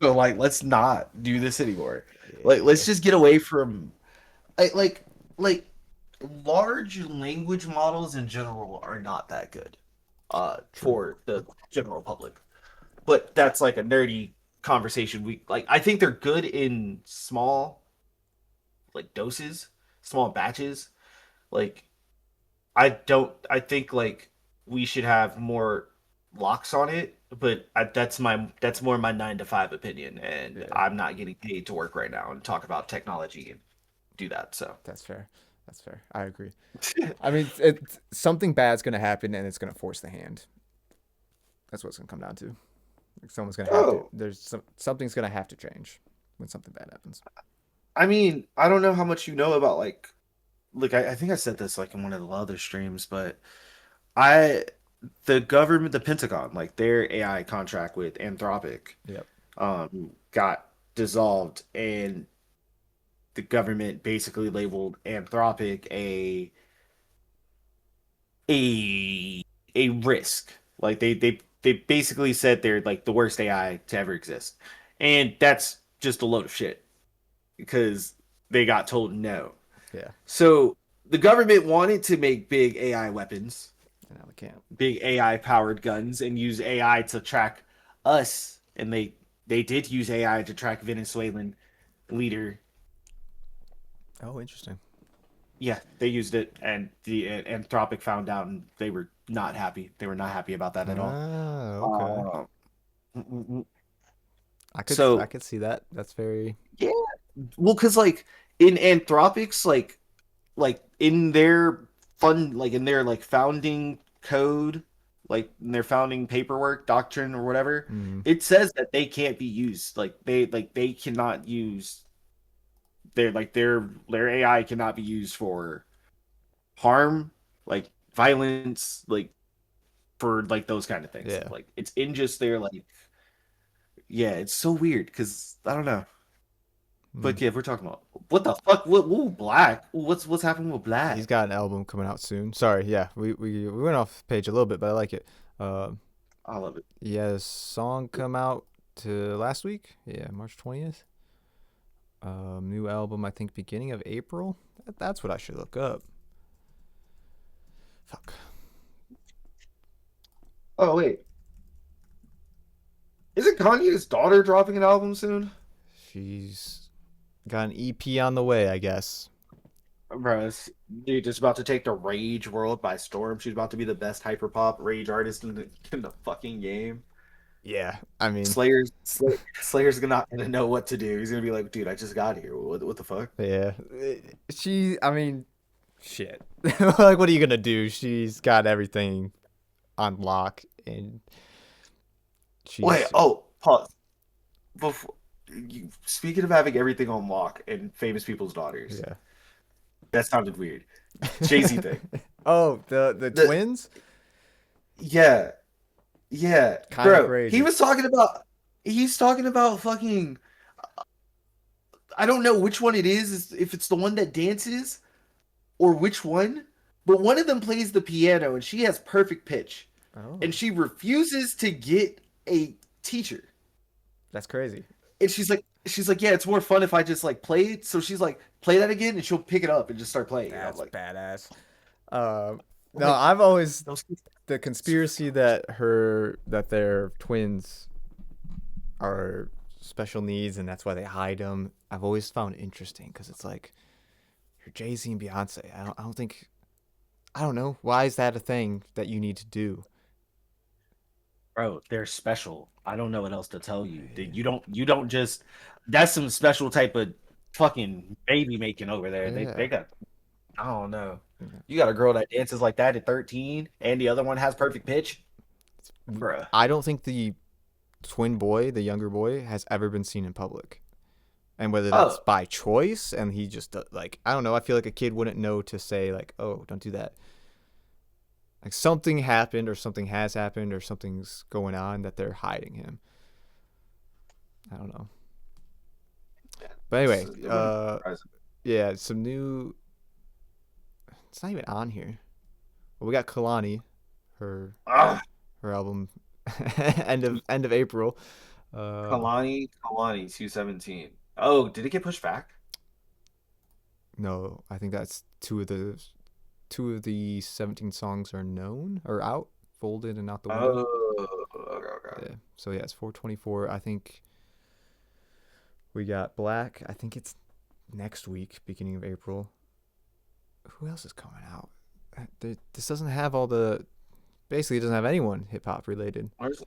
So like, let's not do this anymore. Like, let's just get away from, like, large language models in general are not that good for the general public. But that's like a nerdy conversation. I think they're good in small like doses, small batches. Like I think like we should have more locks on it, but that's more my 9 to 5 opinion, and Yeah. I'm not getting paid to work right now and talk about technology and do that. So That's fair. That's fair. I agree. I mean, something bad's gonna happen, and it's gonna force the hand. That's what it's gonna come down to. Like someone's gonna have to. Oh. Something's gonna have to change when something bad happens. I mean, I don't know how much you know about I think I said this like in one of the other streams, but I the government, the Pentagon, like their AI contract with Anthropic, Yep. got dissolved, and the government basically labeled Anthropic a a risk. Like they basically said they're like the worst AI to ever exist, and that's just a load of shit because they got told no. Yeah. So the government wanted to make big AI weapons, And now we can't. big AI powered guns, and use AI to track us, and they did use AI to track Venezuelan leader. Oh, interesting. Yeah, they used it, and the Anthropic found out, and they were not happy. They were not happy about that at all. Ah, okay. So I could see that. That's very. yeah, well, because like in Anthropic's like in their in their like founding code, like in their founding paperwork, doctrine or whatever, Mm, it says that they can't be used. They cannot use their AI cannot be used for harm, like violence, like for like those kind of things. yeah. Like it's in just their like yeah, it's so weird because I don't know. But Mm. yeah, we're talking about what the fuck? What? Ooh, Black. Ooh, what's happening with Black? He's got an album coming out soon. Sorry, yeah, we went off page a little bit, but I like it. Um, I love it. he had a song come out to last week. Yeah, March 20th. New album, I think beginning of April. That's what I should look up. Fuck. Oh wait, isn't Kanye's daughter dropping an album soon? She's got an EP on the way, I guess. Bro, dude, just about to take the Rage world by storm. She's about to be the best hyperpop rage artist in the fucking game. Yeah, I mean, Slayer's not gonna know what to do. He's gonna be like, dude, I just got here. What the fuck? yeah. I mean, shit. Like, what are you gonna do? She's got everything on lock, and she's. Wait, oh, pause. Before speaking of having everything on lock and famous people's daughters, Yeah. that sounded weird. Jay-Z thing. Oh, the The- twins? Yeah. Yeah. Kinda Bro, crazy. he's talking about fucking I don't know which one it is, if it's the one that dances or which one, but one of them plays the piano and she has perfect pitch Oh, and she refuses to get a teacher. that's crazy. And she's like, yeah, it's more fun if I just like play it. So she's like, play that again, and she'll pick it up and just start playing. And I'm That's like, badass. No, Wait. I've always those the conspiracy that their twins are special needs and that's why they hide them. I've always found interesting because it's like you're Jay-Z and Beyonce. I don't think. I don't know. Why is that a thing that you need to do? bro, they're special. I don't know what else to tell you. You don't just that's some special type of fucking baby making over there. Yeah. They got I don't know. Yeah. You got a girl that dances like that at 13 and the other one has perfect pitch. Bruh. I don't think the twin boy, the younger boy, has ever been seen in public. And whether that's Oh. by choice and he just like I don't know, I feel like a kid wouldn't know to say like, "Oh, don't do that." Like something happened or something has happened or something's going on that they're hiding him. I don't know. But anyway, It wouldn't be surprising. yeah, some new it's not even on here. Well, we got Kalani, her Ah, album end of April. Kalani 217. Oh, did it get pushed back? No, I think that's two of the 17 songs are known or out, folded and out the window. Oh, okay, okay. Yeah. So yeah, it's 424. I think we got Black. I think it's next week, beginning of April. Who else is coming out? This doesn't have all the. Basically, it doesn't have anyone hip hop related. Where's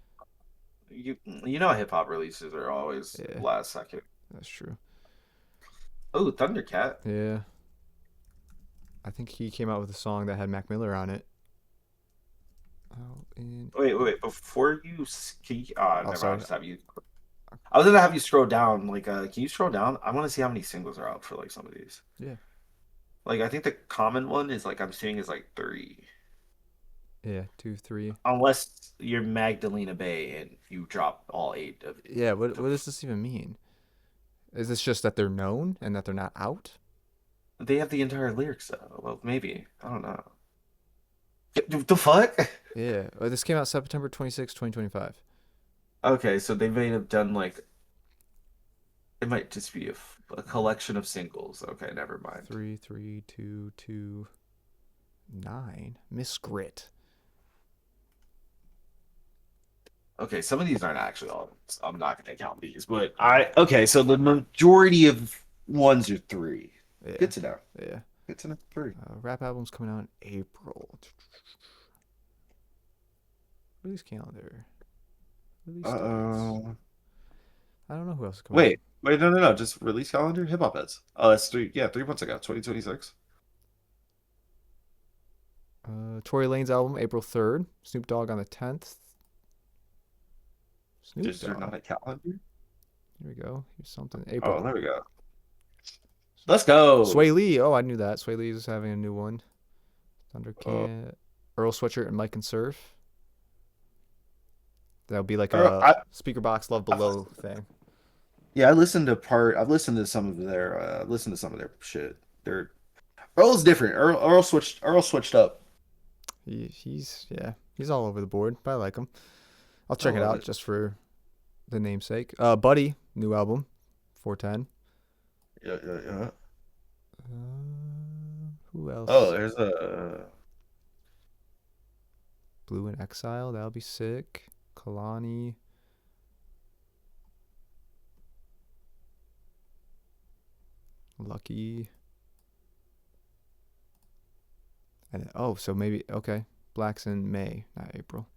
you know hip hop releases are always Yeah. last second. That's true. Oh, Thundercat. Yeah. I think he came out with a song that had Mac Miller on it. Oh, and Wait. Before you, can you, never mind. sorry. I'll just have you. I was gonna have you scroll down. Like, can you scroll down? I want to see how many singles are out for like some of these. Yeah. Like, I think the common one is like I'm seeing is like 3, Yeah, 2, 3. unless you're Magdalena Bay and you drop all 8 of it. Yeah, what does this even mean? Is this just that they're known and that they're not out? They have the entire lyrics though. Well, maybe I don't know. The fuck? Yeah. This came out September 26, 2025. Okay, so they may have done like it might just be a collection of singles. Okay, never mind. 3, 3, 2, 2, 9. Miss Grit. Okay, some of these aren't actually all. I'm not going to count these, but okay. So the majority of ones are 3. Yeah. Good to know. Yeah. Good to know. 3. Rap album's coming out in April. Release calendar. Release dates. I don't know who else is coming Wait, no. Just release calendar, hip hop heads. Oh, that's 3 months ago, 2026. out. Tory Lane's album, April 3rd. Snoop Dogg on the 10th. Snoop Is there Dogg. not a calendar? Here we go. Here's something. Oh, April. there we go. Let's go. Sway Lee. Oh, I knew that. Sway Lee is having a new one. Thundercat. Earl Sweatshirt and Mike and Surf. That'll be like a speaker box love below thing. Yeah, I've listened to some of their shit. Earl's different. Earl switched up. He's all over the board, but I like him. I'll check it love out it. just for the namesake. Buddy, new album, 410. Yeah. Who else? Oh, there's a Blue in Exile, that'll be sick. Kalani. Lucky. And so maybe okay. Black's in May, not April.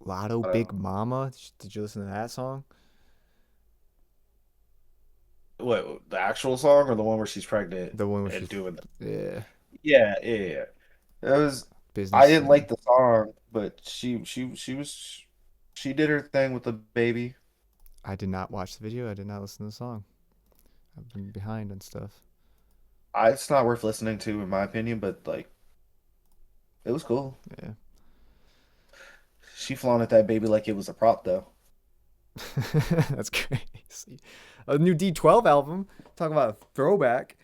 Lotto Big Mama. Did you listen to that song? what, the actual song or the one where she's pregnant The one where and she's doing that? yeah. Yeah. That was Business. I didn't like the song, but she did her thing with the baby. I did not watch the video. I did not listen to the song. I've been behind and stuff. It's not worth listening to in my opinion, but like it was cool. Yeah. She flaunted that baby like it was a prop though. That's crazy. A new D12 album. Talk about a throwback.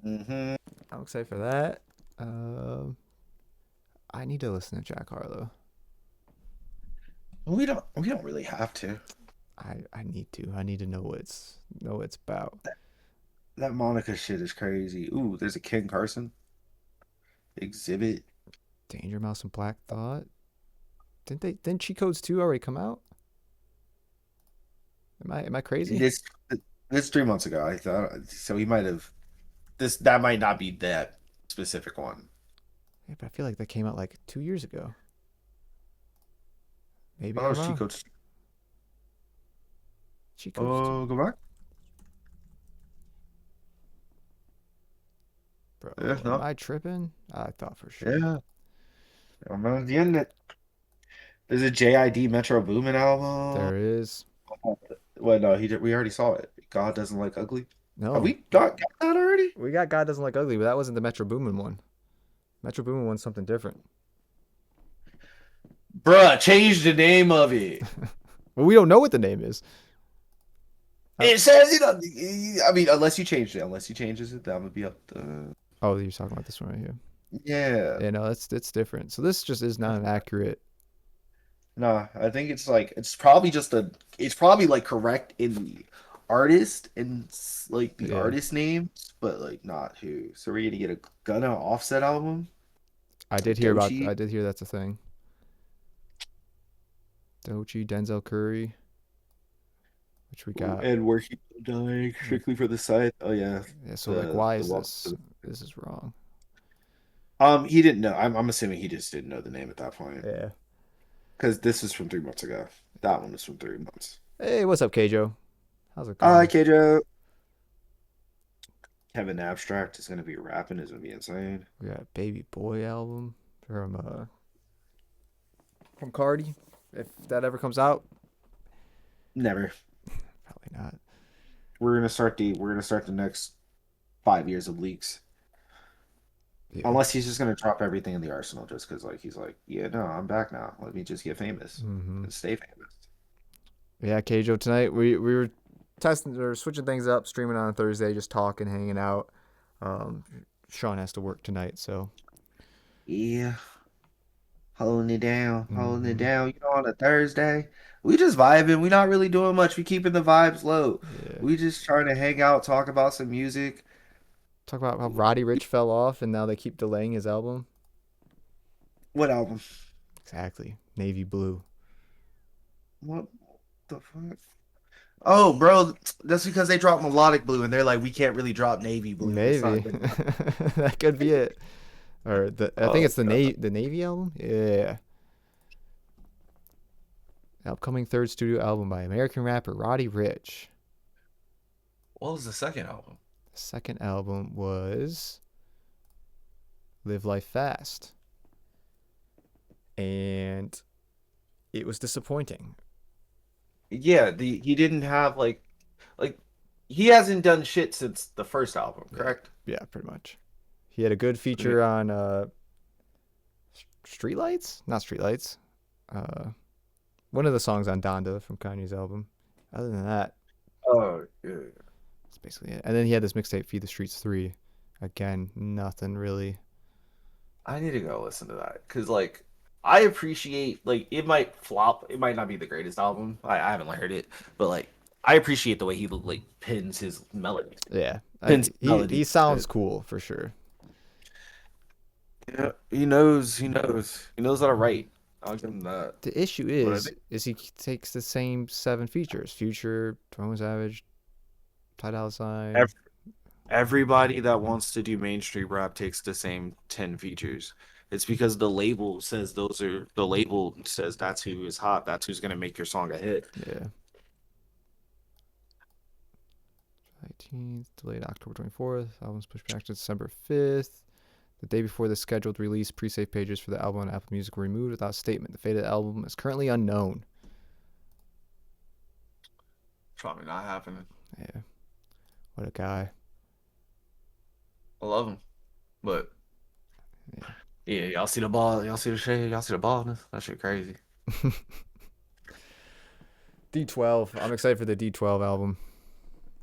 Mm-hmm. I'm excited for that. I need to listen to Jack Harlow. We don't really have to. I need to. I need to know what it's about. That Monica shit is crazy. Ooh, there's a Ken Carson exhibit. Danger Mouse and Black Thought. Didn't Cheat Codes 2 already come out? Am I crazy? This 3 months ago. I thought so. He might have this. That might not be that specific one. Yeah, but I feel like that came out like 2 years ago. Maybe Oh, I'm Cheat wrong. Codes. Cheat Codes 2. Oh, go back. Bro, Yeah, no. am I tripping? I thought for sure. Yeah. I'm on the internet. There's a JID Metro Boomin album. There is. Well, no, we already saw it. God Doesn't Like Ugly. No. Have we got that already? We got God Doesn't Like Ugly, but that wasn't the Metro Boomin one. Metro Boomin one's something different. Bruh, change the name of it. Well, we don't know what the name is. It says I mean, unless you change it, that would be up to. Oh, you're talking about this one right here. Yeah. Yeah, no, it's different. So this just is not an accurate. No, I think it's probably like correct in the artist and like the Yeah. artist names, but like not who. So we're gonna get a Gunna Offset album. I did hear about. Doechii. I did hear that's a thing. Doechii, Denzel Curry, which we got. And Where He Dying strictly for the site. Oh yeah, Yeah, so like, why is Welcome this? to This is wrong. He didn't know. I'm assuming he just didn't know the name at that point Yeah. because this is from 3 months ago. That one was from 3 months. Hey, what's up, Kjo? How's it Hi, going? Kjo. Kevin Abstract is gonna be rapping. Is gonna be insane. We got a Baby Boy album from Cardi. If that ever comes out, Never. probably not. We're gonna start the next 5 years of leaks. Yeah. Unless he's just gonna drop everything in the arsenal just because like he's like, yeah, no, I'm back now. Let me just get famous Mm-hmm. and stay famous. Yeah, Kjo. Tonight we were testing or switching things up, streaming on Thursday, just talking, hanging out. Sean has to work tonight, so Yeah. Holding it down, holding it Mhm. down. You know, on a Thursday, we just vibing. We not really doing much. We keeping the vibes low. yeah. We just trying to hang out, talk about some music. Talk about how Roddy Rich fell off, and now they keep delaying his album. What album? Exactly, Navy Blue. What the fuck? Oh, bro, that's because they dropped Melodic Blue, and they're like, we can't really drop Navy Blue. It's not Maybe good. that could be it. Or I think Oh, it's the God. Navy album. Yeah. Upcoming third studio album by American rapper Roddy Rich. What was the second album? The second album was Live Life Fast. And it was disappointing. Yeah, he didn't have like he hasn't done shit since the first album, correct? Yeah, pretty much. He had a good feature on Streetlights? Not Streetlights. One of the songs on Donda from Kanye's album. Other than that, Oh, yeah. that's basically it. And then he had this mixtape, Feed the Streets 3. Again, nothing really. I need to go listen to that because like I appreciate like it might flop, it might not be the greatest album. I haven't heard it, but like I appreciate the way he like pins his melodies. Yeah. Pins He melodies. sounds cool for sure. Yeah, he knows how to write. I'll give him that. The issue But I is he takes the same 7 features. Future, 21 Savage, Ty Dolla $ign. Everybody that wants to do mainstream rap takes the same 10 features. It's because the label says that's who is hot, that's who's gonna make your song a hit. Yeah. 18th, delayed October 24th. Album's pushed back to December 5th. The day before the scheduled release, pre-save pages for the album on Apple Music were removed without statement. The fate of the album is currently unknown. Probably not happening. Yeah. What a guy. I love him. But Yeah. yeah, y'all see the ball, y'all see the shade, y'all see the baldness. That shit crazy. D12. I'm excited for the D12 album.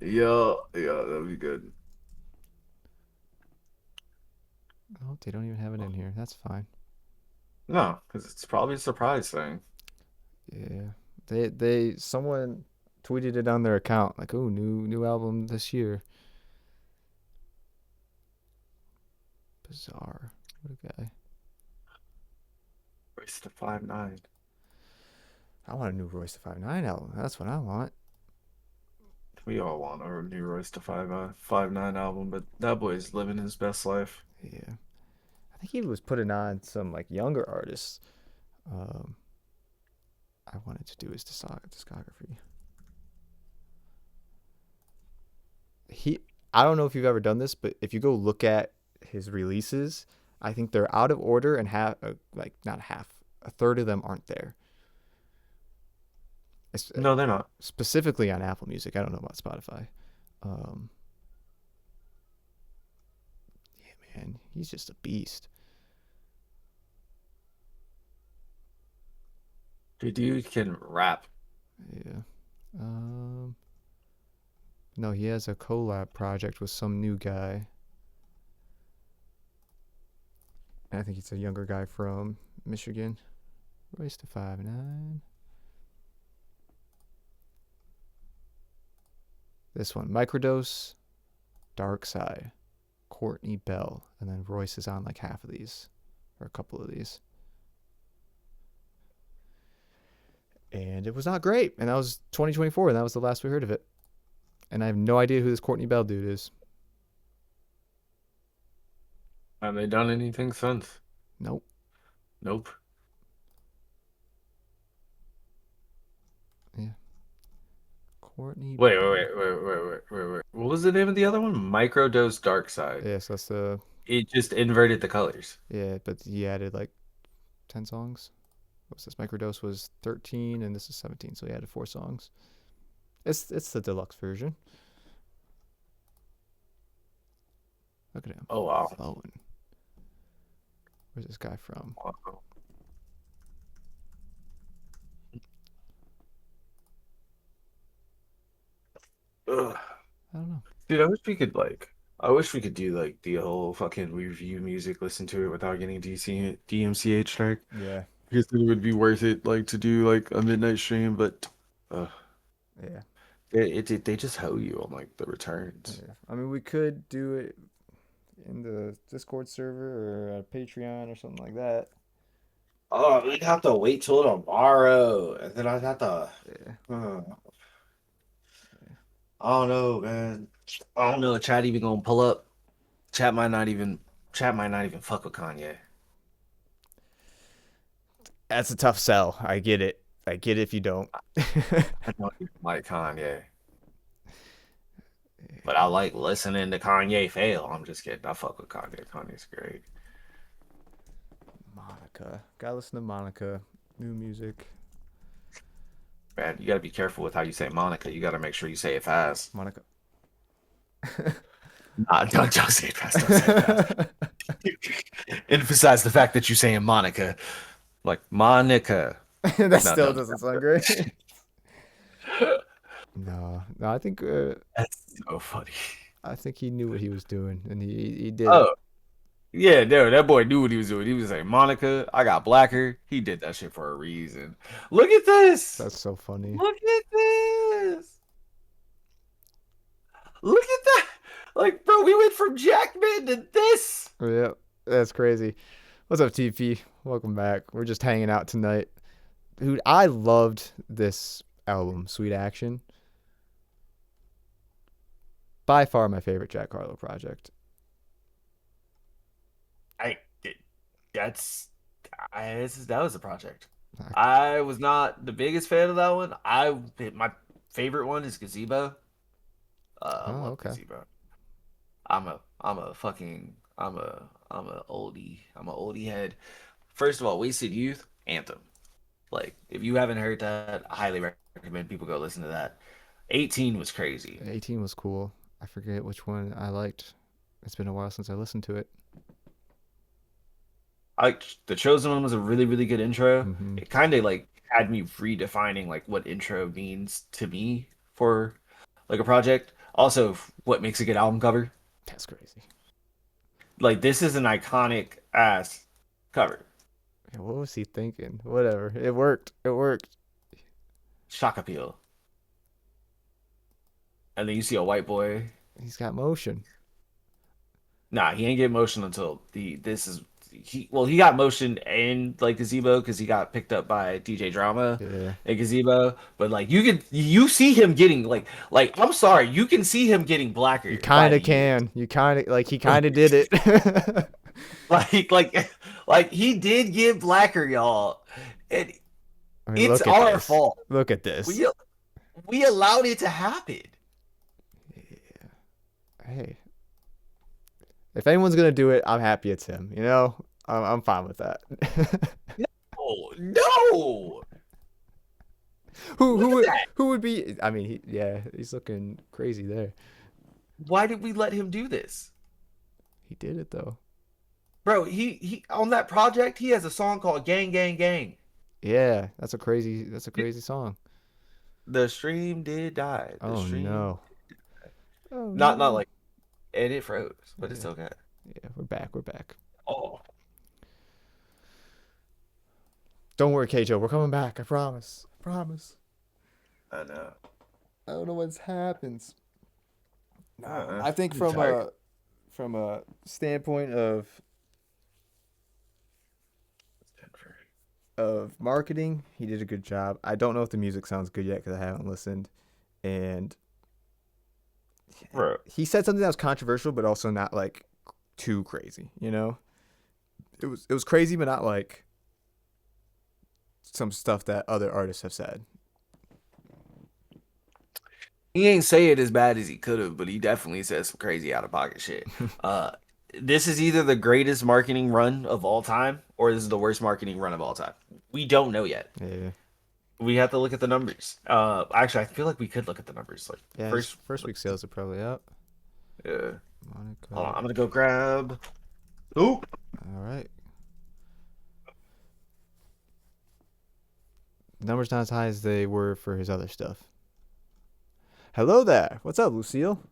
Yeah, that'd be good. Oh, they don't even have it in here. That's fine. No, because it's probably a surprise thing. Yeah. Someone tweeted it on their account like, "Oh, new album this year." Bizarre. What a guy. Race to 5'9". I want a new Royce the 5'9" album. That's what I want. We all want a new Royce to 5'9" album, but that boy's living his best life. Yeah. I think he was putting on some like younger artists. I wanted to do his discography. I don't know if you've ever done this, but if you go look at his releases, I think they're out of order and not half, a third of them aren't there. No, they're not. Specifically on Apple Music. I don't know about Spotify. Yeah, man, he's just a beast. The dude can rap. Yeah. No, he has a collab project with some new guy. And I think he's a younger guy from Michigan. Royce the 5'9". This one, Microdose, Dark Side, Courtney Bell, and then Royce is on like half of these, or a couple of these. And it was not great. And that was 2024, and that was the last we heard of it. And I have no idea who this Courtney Bell dude is. Have they done anything since? Nope. Nope. Courtney. Wait. What was the name of the other one? Microdose Dark Side. Yes, that's the. It just inverted the colors. Yeah, but he added like 10 songs. What's this? Microdose was 13, and this is 17, so he added 4 songs. It's the deluxe version. Look at him. Oh wow. Flowing. Where's this guy from? Wow. Ugh. I don't know. Dude, I wish we could do like the whole fucking review music, listen to it without getting DMCA strike. Yeah. Because it would be worth it, like to do like a midnight stream, but Yeah. they just hoe you on like the returns. Yeah. I mean, we could do it in the Discord server or a Patreon or something like that. Oh, we'd have to wait till tomorrow, and then I'd have to. Yeah. I don't know, man. I don't know if Chat even gonna pull up. Chat might not even fuck with Kanye. That's a tough sell. I get it. I get it if you don't. I don't even like Kanye. But I like listening to Kanye fail. I'm just kidding. I fuck with Kanye. Kanye's great. Monica. Gotta listen to Monica. New music. Man, you gotta be careful with how you say Monica. You gotta make sure you say it fast. Monica. Don't say it fast. Don't say it fast. Emphasize the fact that you're saying Monica. Like Monica. That still doesn't sound great. No, I think That's so funny. I think he knew what he was doing, and he did. Oh, yeah, no, that boy knew what he was doing. He was like, Monica, I got blacker. He did that shit for a reason. Look at this. That's so funny. Look at this. Look at that. Like, bro, we went from Jackman to this. Yeah, that's crazy. What's up, TP? Welcome back. We're just hanging out tonight. Dude, I loved this album, Sweet Action. By far my favorite Jack Harlow project. That was a project. I was not the biggest fan of that one. My favorite one is Gazebo. I love okay. Gazebo. I'm a oldie head. First of all, Wasted Youth, anthem. Like, if you haven't heard that, I highly recommend people go listen to that. 18 was crazy. 18 was cool. I forget which one I liked. It's been a while since I listened to it. The Chosen One was a really, really good intro. Mhm. It kind of like had me redefining like what intro means to me for like a project. Also, what makes a good album cover. That's crazy. Like, this is an iconic ass cover. Yeah, what was he thinking? Whatever. It worked. It worked. Shock appeal. And then you see a white boy. He's got motion. Nah, he ain't get motion until he got motion in like Gazebo because he got picked up by DJ Drama Yeah. at Gazebo. But like you see him getting like I'm sorry, you can see him getting blacker. You kind by of the can. You kind of like he kind of did it. years. like he did get blacker, y'all. And I mean, it's look at our this. fault. Look at this. We allowed it to happen. Hey, if anyone's gonna do it, I'm happy it's him. You know, I'm fine with that. Oh no! Who would be? I mean, he's looking crazy there. Why did we let him do this? He did it though. Bro, he on that project, he has a song called Gang Gang Gang. Yeah, that's a crazy song. The stream did die. The Oh stream no. Oh, Not no. like, and it froze, but it's okay. Yeah, we're back. We're back. Oh, Don't worry, Keijo. We're coming back. I promise. I promise. I know. I don't know what happens. I think I'm tired. from a standpoint of marketing, he did a good job. I don't know if the music sounds good yet because I haven't listened. And Right. he said something that was controversial, but also not like too crazy. It was crazy, but not like some stuff that other artists have said. He ain't say it as bad as he could have, but he definitely said some crazy out of pocket shit. This is either the greatest marketing run of all time, or this is the worst marketing run of all time. We don't know yet. Yeah, We have to look at the numbers. Actually, I feel like we could look at the numbers. Like yeah. First week sales are probably up. Yeah. Monaco. Hold on, I'm gonna go grab. Oop. All right. Numbers not as high as they were for his other stuff. Hello there. What's up, Lucille?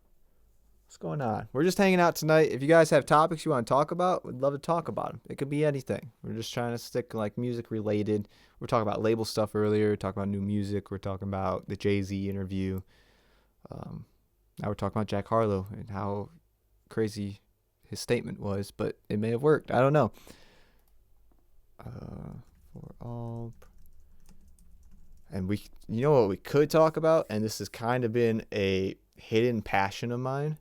What's going on? We're just hanging out tonight. If you guys have topics you want to talk about, we'd love to talk about them. It could be anything. We're just trying to stick like music related. We're talking about label stuff earlier. We're talking about new music. We're talking about the Jay-Z interview. Now we're talking about Jack Harlow and how crazy his statement was, but it may have worked. I don't know. For all, and you know what we could talk about, and this has kind of been a hidden passion of mine.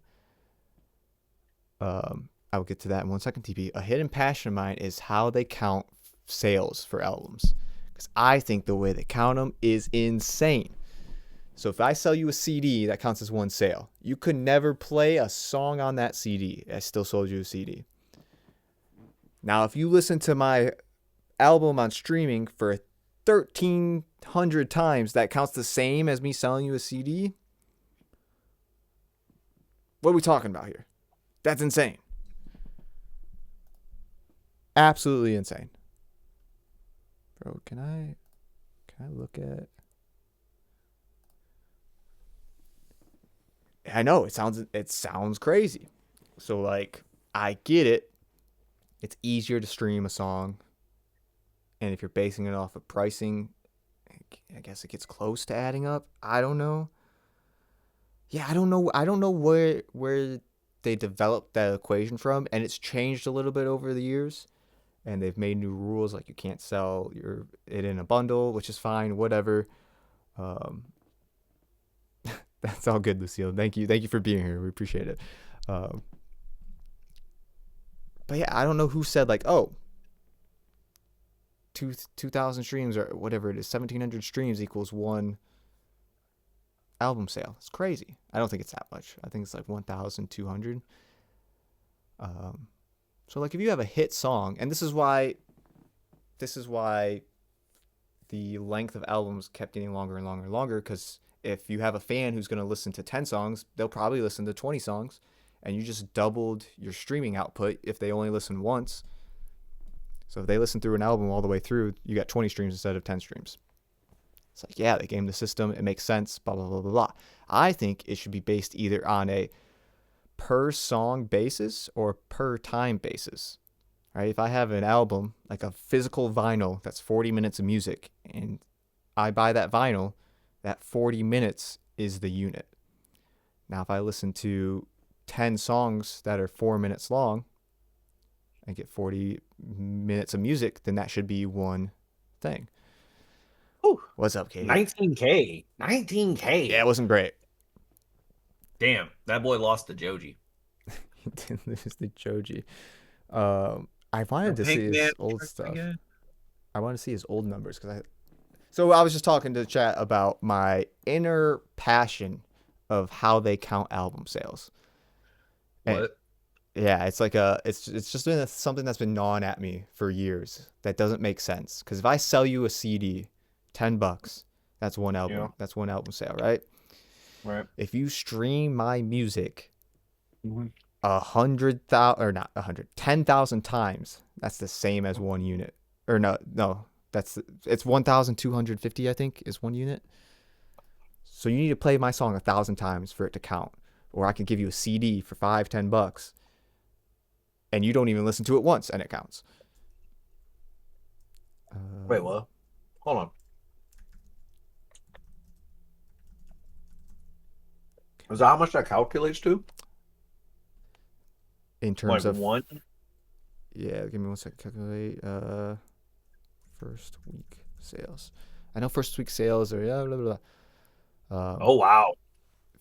I will get to that in 1 second, TP. A hidden passion of mine is how they count sales for albums, because I think the way they count them is insane. So if I sell you a CD, that counts as one sale. You could never play a song on that CD. I still sold you a CD. Now, if you listen to my album on streaming for 1,300 times, that counts the same as me selling you a CD? What are we talking about here? That's insane. Absolutely insane. Bro, can I look at... I know it sounds crazy. So like, I get it. It's easier to stream a song. And if you're basing it off of pricing, I guess it gets close to adding up. I don't know. Yeah, I don't know where they developed that equation from, and it's changed a little bit over the years. And they've made new rules, like you can't sell it in a bundle, which is fine, whatever. That's all good, Lucille. Thank you for being here. We appreciate it. But yeah, I don't know who said like, oh, 2,000 streams or whatever it is, 1,700 streams equals one album sale. It's crazy. I don't think it's that much. I think it's like 1,200. So like if you have a hit song, and this is why the length of albums kept getting longer and longer and longer, because if you have a fan who's going to listen to 10 songs, they'll probably listen to 20 songs, and you just doubled your streaming output if they only listen once. So if they listen through an album all the way through, you got 20 streams instead of 10 streams. It's like, yeah, they game the system. It makes sense, blah, blah, blah, blah, blah. I think it should be based either on a per song basis or per time basis, right? If I have an album, like a physical vinyl that's 40 minutes of music, and I buy that vinyl, that 40 minutes is the unit. Now, if I listen to 10 songs that are 4 minutes long and get 40 minutes of music, then that should be one thing. Ooh, what's up, Katie? 19K. 19K. Yeah, it wasn't great. Damn, that boy lost to Joji. He didn't lose to Joji. I wanted to see his old stuff. I want to see his old numbers So I was just talking to the chat about my inner passion of how they count album sales. And What? yeah, it's like it's just been something that's been gnawing at me for years. That doesn't make sense. Because if I sell you a CD, $10, that's one album. Yeah. That's one album sale, right? Right. If you stream my music Mm-hmm. 100,000 or not 100, 10,000 times, that's the same as one unit. Or no, it's 1,250, I think, is one unit. So you need to play my song 1,000 times for it to count. Or I can give you a CD for $5-10, and you don't even listen to it once, and it counts. Wait, what? Hold on. Is that how much that calculates to? in terms of one. Yeah, give me 1 second. Calculate first week sales. I know first week sales are blah, blah, blah. Oh wow.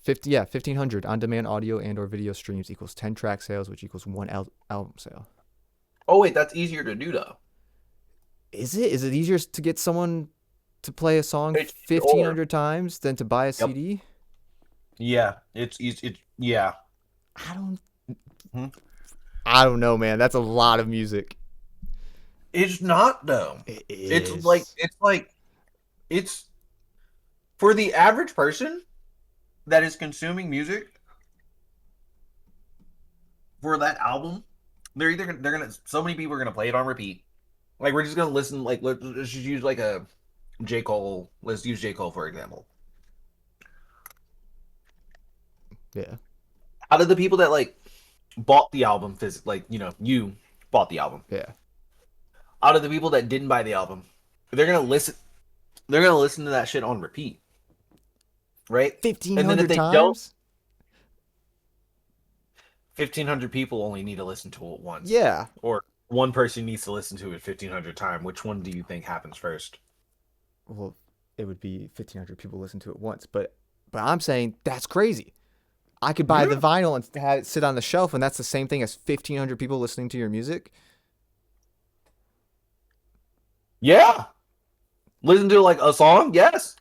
1,500 on-demand audio and or video streams equals 10 track sales, which equals one album sale. Oh wait, that's easier to do though. Is it? Is it easier to get someone to play a song It's 1,500 times than to buy a CD? Yeah, it's yeah. I don't. Hmm? I don't know, man. That's a lot of music. It's not though. It is. It's for the average person that is consuming music for that album. They're gonna so many people are gonna play it on repeat. Like we're just gonna listen. Like let's just use like a J. Cole. Let's use J. Cole for example. Yeah. Out of the people that like bought the album like you bought the album. Yeah. Out of the people that didn't buy the album, they're gonna listen to that shit on repeat. Right? 1,500 times? 1,500 people only need to listen to it once. Yeah. Or one person needs to listen to it 1,500 times. Which one do you think happens first? Well, it would be 1,500 people listen to it once, but I'm saying that's crazy. I could buy the vinyl and have it sit on the shelf, and that's the same thing as 1,500 people listening to your music. Yeah. Listen to like a song? Yes.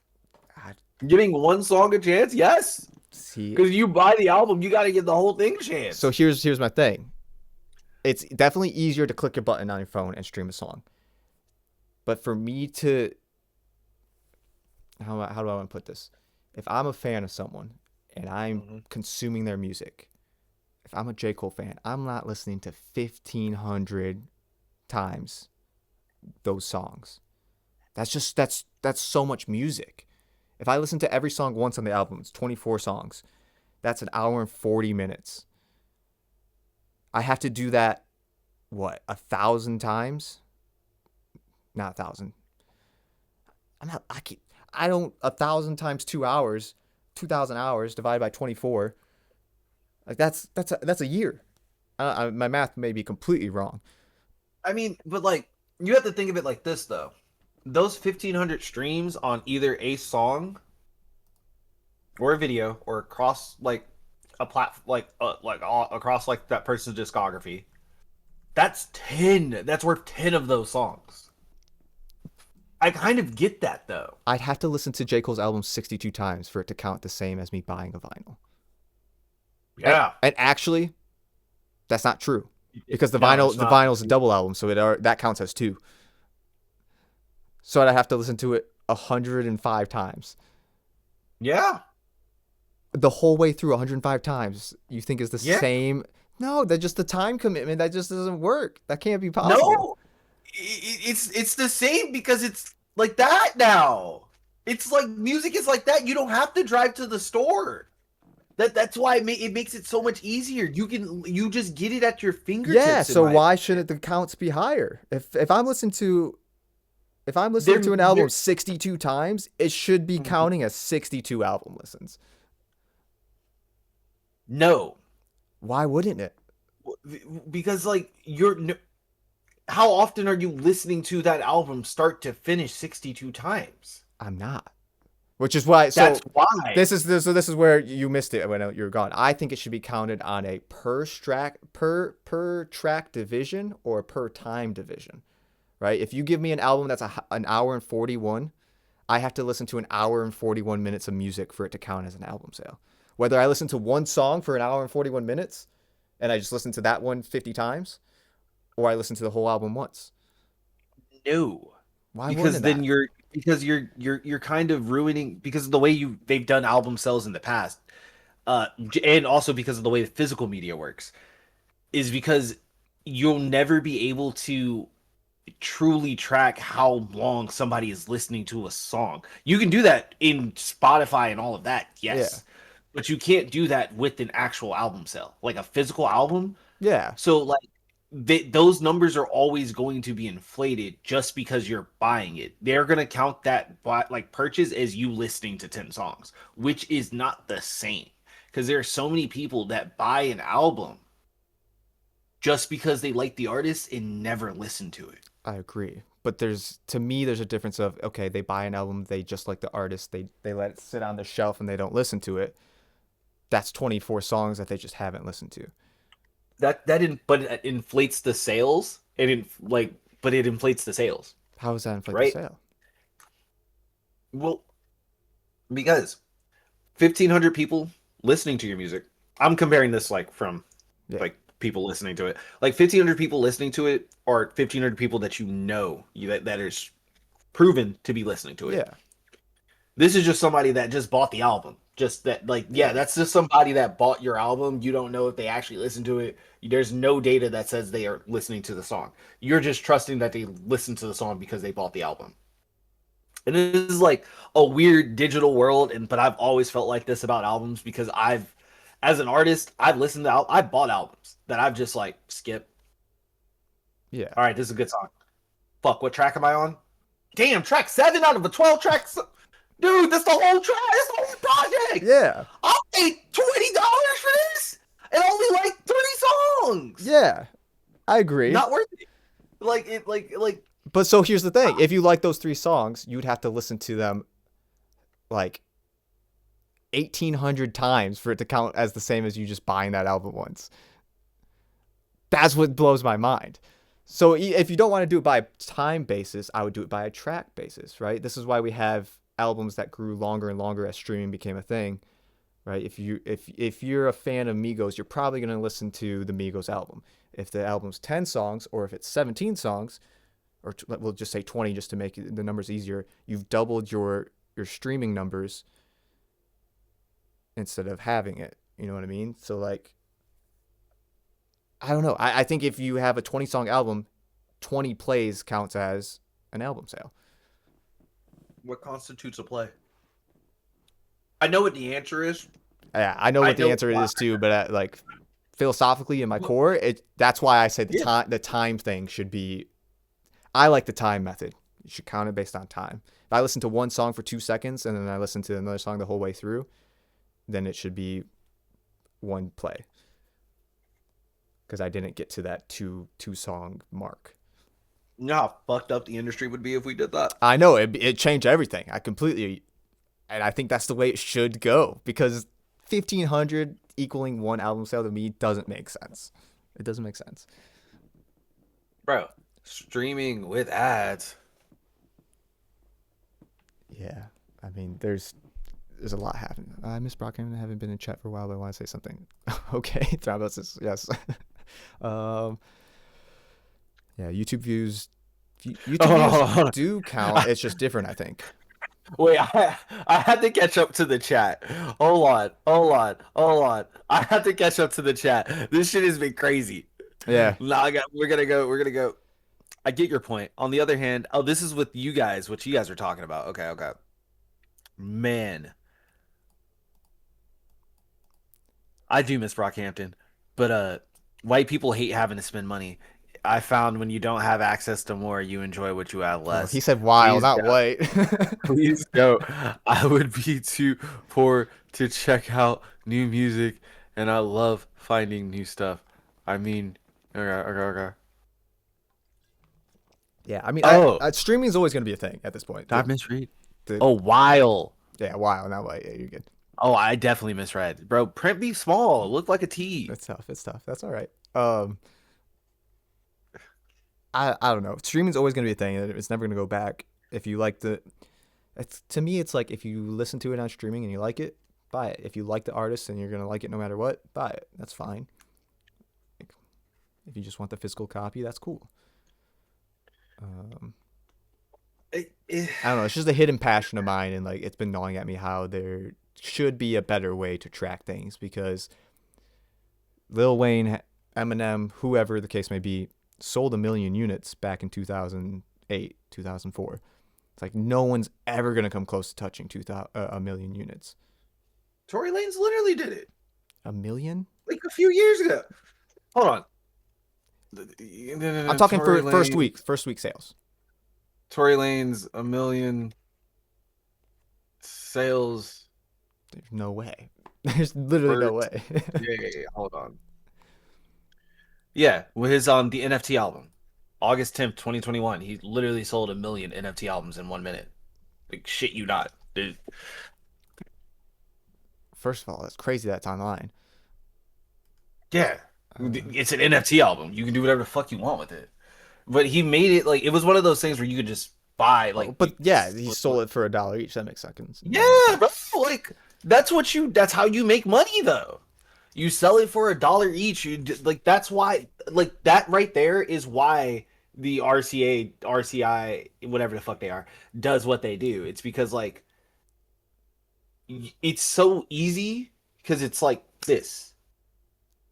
God, Giving one song a chance? Yes. see, Because you buy the album, you got to give the whole thing a chance. so here's my thing. It's definitely easier to click a button on your phone and stream a song. But for me to how do I want to put this? If I'm a fan of someone and I'm consuming their music, if I'm a J. Cole fan, I'm not listening to 1,500 times those songs. That's so much music. If I listen to every song once on the album, it's 24 songs. That's an hour and 40 minutes. I have to do that, what, 1,000 times? Not 1,000. I don't, 1,000 times 2 hours, 2,000 hours divided by 24. Like that's a year. My math may be completely wrong. I mean, but like, you have to think of it like this though. Those 1,500 streams on either a song or a video or across like a across like that person's discography. That's 10. That's worth 10 of those songs. I kind of get that though. I'd have to listen to J. Cole's album 62 times for it to count the same as me buying a vinyl. Yeah. And actually, that's not true. Because the No, it's not. vinyl's a double album, so that counts as 2. So I'd have to listen to it 105 times. Yeah. The whole way through 105 times, you think is the Yeah. same? No, that's just the time commitment. That just doesn't work. That can't be possible. No. It's the same because it's like that now. It's like music is like that. You don't have to drive to the store. That's why it makes it so much easier. You just get it at your fingertips. Yeah, so why shouldn't the counts be higher? If I'm listening to an album 62 times, it should be counting as 62 album listens. No, Why wouldn't it? because like how often are you listening to that album start to finish 62 times? I'm not. Which is why. So That's why. this is where you missed it when you're gone. I think it should be counted on a per track division or per time division, right? If you give me an album that's an hour and 41, I have to listen to an hour and 41 minutes of music for it to count as an album sale. Whether I listen to one song for an hour and 41 minutes, and I just listen to that one 50 times, or I listen to the whole album once. No. Why Because wouldn't then that? you're kind of ruining because of the way they've done album sales in the past, and also because of the way the physical media works, is because you'll never be able to truly track how long somebody is listening to a song. You can do that in Spotify and all of that, yes, but you can't do that with an actual album sale, like a physical album. Yeah. So like those numbers are always going to be inflated just because you're buying it. They're going to count that like purchase as you listening to 10 songs, which is not the same because there are so many people that buy an album just because they like the artist and never listen to it. I agree. But to me, there's a difference of, okay, they buy an album, they just like the artist, they let it sit on the shelf and they don't listen to it. That's 24 songs that they just haven't listened to. But it inflates the sales. But it inflates the sales. How is that inflate Right. the sale? Well, because 1,500 people listening to your music. I'm comparing this from Yeah. like people listening to it. Like 1,500 people listening to it, or 1,500 people that that is proven to be listening to it. Yeah. This is just somebody that just bought the album. Just that, that's just somebody that bought your album. You don't know if they actually listened to it. There's no data that says they are listening to the song. You're just trusting that they listened to the song because they bought the album. And it is like a weird digital world, but I've always felt like this about albums because as an artist, I've listened to I bought albums that I've just skipped. Yeah. All right, this is a good song. Fuck, what track am I on? Damn, track 7 out of the 12 tracks. Dude, that's the whole track. That's the whole project. Yeah. I'll pay $20 for this and only 3 songs. Yeah. I agree. Not worth it. But so here's the thing. If you like those 3 songs, you'd have to listen to them 1,800 times for it to count as the same as you just buying that album once. That's what blows my mind. So if you don't want to do it by a time basis, I would do it by a track basis, right? This is why we have albums that grew longer and longer as streaming became a thing, right? If you're a fan of Migos, you're probably going to listen to the Migos album. If the album's 10 songs or if it's 17 songs, or we'll just say 20 just to make the numbers easier, you've doubled your streaming numbers instead of having it. You know what I mean? So I don't know. I think if you have a 20-song album, 20 plays counts as an album sale. What constitutes a play? I know what the answer is. Yeah, I know what the answer is too, but philosophically in my core, that's why I say the time thing should be. I like the time method. You should count it based on time. If I listen to one song for 2 seconds and then I listen to another song the whole way through, then it should be one play. Because I didn't get to that two song mark. You know how fucked up the industry would be if we did that? I know it changed everything. And I think that's the way it should go, because 1,500 equaling one album sale to me doesn't make sense. It doesn't make sense. Bro, streaming with ads. Yeah. I mean, there's a lot happening. Miss Brockhampton, I haven't been in chat for a while, but I want to say something. Okay. Thrombosis, yes. Yeah, YouTube views. YouTube views do count. It's just different, I think. Wait, I had to catch up to the chat. Hold on. I have to catch up to the chat. This shit has been crazy. Yeah. We're gonna go. I get your point. On the other hand, this is with you guys, what you guys are talking about. Okay. Man. I do miss Brockhampton, but white people hate having to spend money. I found when you don't have access to more, you enjoy what you have less. He said wild, not white. Please don't. I would be too poor to check out new music, and I love finding new stuff. I mean, okay. Yeah, I mean, Oh. streaming is always going to be a thing at this point. Did I misread? The- While. Yeah, wild, not white. Yeah, you're good. Oh, I definitely misread. Bro, print me small. It looked like a T. It's tough. That's all right. I don't know. Streaming's always going to be a thing. It's never going to go back. If you like to me, it's like if you listen to it on streaming and you like it, buy it. If you like the artist and you're going to like it no matter what, buy it. That's fine. If you just want the physical copy, that's cool. I don't know. It's just a hidden passion of mine, and it's been gnawing at me how there should be a better way to track things, because Lil Wayne, Eminem, whoever the case may be, sold 1 million units back in 2008, 2004. It's like no one's ever going to come close to touching 1 million units. Tory Lanez literally did it. 1 million? Like a few years ago. Hold on. I'm talking for first week sales. Tory Lanez, 1 million sales. There's no way. There's literally no way. Yeah. Hold on. Yeah, with his the NFT album, August 10th, 2021. He literally sold 1 million NFT albums in 1 minute. Like shit, you not, dude. First of all, that's crazy that's online. Yeah, it's an NFT album. You can do whatever the fuck you want with it. But he made it like it was one of those things where you could just buy like. But yeah, he sold it for $1 each. That makes sense. Yeah, bro. Like that's how you make money though. You sell it for $1 each. Like that's why like that right there is why the RCI, whatever the fuck they are, does what they do. It's because like it's so easy because it's like this.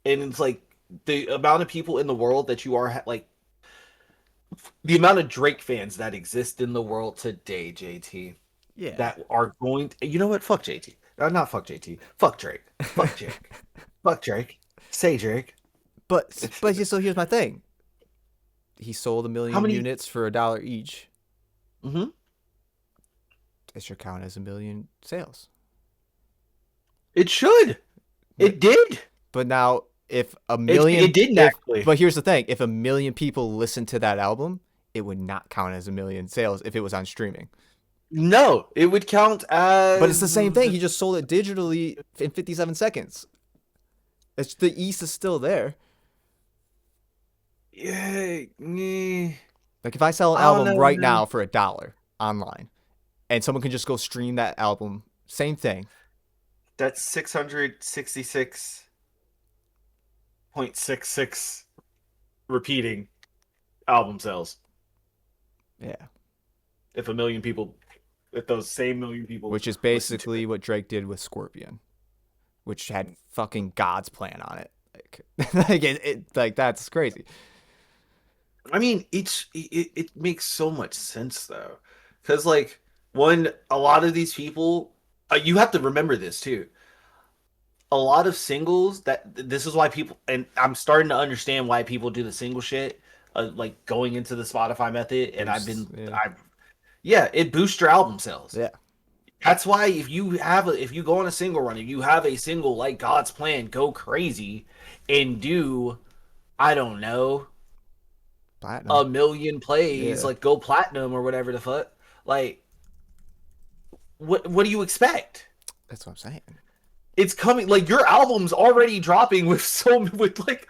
And it's like the amount of people in the world that you are like the amount of Drake fans that exist in the world today, JT. Yeah. That are going to, you know what? Fuck JT. Not fuck JT. Fuck Drake. Fuck Drake. Fuck Drake. Say Drake. But so here's my thing. He sold 1 million How many- units for $1 each. Mm-hmm. It should count as 1 million sales. It should. It did. But now, if a million, it didn't if- actually. But here's the thing: if 1 million people listened to that album, it would not count as 1 million sales if it was on streaming. No, it would count as. But it's the same thing. He just sold it digitally in 57 seconds. It's the East is still there. Yeah. Like if I sell an I don't album know, right man. now for $1 online, and someone can just go stream that album, same thing. That's 666.66 repeating album sales. Yeah, If 1 million people, if those same 1 million people, which is basically what Drake did with Scorpion, which had fucking God's plan on it. Like that's crazy. I mean, it makes so much sense though, because like a lot of these people, you have to remember this too. A lot of singles this is why people, and I'm starting to understand why people do the single shit, like going into the Spotify method, and it boosts your album sales. Yeah. That's why if you go on a single run, if you have a single like God's Plan, go crazy and do, I don't know, Platinum. 1 million plays, Yeah. like go platinum or whatever the fuck. Like, what do you expect? That's what I'm saying. It's coming, like your album's already dropping with like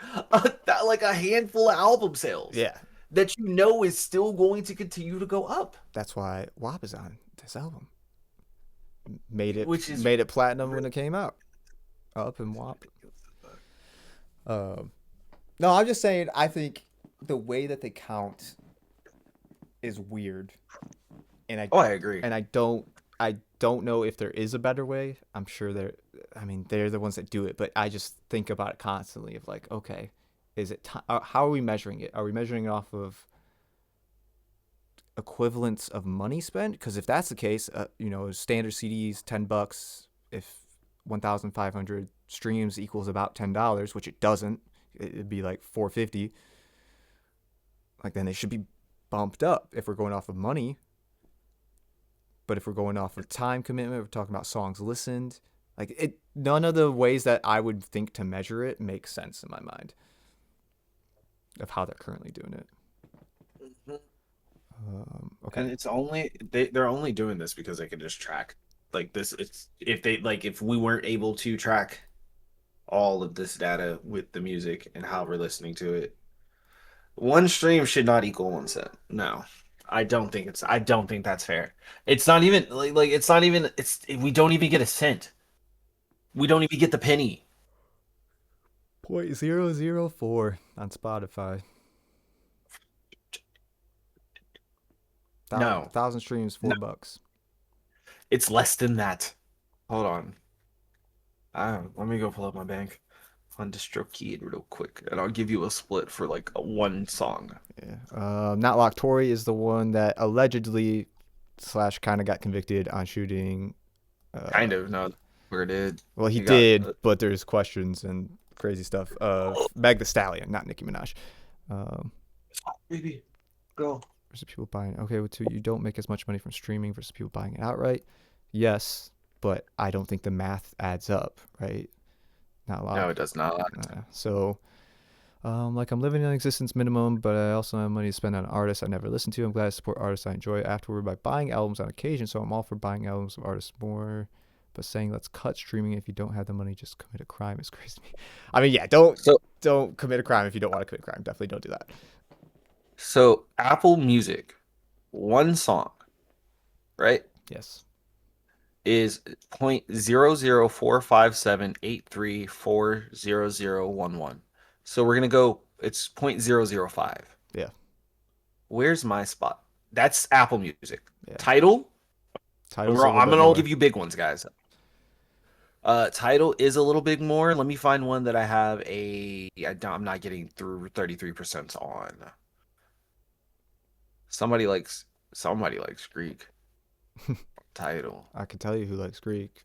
a handful of album sales. Yeah. That you know is still going to continue to go up. That's why WAP is on this album. Made it platinum when it came out. Up in WAP. No, I'm just saying. I think the way that they count is weird, and I agree. And I don't know if there is a better way. I'm sure they're the ones that do it, but I just think about it constantly of like, okay, is it how are we measuring it? Are we measuring it off of equivalence of money spent? Because if that's the case, standard CDs $10. If 1,500 streams equals about $10, which it doesn't, it'd be like $4.50. Like then they should be bumped up if we're going off of money. But if we're going off of time commitment, we're talking about songs listened. Like none of the ways that I would think to measure it makes sense in my mind of how they're currently doing it. Okay. And it's only they're only doing this because they can just track like this. It's if we weren't able to track all of this data with the music and how we're listening to it, one stream should not equal 1 cent. No, I don't think that's fair. It's not even we don't even get a cent. We don't even get the penny. 0.004 on Spotify. No. 1,000 streams, $4. It's less than that. Hold on. Let me go pull up my bank on DistroKid real quick, and I'll give you a split for like one song. Yeah. Not Lock Tory is the one that allegedly / kind of got convicted on shooting. Kind of, no, where it did. Well, he did, but there's questions and crazy stuff. Meg Thee Stallion, not Nicki Minaj. Baby, go. Versus people buying. Okay, well, you don't make as much money from streaming versus people buying it outright. Yes, but I don't think the math adds up, right? Not a lot. No, it does not. Like I'm living on existence minimum, but I also have money to spend on artists I never listen to. I'm glad to support artists I enjoy afterward by buying albums on occasion, so I'm all for buying albums of artists more. But saying let's cut streaming if you don't have the money, just commit a crime is crazy to me. I mean, yeah, So don't commit a crime if you don't want to commit a crime. Definitely don't do that. so Apple Music, one song, right, Yes. is 0.0045783400011. So we're gonna go. It's 0.005. Yeah. Where's my spot? That's Apple Music. Yeah. Title. Titles a little I'm bit gonna more. give you big ones, guys. Title is a little bit more. Let me find one that I have I'm not getting through 33% on. Somebody likes Greek. Title. I can tell you who likes Greek.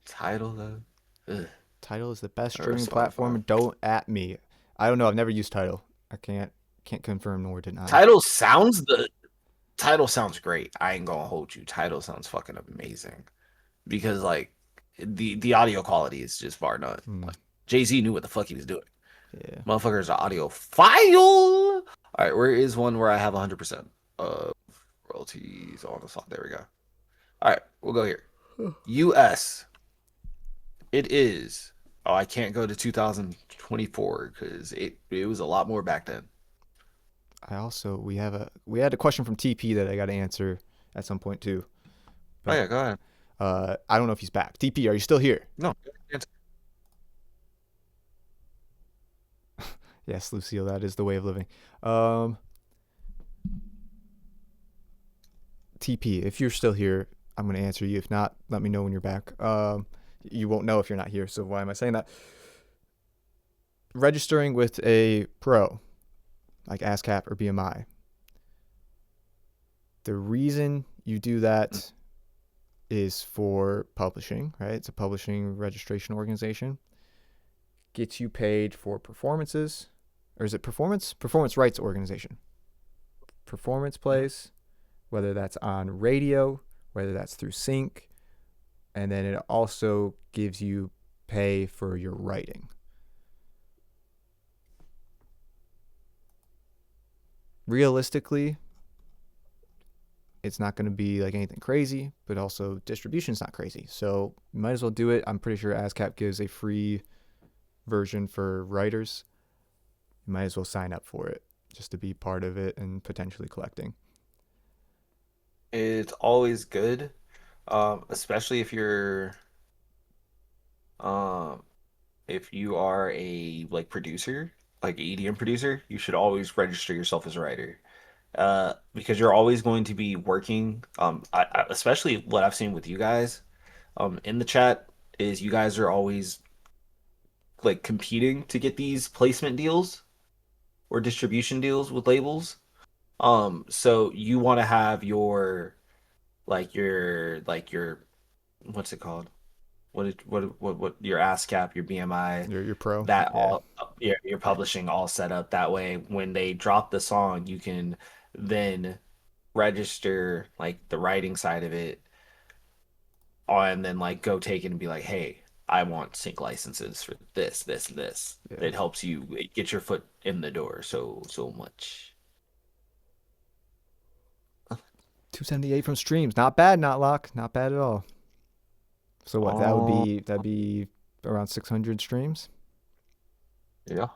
Title though. Ugh. Tidal is the best Or streaming Spotify. platform. Don't at me. I don't know. I've never used Tidal. I can't confirm nor deny. Title sounds great. I ain't gonna hold you. Title sounds fucking amazing. Because like the audio quality is just bar none. Like Jay-Z knew what the fuck he was doing. Yeah. Motherfuckers are audio file. All right, where is one where I have 100% of royalties on the song? There we go. All right, we'll go here. US. It is. Oh, I can't go to 2024 because it was a lot more back then. We had a question from TP that I got to answer at some point too. Oh yeah, go ahead. I don't know if he's back. TP, are you still here? No. Yes, Lucille, that is the way of living. TP, if you're still here, I'm going to answer you. If not, let me know when you're back. You won't know if you're not here, so why am I saying that? Registering with a pro, like ASCAP or BMI, the reason you do that is for publishing, right? It's a publishing registration organization. Gets you paid for performances. Or is it performance? Performance rights organization. Performance plays, whether that's on radio, whether that's through sync, and then it also gives you pay for your writing. Realistically, it's not going to be like anything crazy, but also distribution's not crazy. So you might as well do it. I'm pretty sure ASCAP gives a free version for writers. You might as well sign up for it just to be part of it and potentially collecting. It's always good, especially if you are a like producer, like an EDM producer. You should always register yourself as a writer, because you're always going to be working. Especially what I've seen with you guys, in the chat is you guys are always like competing to get these placement deals or distribution deals with labels. So you want to have your what's it called? What your ASCAP, your BMI, You're pro. that Yeah. all your publishing all set up that way when they drop the song you can then register like the writing side of it and then like go take it and be like, hey, I want sync licenses for this and this. Yeah. It helps you get your foot in the door so much. 278 from streams. Not bad, not lock. Not bad at all. So what? That'd be around 600 streams. Yeah.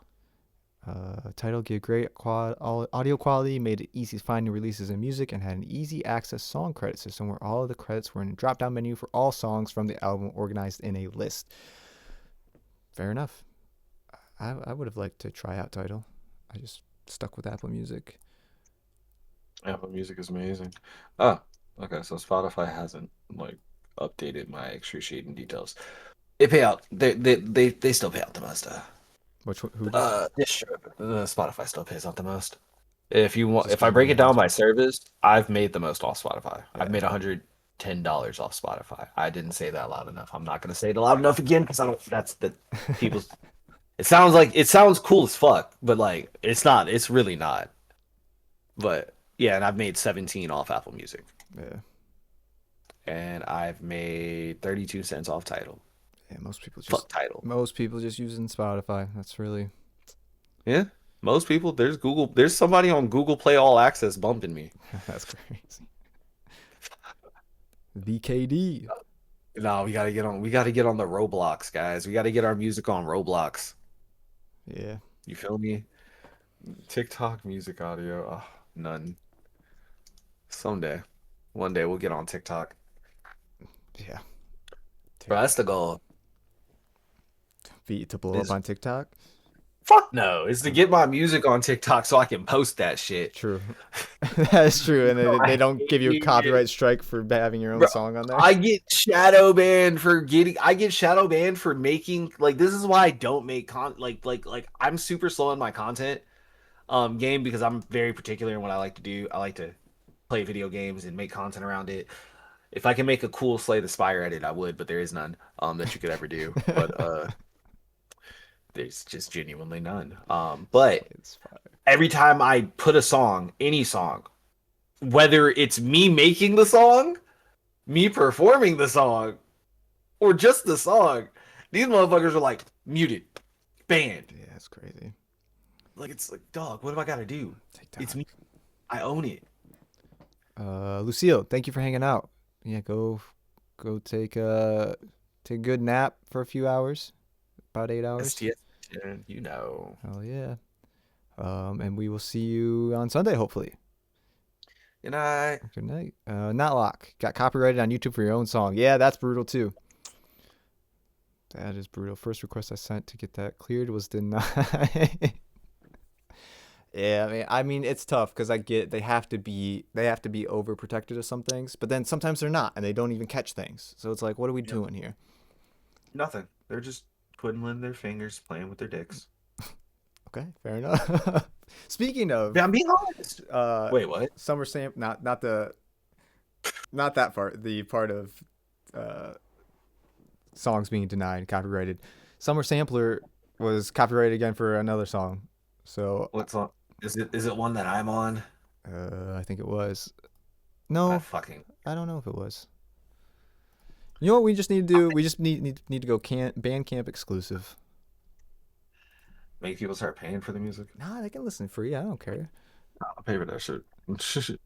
Title gave great audio quality, made it easy to find new releases in music, and had an easy access song credit system where all of the credits were in a drop-down menu for all songs from the album organized in a list. Fair enough. I would have liked to try out Title. I just stuck with Apple Music. Apple Music is amazing. Oh, okay. So Spotify hasn't like updated my excruciating details. They pay out. They still pay out the most. Which one? Who? Spotify still pays out the most. If you want, Just if I keep break it it down by service, I've made the most off Spotify. Yeah. I've made $110 off Spotify. I didn't say that loud enough. I'm not gonna say it loud enough again because I don't. That's the people's. It sounds cool as fuck, but like it's not. It's really not. But yeah, and I've made 17 off Apple Music, Yeah. and I've made 32 cents off Tidal. Yeah, most people just Fuck title. most people just using Spotify. That's really Yeah. Most people, there's somebody on Google Play All Access bumping me. that's crazy. VKD. No, we gotta get on the Roblox, guys. We gotta get our music on Roblox. Yeah. You feel me? TikTok music audio. Oh, none. Someday. One day we'll get on TikTok. Yeah. Bro, that's the goal. To blow up on TikTok. Fuck no. It's to get my music on TikTok so I can post that shit. True. That's true. And they don't give you a hate copyright strike for having your own Bro, song on there. I get shadow banned for making like this is why I don't make like I'm super slow in my content game because I'm very particular in what I like to do. I like to play video games and make content around it. If I can make a cool Slay the Spire edit, I would, but there is none that you could ever do. But there's just genuinely none. But It's fine. every time I put a song, any song, whether it's me making the song, me performing the song, or just the song, these motherfuckers are like muted, banned. Yeah, it's crazy. Like it's like, dog, what do I gotta do? TikTok. It's me. I own it. Lucille, thank you for hanging out. Yeah, go take a good nap for a few hours. About 8 hours. STS, you know. Hell yeah. And we will see you on Sunday, hopefully. Good night. Good night. Notlock got copyrighted on YouTube for your own song. Yeah, that's brutal too. That is brutal. First request I sent to get that cleared was denied. Yeah, I mean it's tough because I get they have to be overprotected of some things, but then sometimes they're not, and they don't even catch things. So it's like, what are we doing here? Nothing. They're just twiddling their fingers, playing with their dicks. Okay, fair enough. Speaking of, Yeah, I'm being honest. Wait, what? Summer Sam, not that part. The part of songs being denied, copyrighted. Summer Sampler was copyrighted again for another song. So What's on? Is it one that I'm on? I think it was. I No, fucking I don't know if it was. You know what we just need to do? We just need to go Bandcamp exclusive. make people start paying for the music. Nah, they can listen free. I don't care. I'll pay for that shit.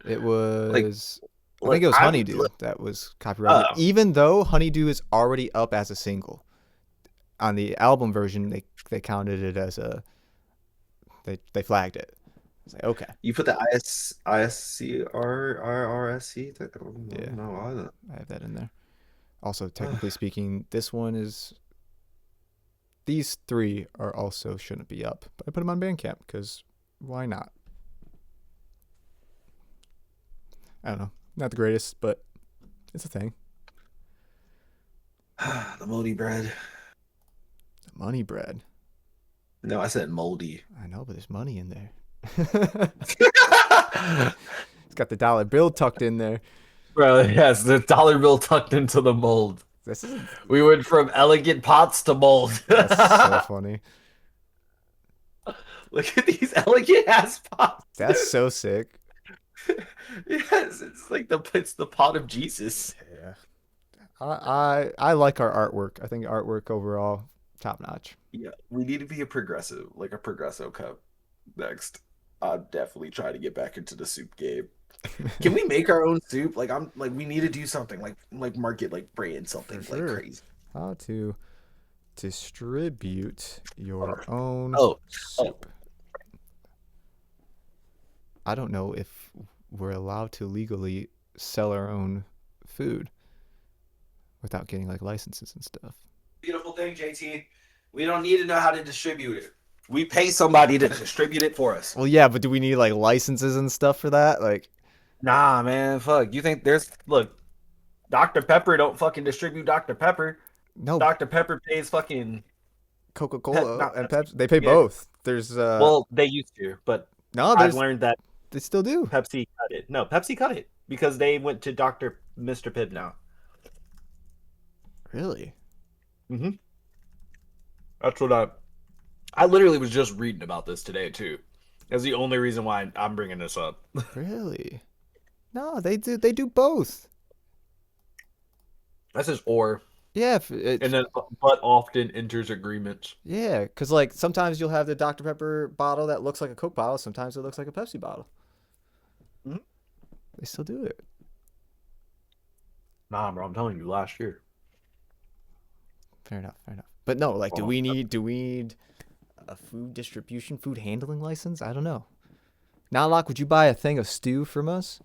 It was. I Like, think it was I'm- Honeydew that was copyrighted. Oh. Even though Honeydew is already up as a single, on the album version they counted it as a. They flagged it. It's like, okay, You put the ISCRRRSC? I Yeah. don't know either. I have that in there. Also, technically speaking, this one is. These three are also shouldn't be up, but I put them on Bandcamp because why not? I don't know, not the greatest, but it's a thing. The moldy bread. Money bread. No, I said moldy. I know, but there's money in there. It's got the dollar bill tucked in there. Bro, yes, the dollar bill tucked into the mold. This is We went from elegant pots to mold. that's so funny. Look at these elegant ass pots. That's so sick. Yes, it's the pot of Jesus. Yeah. I like our artwork. I think artwork overall top notch. Yeah, we need to be a progressive cup next. I'm definitely trying to get back into the soup game. Can we make our own soup? We need to do something like market, like brand something For like sure. crazy. How to distribute your own Oh, soup. I don't know if we're allowed to legally sell our own food without getting like licenses and stuff. beautiful thing, JT. We don't need to know how to distribute it. We pay somebody to distribute it for us. Well, yeah, but do we need like licenses and stuff for that? Like, Nah, man, fuck. You think look, Dr. Pepper don't fucking distribute Dr. Pepper. no, Dr. Pepper pays fucking Coca-Cola not- and Pepsi, they pay yeah. both. There's well, they used to, but no, I've there's learned that they still do. Pepsi cut it. No, Pepsi cut it because they went to Mr. Pibb now. Really? That's what I literally was just reading about this today too. That's the only reason why I'm bringing this up. Really? No, they do both. That says or. Yeah, and then but often enters agreements. yeah, because like sometimes you'll have the Dr. Pepper bottle that looks like a Coke bottle. Sometimes it looks like a Pepsi bottle. Mhm. They still do it. Nah, bro, I'm telling you, last year. Fair enough. Fair enough. But no, like, do Well, we need a food distribution, food handling license? I don't know. Now, Locke, would you buy a thing of stew from us?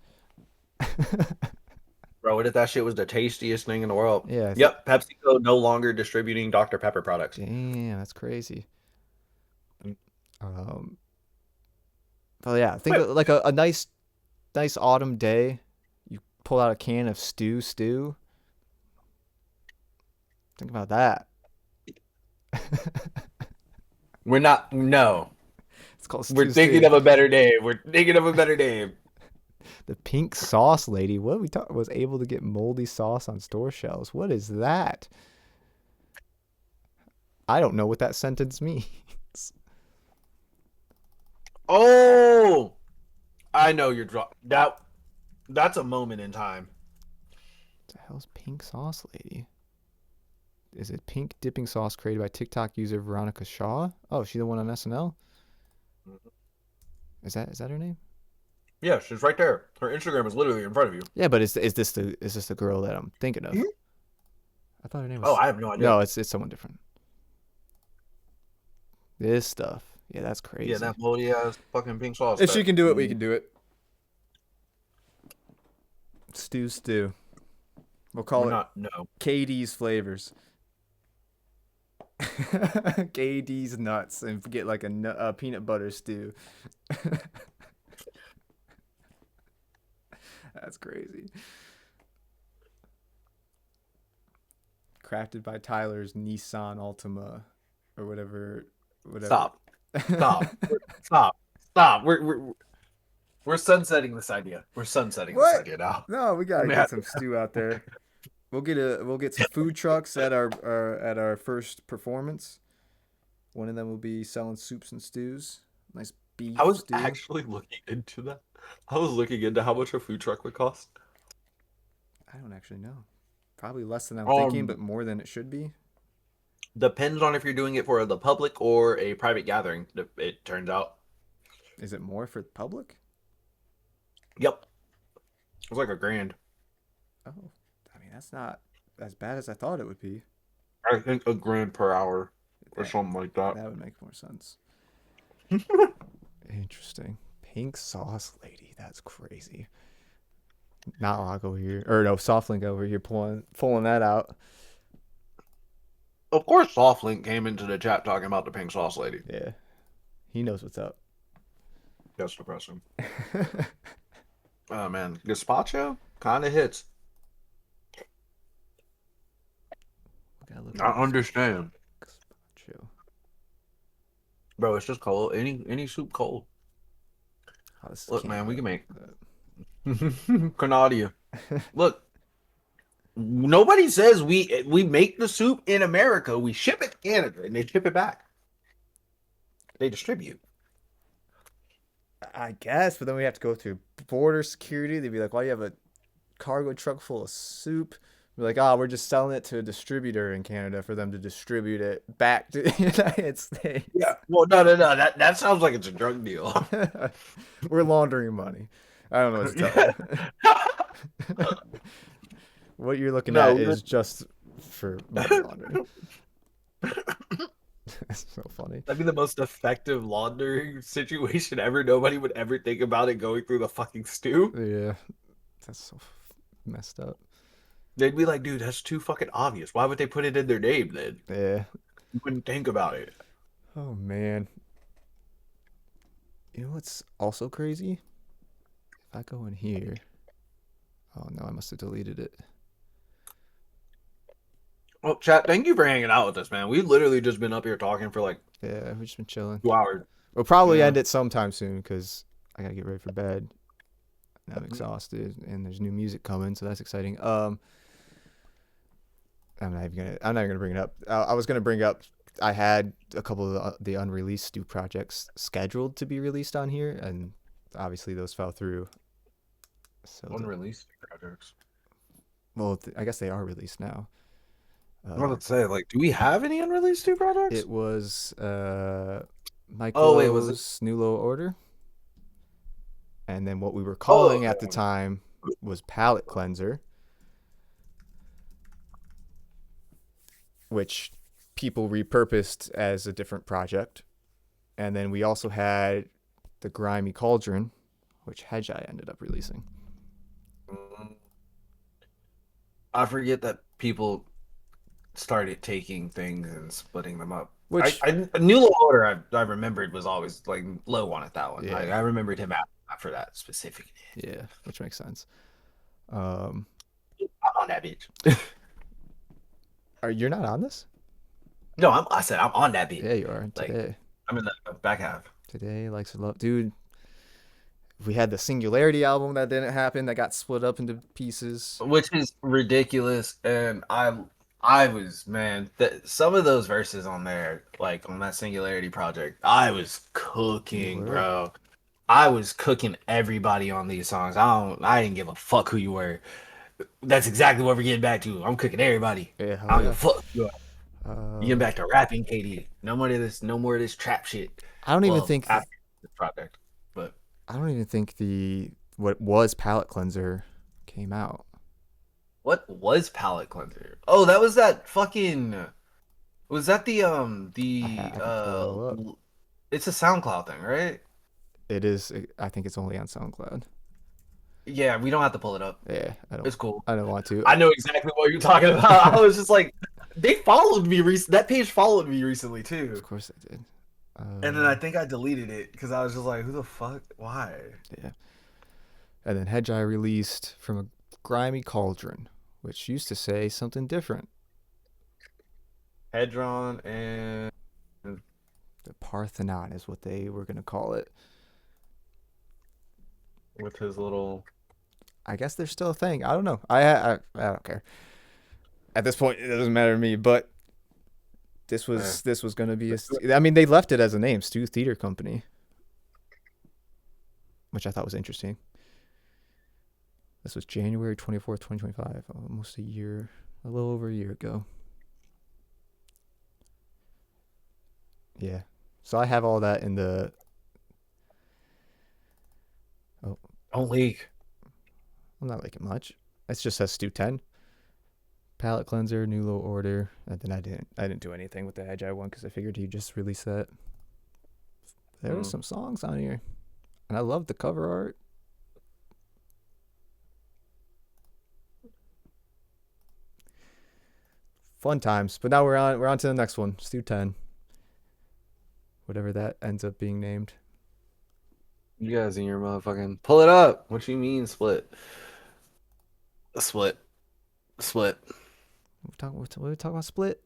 Bro, what if that shit was the tastiest thing in the world? Yeah. Yep, PepsiCo no longer distributing Dr. Pepper products. Damn, that's crazy. Mm. But yeah, think of, like a nice autumn day. You pull out a can of stew. Think about that. We're not. No, It's called we're stew. thinking of a better name. We're thinking of a better name. The pink sauce lady. What we talk was able to get moldy sauce on store shelves. What is that? I don't know what that sentence means. Oh, I know you're that. That's a moment in time. What the hell's pink sauce lady? Is it pink dipping sauce created by TikTok user Veronica Shaw? Oh, she the one on SNL? Is that her name? Yeah, she's right there. Her Instagram is literally in front of you. Yeah, but is this the girl that I'm thinking of? Mhm. I thought her name was. Oh, I have no idea. No, it's someone different. This stuff. Yeah, that's crazy. Yeah, that moldy ass fucking pink sauce. If she can do it, we can do it. Stew. We'll call We're it not. No. KD's flavors. KD's nuts, and get like a peanut butter stew. That's crazy. Crafted by Tyler's Nissan Altima, or whatever. Stop. Stop. We're sunsetting this idea. We're sunsetting What? this idea now. No, we gotta Yeah. get some stew out there. We'll get some food trucks at our first performance. One of them will be selling soups and stews. Nice beef I was stew. actually looking into that. I was looking into how much a food truck would cost. I don't actually know. Probably less than I'm thinking, Um, but more than it should be. Depends on if you're doing it for the public or a private gathering, it turns out. Is it more for the public? Yep. It was like $1,000. Oh, I mean that's not as bad as I thought it would be. I think $1,000 per hour or That- something like that. That would make more sense. Interesting. Pink sauce lady. That's crazy. Not Log over here, or no, Softlink over here pulling that out. Of course, Softlink came into the chat talking about the pink sauce lady. Yeah, he knows what's up. That's depressing. Oh man, gazpacho kind of hits. Gotta look I at understand, gazpacho. bro. It's just cold. Any soup cold. Oh, this is Look, man, we can make Canada. Canada. Look, nobody says we make the soup in America. We ship it to Canada and they ship it back. They distribute. I guess, but then we have to go through border security. They'd be like, "Why do you have a cargo truck full of soup?" We're like, "Oh, we're just selling it to a distributor in Canada for them to distribute it back to the United States." Yeah. Well, no. That sounds like it's a drug deal. We're laundering money. I don't know what to tell you. What you're looking No, at we're- is just for money laundering. It's so funny. That'd be the most effective laundering situation ever. Nobody would ever think about it going through the fucking stew. Yeah, that's so messed up. They'd be like, dude, that's too fucking obvious. Why would they put it in their name then? Yeah. You wouldn't think about it. Oh man. You know what's also crazy? If I go in here. Oh no, I must have deleted it. Well, chat, thank you for hanging out with us, man. We've literally just been up here talking for like Yeah, we've just been chilling. 2 hours. We'll probably Yeah. end it sometime soon because I gotta get ready for bed. And I'm exhausted, and there's new music coming, so that's exciting. I'm not even gonna bring it up. I was gonna bring up. I had a couple of the unreleased Stu projects scheduled to be released on here, and obviously those fell through. So Unreleased projects. well, I guess they are released now. I'm about to say, like, do we have any unreleased Stu projects? It was Oh wait, was it? Mycolo's New Low Order, and then what we were calling at the time was Palette Cleanser, which people repurposed as a different project. And then we also had the Grimy Cauldron, which Hedgeye ended up releasing. I forget that people started taking things and splitting them up. Which I New Low Order I remembered was always like Low wanted that one. Yeah. I remembered him after that specific. yeah, which makes sense. I'm on that bitch. You're not on this? No, I said I'm on that bitch. Yeah, you are Like- today. I'm in the back half. Today, likes to love, dude. We had the Singularity album that didn't happen, that got split up into pieces. Which is ridiculous, and I was, man, some of those verses on there, like on that Singularity project, I was cooking, You were. bro. I was cooking everybody on these songs. I didn't give a fuck who you were. That's exactly what we're getting back to. I'm cooking everybody. Yeah, I don't give a fuck who you are. Uh, You getting back to rapping, KD. No more of this trap shit. I don't even Well, think after this project, but I don't even think what was Palette Cleanser came out. what was Palette Cleanser? Oh, that was that fucking. Was that the I can pull it It's a SoundCloud thing, right? It is. I think it's only on SoundCloud. Yeah, we don't have to pull it up. Yeah, It's cool. I don't want to. I know exactly what you're talking about. I was just like, they followed me. That page followed me recently too. Of course I did. And then I think I deleted it because I was just like, who the fuck? Why? Yeah. And then Hedgeye released From a Grimy Cauldron, which used to say something different. Hedron and The Parthenon is what they were gonna call it. with his little. I guess there's still a thing. I don't know. I don't care. At this point, it doesn't matter to me. But this was going to be I mean, they left it as a name, Stu Theater Company, which I thought was interesting. This was January 24th, 2025, almost a little over a year ago. Yeah. So I have all that in the. Oh, Don't leak. I'm not liking much. It just says Stu 10. Palette Cleanser, New Low Order, and then I didn't do anything with the Hedgeye one because I figured he'd just release that. There were some songs on here, and I love the cover art. Fun times, but now we're on to the next one, Stu 10. Whatever that ends up being named. You guys in your motherfucking pull it up. What you mean split? Split. What we talking about? Split?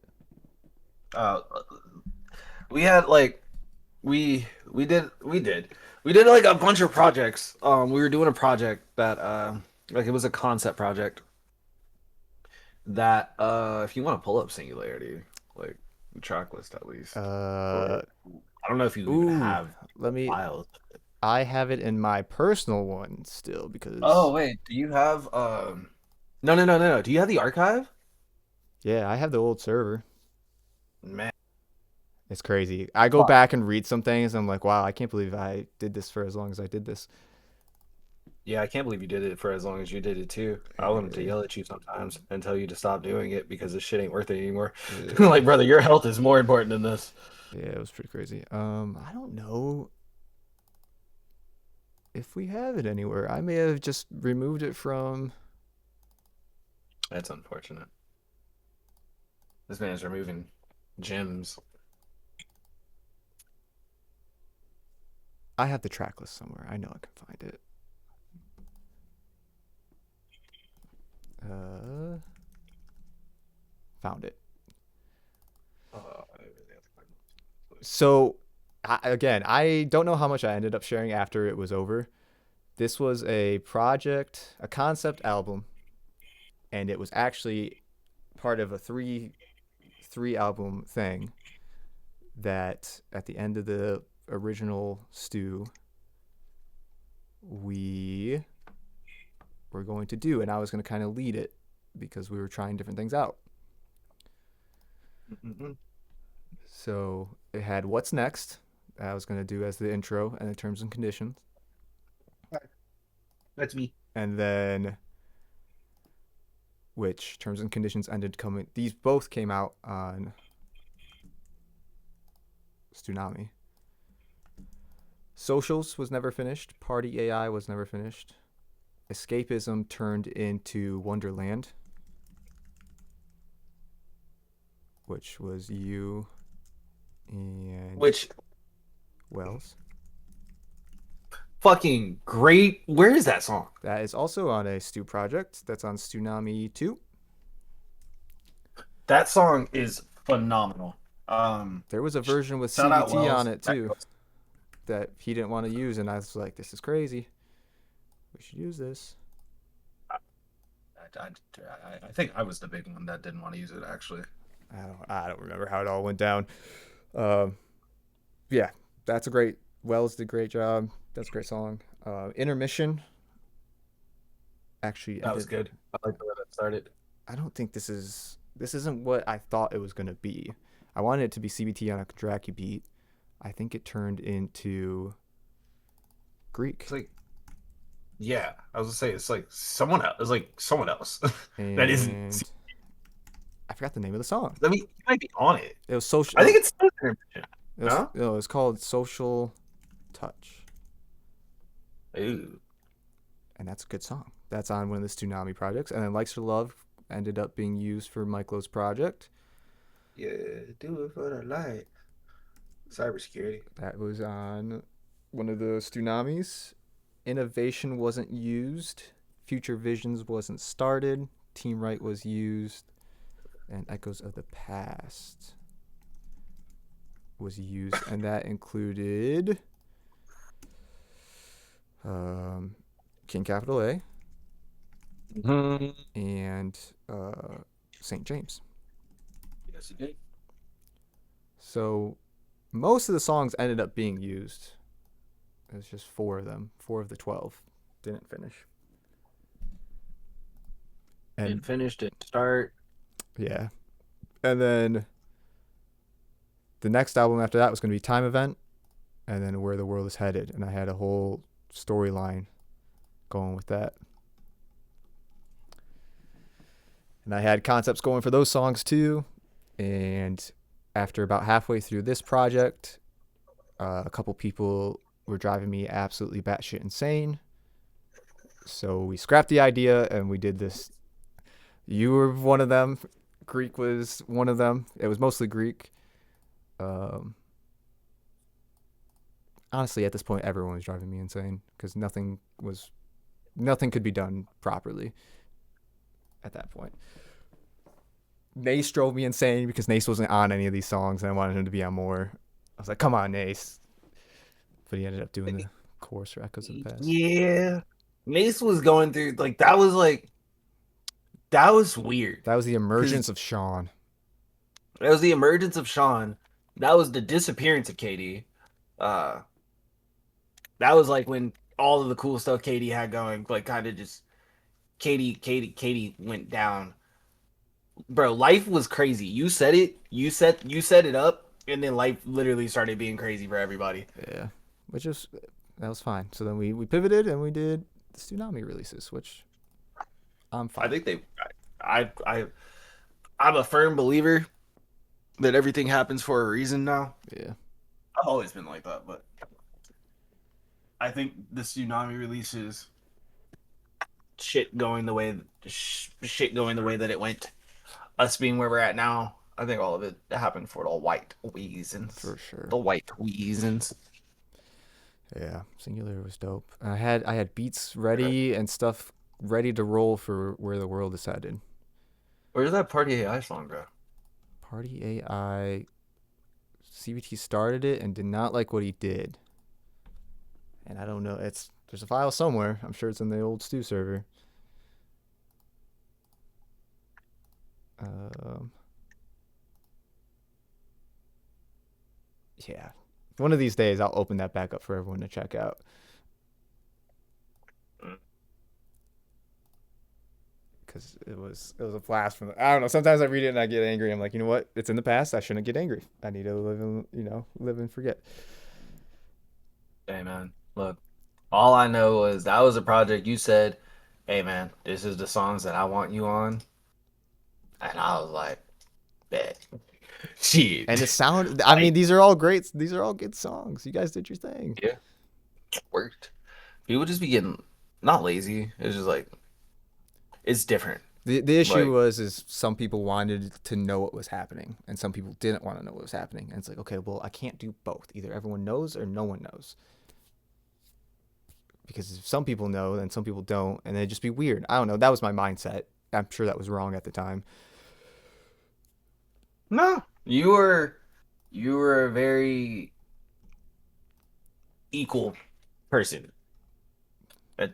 We had like we did like a bunch of projects. We were doing a project that like it was a concept project that if you want to pull up Singularity, like the track list at least. I don't know if you even have files. I have it in my personal one still because. Oh wait, do you have No. Do you have the archive? Yeah, I have the old server. Man, It's crazy. I go back and read some things. And I'm like, wow, I can't believe I did this for as long as I did this. yeah, I can't believe you did it for as long as you did it too. I wanted to yell at you sometimes and tell you to stop doing it because this shit ain't worth it anymore. Like, brother, your health is more important than this. Yeah, it was pretty crazy. I don't know if we have it anywhere. I may have just removed it from. That's unfortunate. This man's removing gems. I have the track list somewhere. I know I can find it. Found it. So, again, I don't know how much I ended up sharing after it was over. This was a project, a concept album, and it was actually part of a three album thing that at the end of the original Stu we were going to do, and I was going to kind of lead it because we were trying different things out. Mhm. So it had What's Next, that I was going to do as the intro and the terms and conditions. That's me. And then, which terms and conditions ended coming, these both came out on Tsunami. Socials was never finished. Party AI was never finished. Escapism turned into Wonderland, which was you and Which Wells. fucking great. Where is that song? That is also on a Stu project. That's on Tsunami 2. That song is phenomenal. There was a version with Shout out CBT on Wells. it too that he didn't want to use, and I was like, "This is crazy. We should use this." I think I was the big one that didn't want to use it actually. I don't remember how it all went down. Yeah, that's a great. Wells did a great job. That's a great song. Intermission. Actually, That was good. I like the way that started. I don't think this isn't what I thought it was gonna be. I wanted it to be CBT on a Draki beat. I think it turned into Greek. It's like, yeah, I was gonna say it's like someone else. It's like someone else that And isn't. I forgot the name of the song. I mean, you might be on it. It was social. I think it's still Intermission. it was, no? no, it was called Social Touch, Ooh. and that's a good song. That's on one of the Tsunami projects, and then Likes for Love ended up being used for Mike Lowe's project. Yeah, do it for the light. Cybersecurity. That was on one of the Tsunamis. Innovation wasn't used. Future Visions wasn't started. Team Right was used. And Echoes of the Past was used. And that included King Capital A and St. James. Yes, it did. So most of the songs ended up being used. There's just 4 of them. 4 of the 12 didn't finish. And Didn't finish, didn't start. yeah. And then the next album after that was going to be Time Event and then Where the World is Headed. And I had a whole storyline going with that. And I had concepts going for those songs too. And after about halfway through this project, a couple people were driving me absolutely batshit insane. So we scrapped the idea and we did this. You were one of them. Greek was one of them. It was mostly Greek. Honestly, at this point, everyone was driving me insane because nothing could be done properly at that point. Nace drove me insane because Nace wasn't on any of these songs and I wanted him to be on more. I was like, come on, Nace. But he ended up doing the chorus for Echoes of the Past. Yeah. Mace was going through that was weird. That was the emergence of Sean. That was the emergence of Sean. That was the disappearance of Katie. That was like when all of the cool stuff Katie had going, like kind of just Katie went down. Bro, life was crazy. You said it. You set it up, and then life literally started being crazy for everybody. Yeah. That was fine. So then we pivoted and we did the Tsunami releases, which I'm fine. I think I'm a firm believer that everything happens for a reason now. Yeah. I've always been like that, but I think the Tsunami releases shit going the way that it went. Us being where we're at now, I think all of it happened for the white reasons. For sure. The white reasons. Yeah. Singular was dope. I had beats ready and stuff ready to roll for Where the World is Headed. Where did that Party AI song go? Party AI, CBT started it and did not like what he did. And I don't know. There's a file somewhere. I'm sure it's in the old Stu server. Yeah. One of these days, I'll open that back up for everyone to check out. because it was a blast from I don't know. Sometimes I read it and I get angry. I'm like, you know what? It's in the past. I shouldn't get angry. I need to live and forget. Hey man, look, all I know is that was a project you said, hey man, this is the songs that I want you on. And I was like, bet. Shit. And the sound. I mean, these are all great. These are all good songs. You guys did your thing. Yeah. Worked. People just be getting not lazy. It's just like it's different. The issue Like- is some people wanted to know what was happening, and some people didn't want to know what was happening. And it's like, okay, well, I can't do both. Either everyone knows or no one knows. Because if some people know, then some people don't, and it'd just be weird. I don't know. That was my mindset. I'm sure that was wrong at the time. No, you were a very equal person.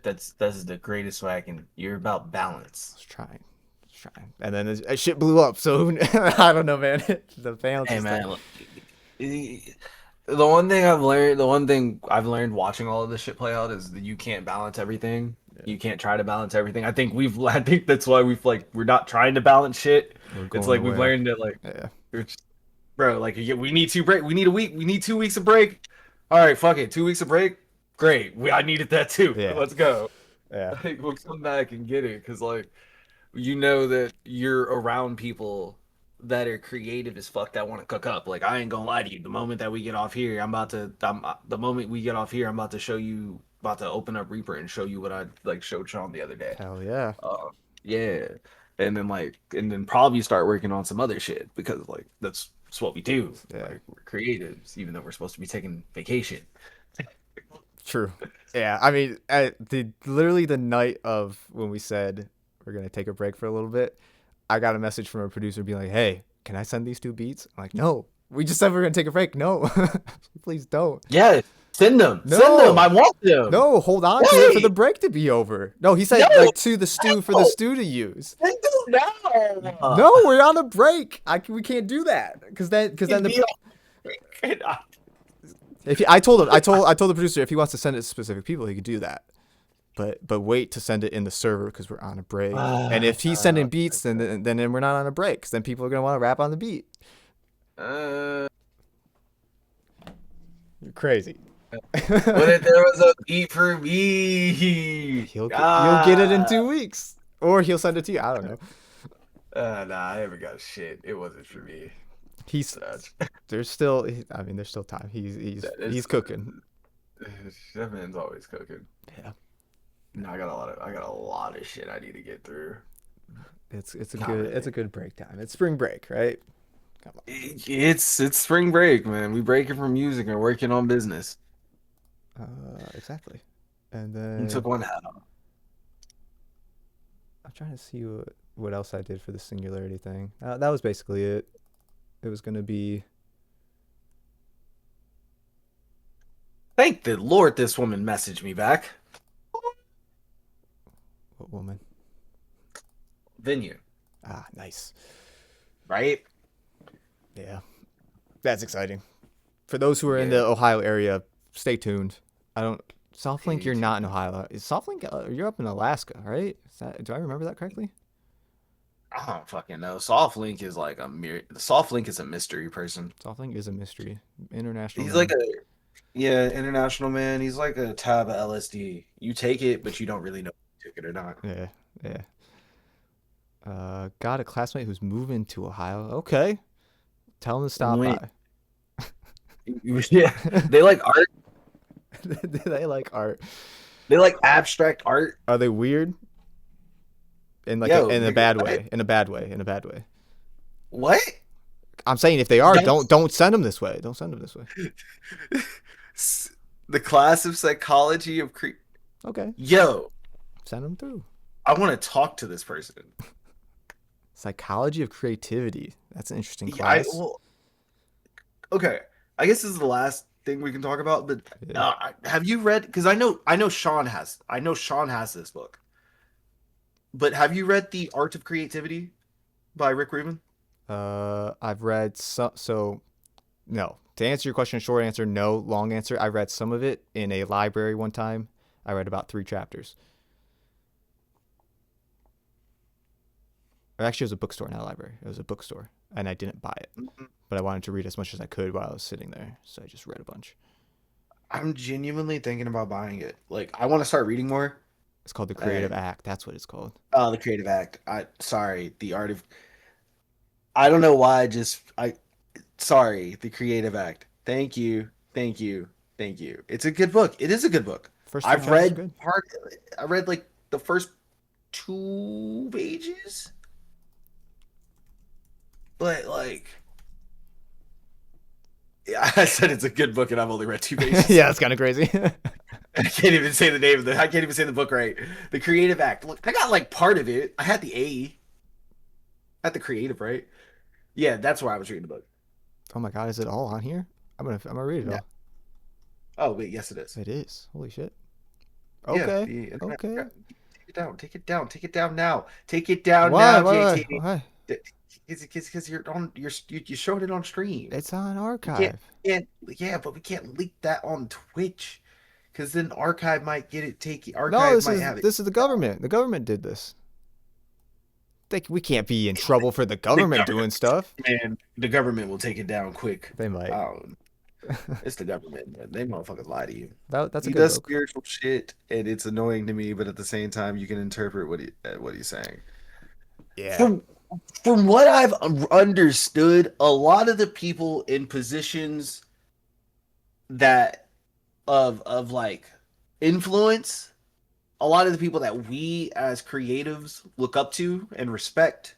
That's the greatest way I can. You're about balance. I was trying. And then shit blew up. So I don't know, man. The balance. Hey is man, tough. the one thing I've learned watching all of this shit play out is that you can't balance everything. You can't try to balance everything. I think that's why we're not trying to balance shit. We're It's going like we've away. learned that like, Yeah. bro, like we need we need a week, we need 2 weeks of break. All right, fuck it, 2 weeks of break. Great, I needed that too. Yeah. Let's go. Yeah. Like, we'll come back and get it because like you know that you're around people that are creative as fuck that want to cook up. Like I ain't gonna lie to you. The moment that we get off here, I'm about to open up Reaper and show you what I like showed Sean the other day. Hell yeah. Yeah, and then probably start working on some other shit because like that's what we do. Yeah. Like, we're creatives, even though we're supposed to be taking vacation. True. Yeah. I mean, literally the night of when we said we're gonna take a break for a little bit, I got a message from a producer being like, "Hey, can I send these 2 beats?" I'm like, "No, we just said we're gonna take a break. No, please don't. Yeah, send them. No. Send them. I want them. No, hold on to it for Wait. the break to be over." No, he said No. like to the stew for the stew to use. Send them now. No, we're on a break. We can't do that because then I told the producer if he wants to send it to specific people, he could do that. But wait to send it in the server because we're on a break. And if he's sending beats, then we're not on a break. 'Cause then people are gonna want to rap on the beat. You're crazy. But if there was a beat for me, You'll get it in 2 weeks, or he'll send it to you. I don't know. Nah, I never got shit. It wasn't for me. There's still time. He's cooking. That man's always cooking. Yeah. No, I got a lot of shit I need to get through. It's a Not good really. it's a good break time. It's spring break, right? Come on. It's spring break, man. We breaking from music and working on business. Exactly. And We then took one hat off. I'm trying to see what else I did for the singularity thing. That was basically it. It was gonna be Thank the Lord this woman messaged me back. what woman? Venue, Nice. right? Yeah, that's exciting. For those who are in the Yeah. Ohio area, stay tuned. Southlink, Stay you're not in Ohio. Is Southlink? You're up in Alaska, right? Do I remember that correctly? I don't fucking know. SoftLink is like SoftLink is a mystery person. Southlink is a mystery. International. He's man. like international man. He's like a tab of LSD. You take it, but you don't really know if you took it or not. Yeah. Got a classmate who's moving to Ohio. Okay. Tell him to stop Wait. by. Yeah, they like art. They like art. They like abstract art. Are they weird? In like Yo, in a nigga, bad what? way. In a bad way. In a bad way. What? I'm saying if they are, That's- don't send them this way. Don't send them this way. The class of psychology of Okay. Yo, Send them through. I want to talk to this person. Psychology of creativity. That's an interesting class. Okay. I guess this is the last thing we can talk about. But Yeah. have you read? Because I know Sean has. I know Sean has this book. But have you read The Art of Creativity by Rick Rubin? I've read so no. To answer your question, short answer, no. Long answer, I read some of it in a library one time. I read about 3 chapters. Or actually, it was a bookstore, not a library. It was a bookstore, and I didn't buy it, but I wanted to read as much as I could while I was sitting there, so I just read a bunch. I'm genuinely thinking about buying it. Like, I want to start reading more. It's called The Creative Act. That's what it's called. Oh, the Creative Act. Sorry, the art of. I don't know why. Sorry, the Creative Act. Thank you, thank you, thank you. It's a good book. It is a good book. First two I've chapters are read good. I read like the first 2 pages, but like, yeah, I said it's a good book, and I've only read 2 pages. Yeah, it's kind of crazy. I can't even say the name of I can't even say the book right. The Creative Act. Look, I got like part of it. I had the A. At the creative, right? Yeah, that's where I was reading the book. Oh my god, is it all on here? I'm gonna read it Yeah. all. Oh wait, yes it is. It is. Holy shit. Yeah, Okay. the internet- Okay. Take it down. Take it down. Take it down now. Take it down Why? now, Why? JT. Why? Because you showed it on stream. It's on We archive. yeah, but we can't leak that on Twitch, because then Archive might get it. No, Archive might have it. this is the government. The government did this. We can't be in trouble for the government doing stuff. Man, the government will take it down quick. They might. It's the government, man. They motherfuckers lie to you. That's a He good does book. spiritual shit, and it's annoying to me. But at the same time, you can interpret what he's saying. Yeah. From what I've understood, a lot of the people in positions that of like influence, a lot of the people that we as creatives look up to and respect,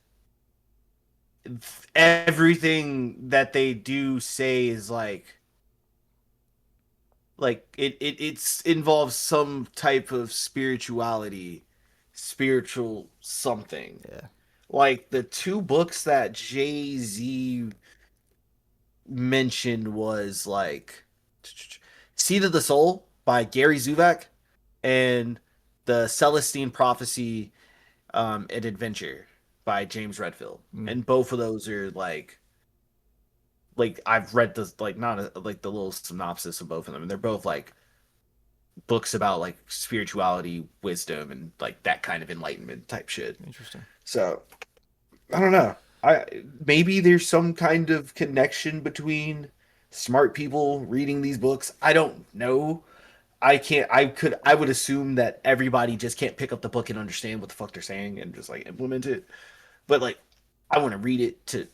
everything that they do say is like it's involves some type of spirituality, spiritual something. Yeah. Like the 2 books that Jay-Z mentioned was like Seed of the Soul by Gary Zuvak and the Celestine Prophecy and Adventure by James Redfield. And both of those are like I've read the like the little synopsis of both of them, and they're both like books about like spirituality, wisdom, and like that kind of enlightenment type shit. Interesting. So I don't know. Maybe there's some kind of connection between smart people reading these books. I don't know. I would assume that everybody just can't pick up the book and understand what the fuck they're saying and just like implement it. But like I want to read it to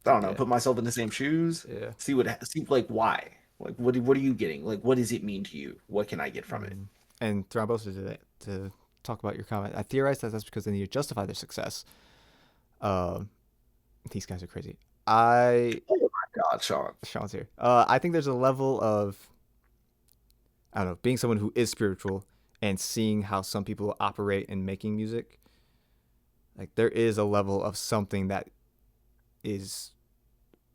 I don't know, put myself in the same shoes. Yeah. See like why? Like what are you getting? Like what does it mean to you? What can I get from it? And Thrombosis did that to talk about your comment. I theorize that that's because they need to justify their success. These guys are crazy. Oh my god, Sean's here. I think there's a level of, I don't know, being someone who is spiritual and seeing how some people operate in making music. Like there is a level of something that is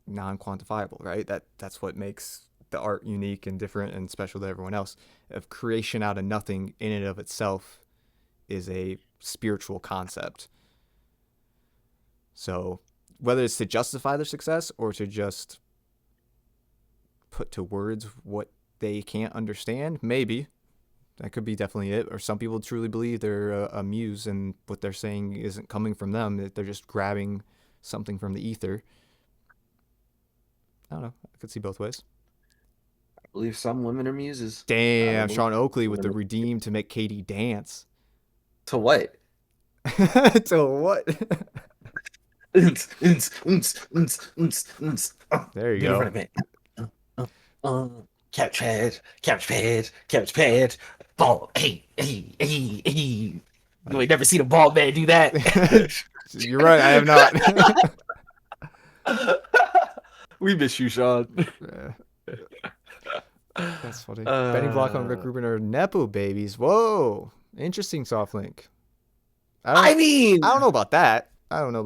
non-quantifiable, right? That's what makes the art unique and different and special to everyone else. Of creation out of nothing in and of itself is a spiritual concept. So whether it's to justify their success or to just put to words what they can't understand, maybe that could be definitely it. Or some people truly believe they're a muse and what they're saying isn't coming from them, that they're just grabbing something from the ether. I don't know. I could see both ways. I believe some women are muses. Damn, Sean Oakley with the redeem to make Katie dance. To what? To what? There you go. Couch pad. Ball. Hey. You ain't never seen a bald man do that. You're right, I have not. We miss you, Sean. That's funny. Benny Blanco and Rick Rubin are Nepo babies. Whoa. Interesting soft link. I don't know about that. I don't know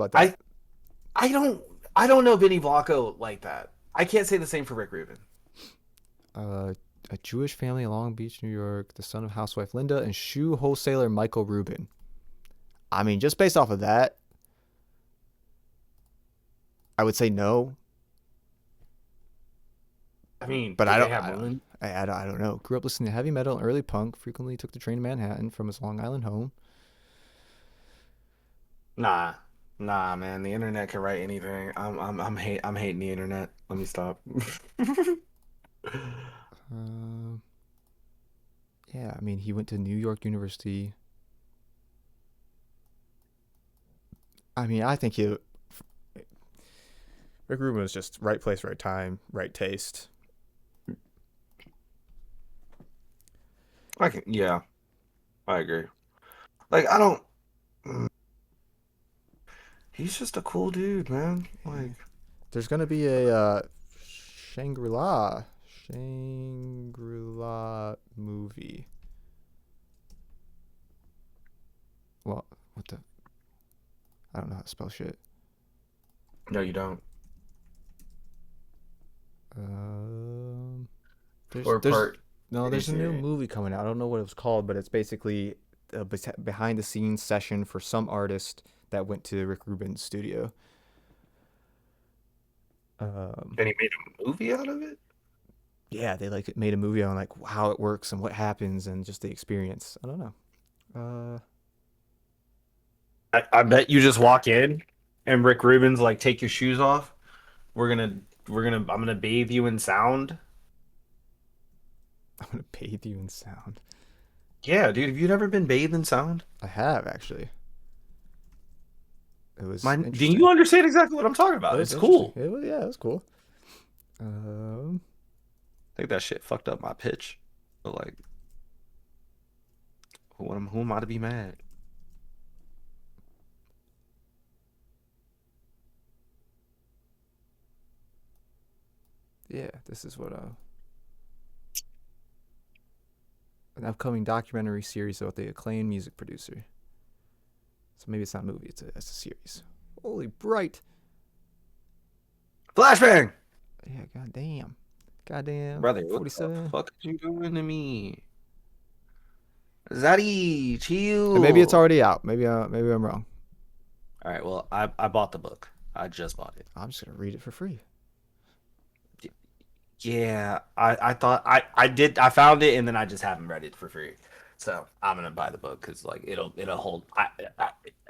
Benny Blanco like that. I can't say the same for Rick Rubin. A Jewish family in Long Beach, New York, the son of housewife Linda and shoe wholesaler Michael Rubin. I mean, just based off of that, I would say no. I mean, but I don't know. Grew up listening to heavy metal and early punk. Frequently took the train to Manhattan from his Long Island home. Nah, nah, man. The internet can write anything. I'm hating the internet. Let me stop. Um, yeah, I mean, he went to New York University. I mean, I think Rick Rubin was just right place, right time, right taste. Yeah, I agree. Like, I don't. He's just a cool dude, man. Like, There's gonna be a Shangri-La movie. Well, what the? I don't know how to spell shit. no, you don't. Um, Or there's part no, there's a new series. movie coming out. I don't know what it was called, but it's basically a behind the scenes session for some artist that went to Rick Rubin's studio. Um, And he made a movie out of it? yeah, they like made a movie on like how it works and what happens and just the experience. I don't know. I bet you just walk in and Rick Rubin's like, take your shoes off. I'm gonna bathe you in sound. I'm gonna bathe you in sound. Yeah, dude, have you never been bathed in sound? I have actually. It was Do interesting. you understand exactly what I'm talking It about? was It's cool. interesting. Yeah, it was cool. Um, I think that shit fucked up my pitch. But like, who am I to be mad? yeah, this is what an upcoming documentary series about the acclaimed music producer. So maybe it's not a movie; it's a series. Holy bright! Flashbang! Yeah, goddamn. Brother, what the 47. fuck are you doing to me? Zaddy, chill. And maybe it's already out. Maybe I'm wrong. All right, well, I bought the book. I just bought it. I'm just gonna read it for free. Yeah, I thought I found it and then I just haven't read it for free. So I'm gonna buy the book because like it'll hold.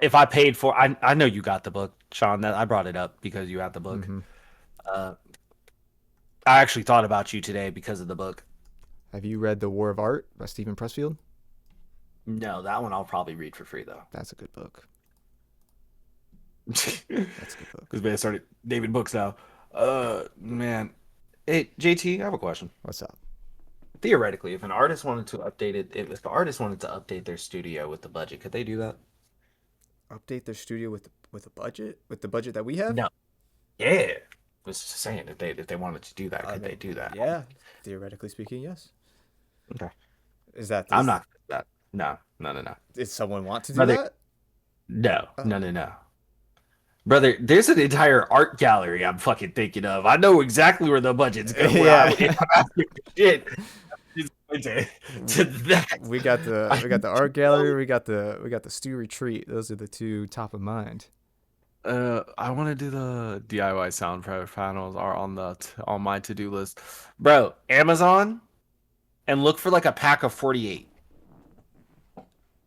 If I paid for, I know you got the book, Sean. That I brought it up because you have the book. Mhm. Uh, I actually thought about you today because of the book. Have you read The War of Art by Stephen Pressfield? No, that one I'll probably read for free though. That's a good book. Because That's a good book. man started David Books now. Man, hey JT, I have a question. What's up? Theoretically, if an artist wanted to update it, if the artist wanted to update their studio with the budget, could they do that? Update their studio with a budget? With the budget that we have? No. Yeah. Was just saying if they wanted to do that, I could they mean, do that? Yeah, theoretically speaking, yes. Okay. Is that I'm not that. No. Did someone want to do Brother- that? No. Brother, there's an entire art gallery I'm fucking thinking of. I know exactly where the budget's going. Yeah. If I'm asking for shit, it's going to that. We got the art gallery. We got the stew retreat. Those are the two top of mind. I want to do the DIY sound panels are on my to-do list. Bro, Amazon and look for like a pack of 48.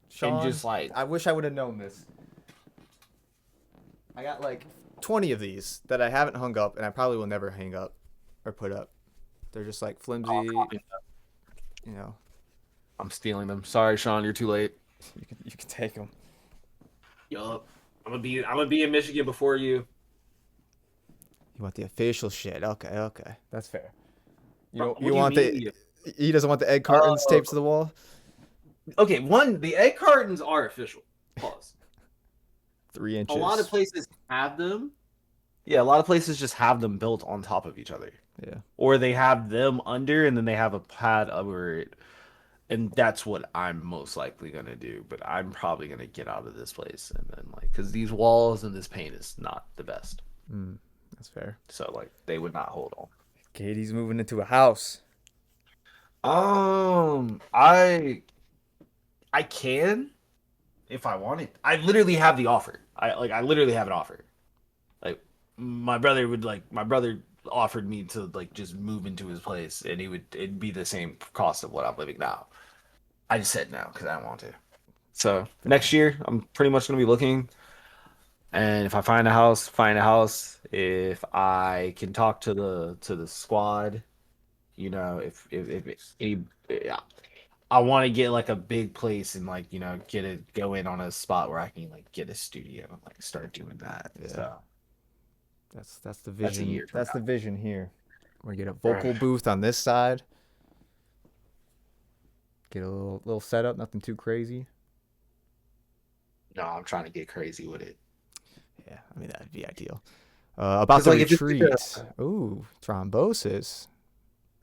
Sean, just like I wish I would have known this. I got like 20 of these that I haven't hung up, and I probably will never hang up or put up. They're just like flimsy, you know. I'm stealing them. Sorry, Sean, you're too late. You can take them. Yup. I'm gonna be in Michigan before you. You want the official shit? Okay, that's fair. Bro, You what do you want mean? he doesn't want the egg cartons taped to the wall. Okay, the egg cartons are official. Pause. 3 inches. A lot of places have them. Yeah, a lot of places just have them built on top of each other. Yeah. Or they have them under and then they have a pad over it. And that's what I'm most likely gonna do. But I'm probably gonna get out of this place and then because these walls and this paint is not the best. That's fair. So they would not hold on. Katie's moving into a house. I can if I wanted. I literally have the offer. I literally have an offer. My brother offered me to just move into his place and it'd be the same cost of what I'm living now. I just said no because I don't want to. So next year I'm pretty much gonna be looking. And if I find a house, find a house. If I can talk to the squad, you know, if any, I want to get like a big place and like go in on a spot where I can like get a studio and like start doing that. Yeah. So That's the That's a vision. year from That's now. the vision here. We're gonna get a vocal booth on this side. Get a little setup, nothing too crazy. no, I'm trying to get crazy with it. Yeah, I mean that'd be ideal. About 'Cause, the like, if it's like retreat. Ooh, thrombosis.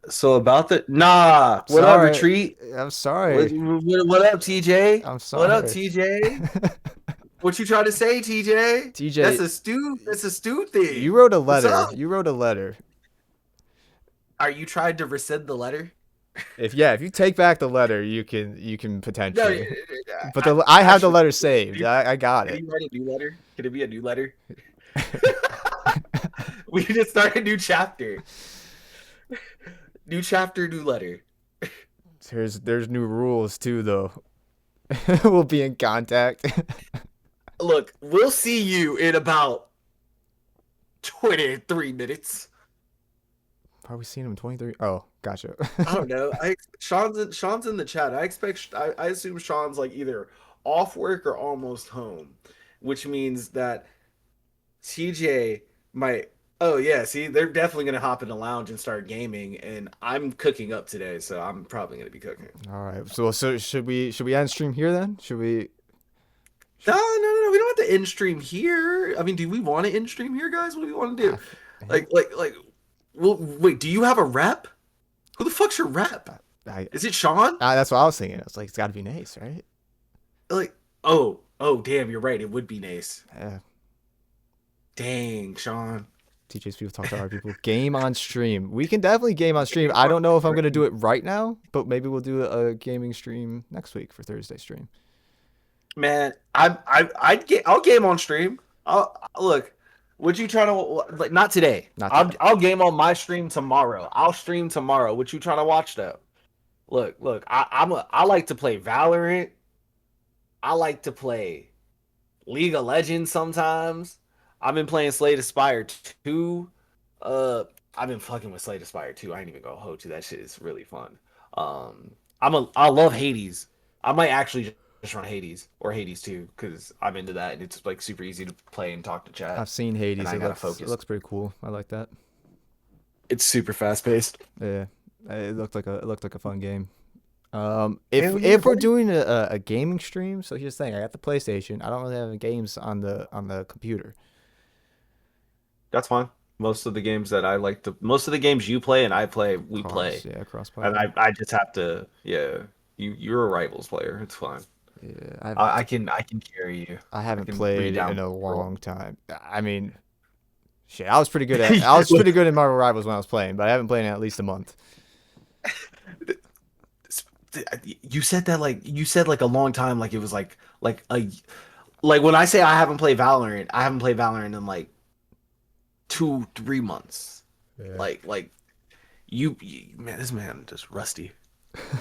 So about the what up, Sorry. retreat? I'm sorry. What up, TJ? I'm What up, sorry. TJ? What you trying to say, TJ? TJ, That's astute. That's astute thing. you wrote a What's letter. up? You wrote a letter. Are you trying to rescind the letter? If you take back the letter, you can No, potentially. But I have the letter saved. I got Can it. you write a new letter? Can it be a new letter? We can just start a new chapter. New chapter, new letter. There's new rules too though. We'll be in contact. Look, we'll see you in about 23 minutes. Are we seeing him in 23? Oh, gotcha. I don't know. Sean's in the chat. I assume Sean's like either off work or almost home, which means that TJ might. Oh yeah, see, they're definitely gonna hop in the lounge and start gaming, and I'm cooking up today, so I'm probably gonna be cooking. All right. So should we end stream here then? Should we? No. We don't have to end stream here. I mean, do we want to end stream here, guys? What do we want to do? Like. Well, wait. Do you have a rep? Who the fuck's your rep? Is it Sean? That's what I was thinking. I was like, it's got to be Nace, right? Like, damn, you're right. It would be Nace. Yeah. Dang, Sean. TJ's people talk to our people. Game on stream. We can definitely game on stream. I don't know if I'm gonna do it right now, but maybe we'll do a gaming stream next week for Thursday stream. Man, I'll game on stream. Look. What you trying to like? Not today. I'll game on my stream tomorrow. I'll stream tomorrow. What you trying to watch though? Look. I like to play Valorant. I like to play League of Legends sometimes. I've been playing Slay the Spire 2. I've been fucking with Slay the Spire 2. I ain't even gonna hold you. That shit is really fun. I love Hades. I might actually just run Hades or Hades 2 because I'm into that and it's like super easy to play and talk to chat. I've seen Hades. I gotta focus. It looks pretty cool. I like that. It's super fast paced. Yeah, it looked like a fun game. If we're doing a gaming stream, so here's the thing: I got the PlayStation. I don't really have games on the computer. That's fine. Most of the games you play and I play, we play. Yeah, cross-play. And I just have to, yeah. You're a Rivals player. It's fine. Yeah, I can carry you. I haven't can played read down in a the world. long time. I mean, shit, I was pretty good in Marvel Rivals when I was playing, but I haven't played in at least a month. You said that like a long time, like it was like when I say I haven't played Valorant in like 2-3 months. Yeah. Like you man, this man just rusty.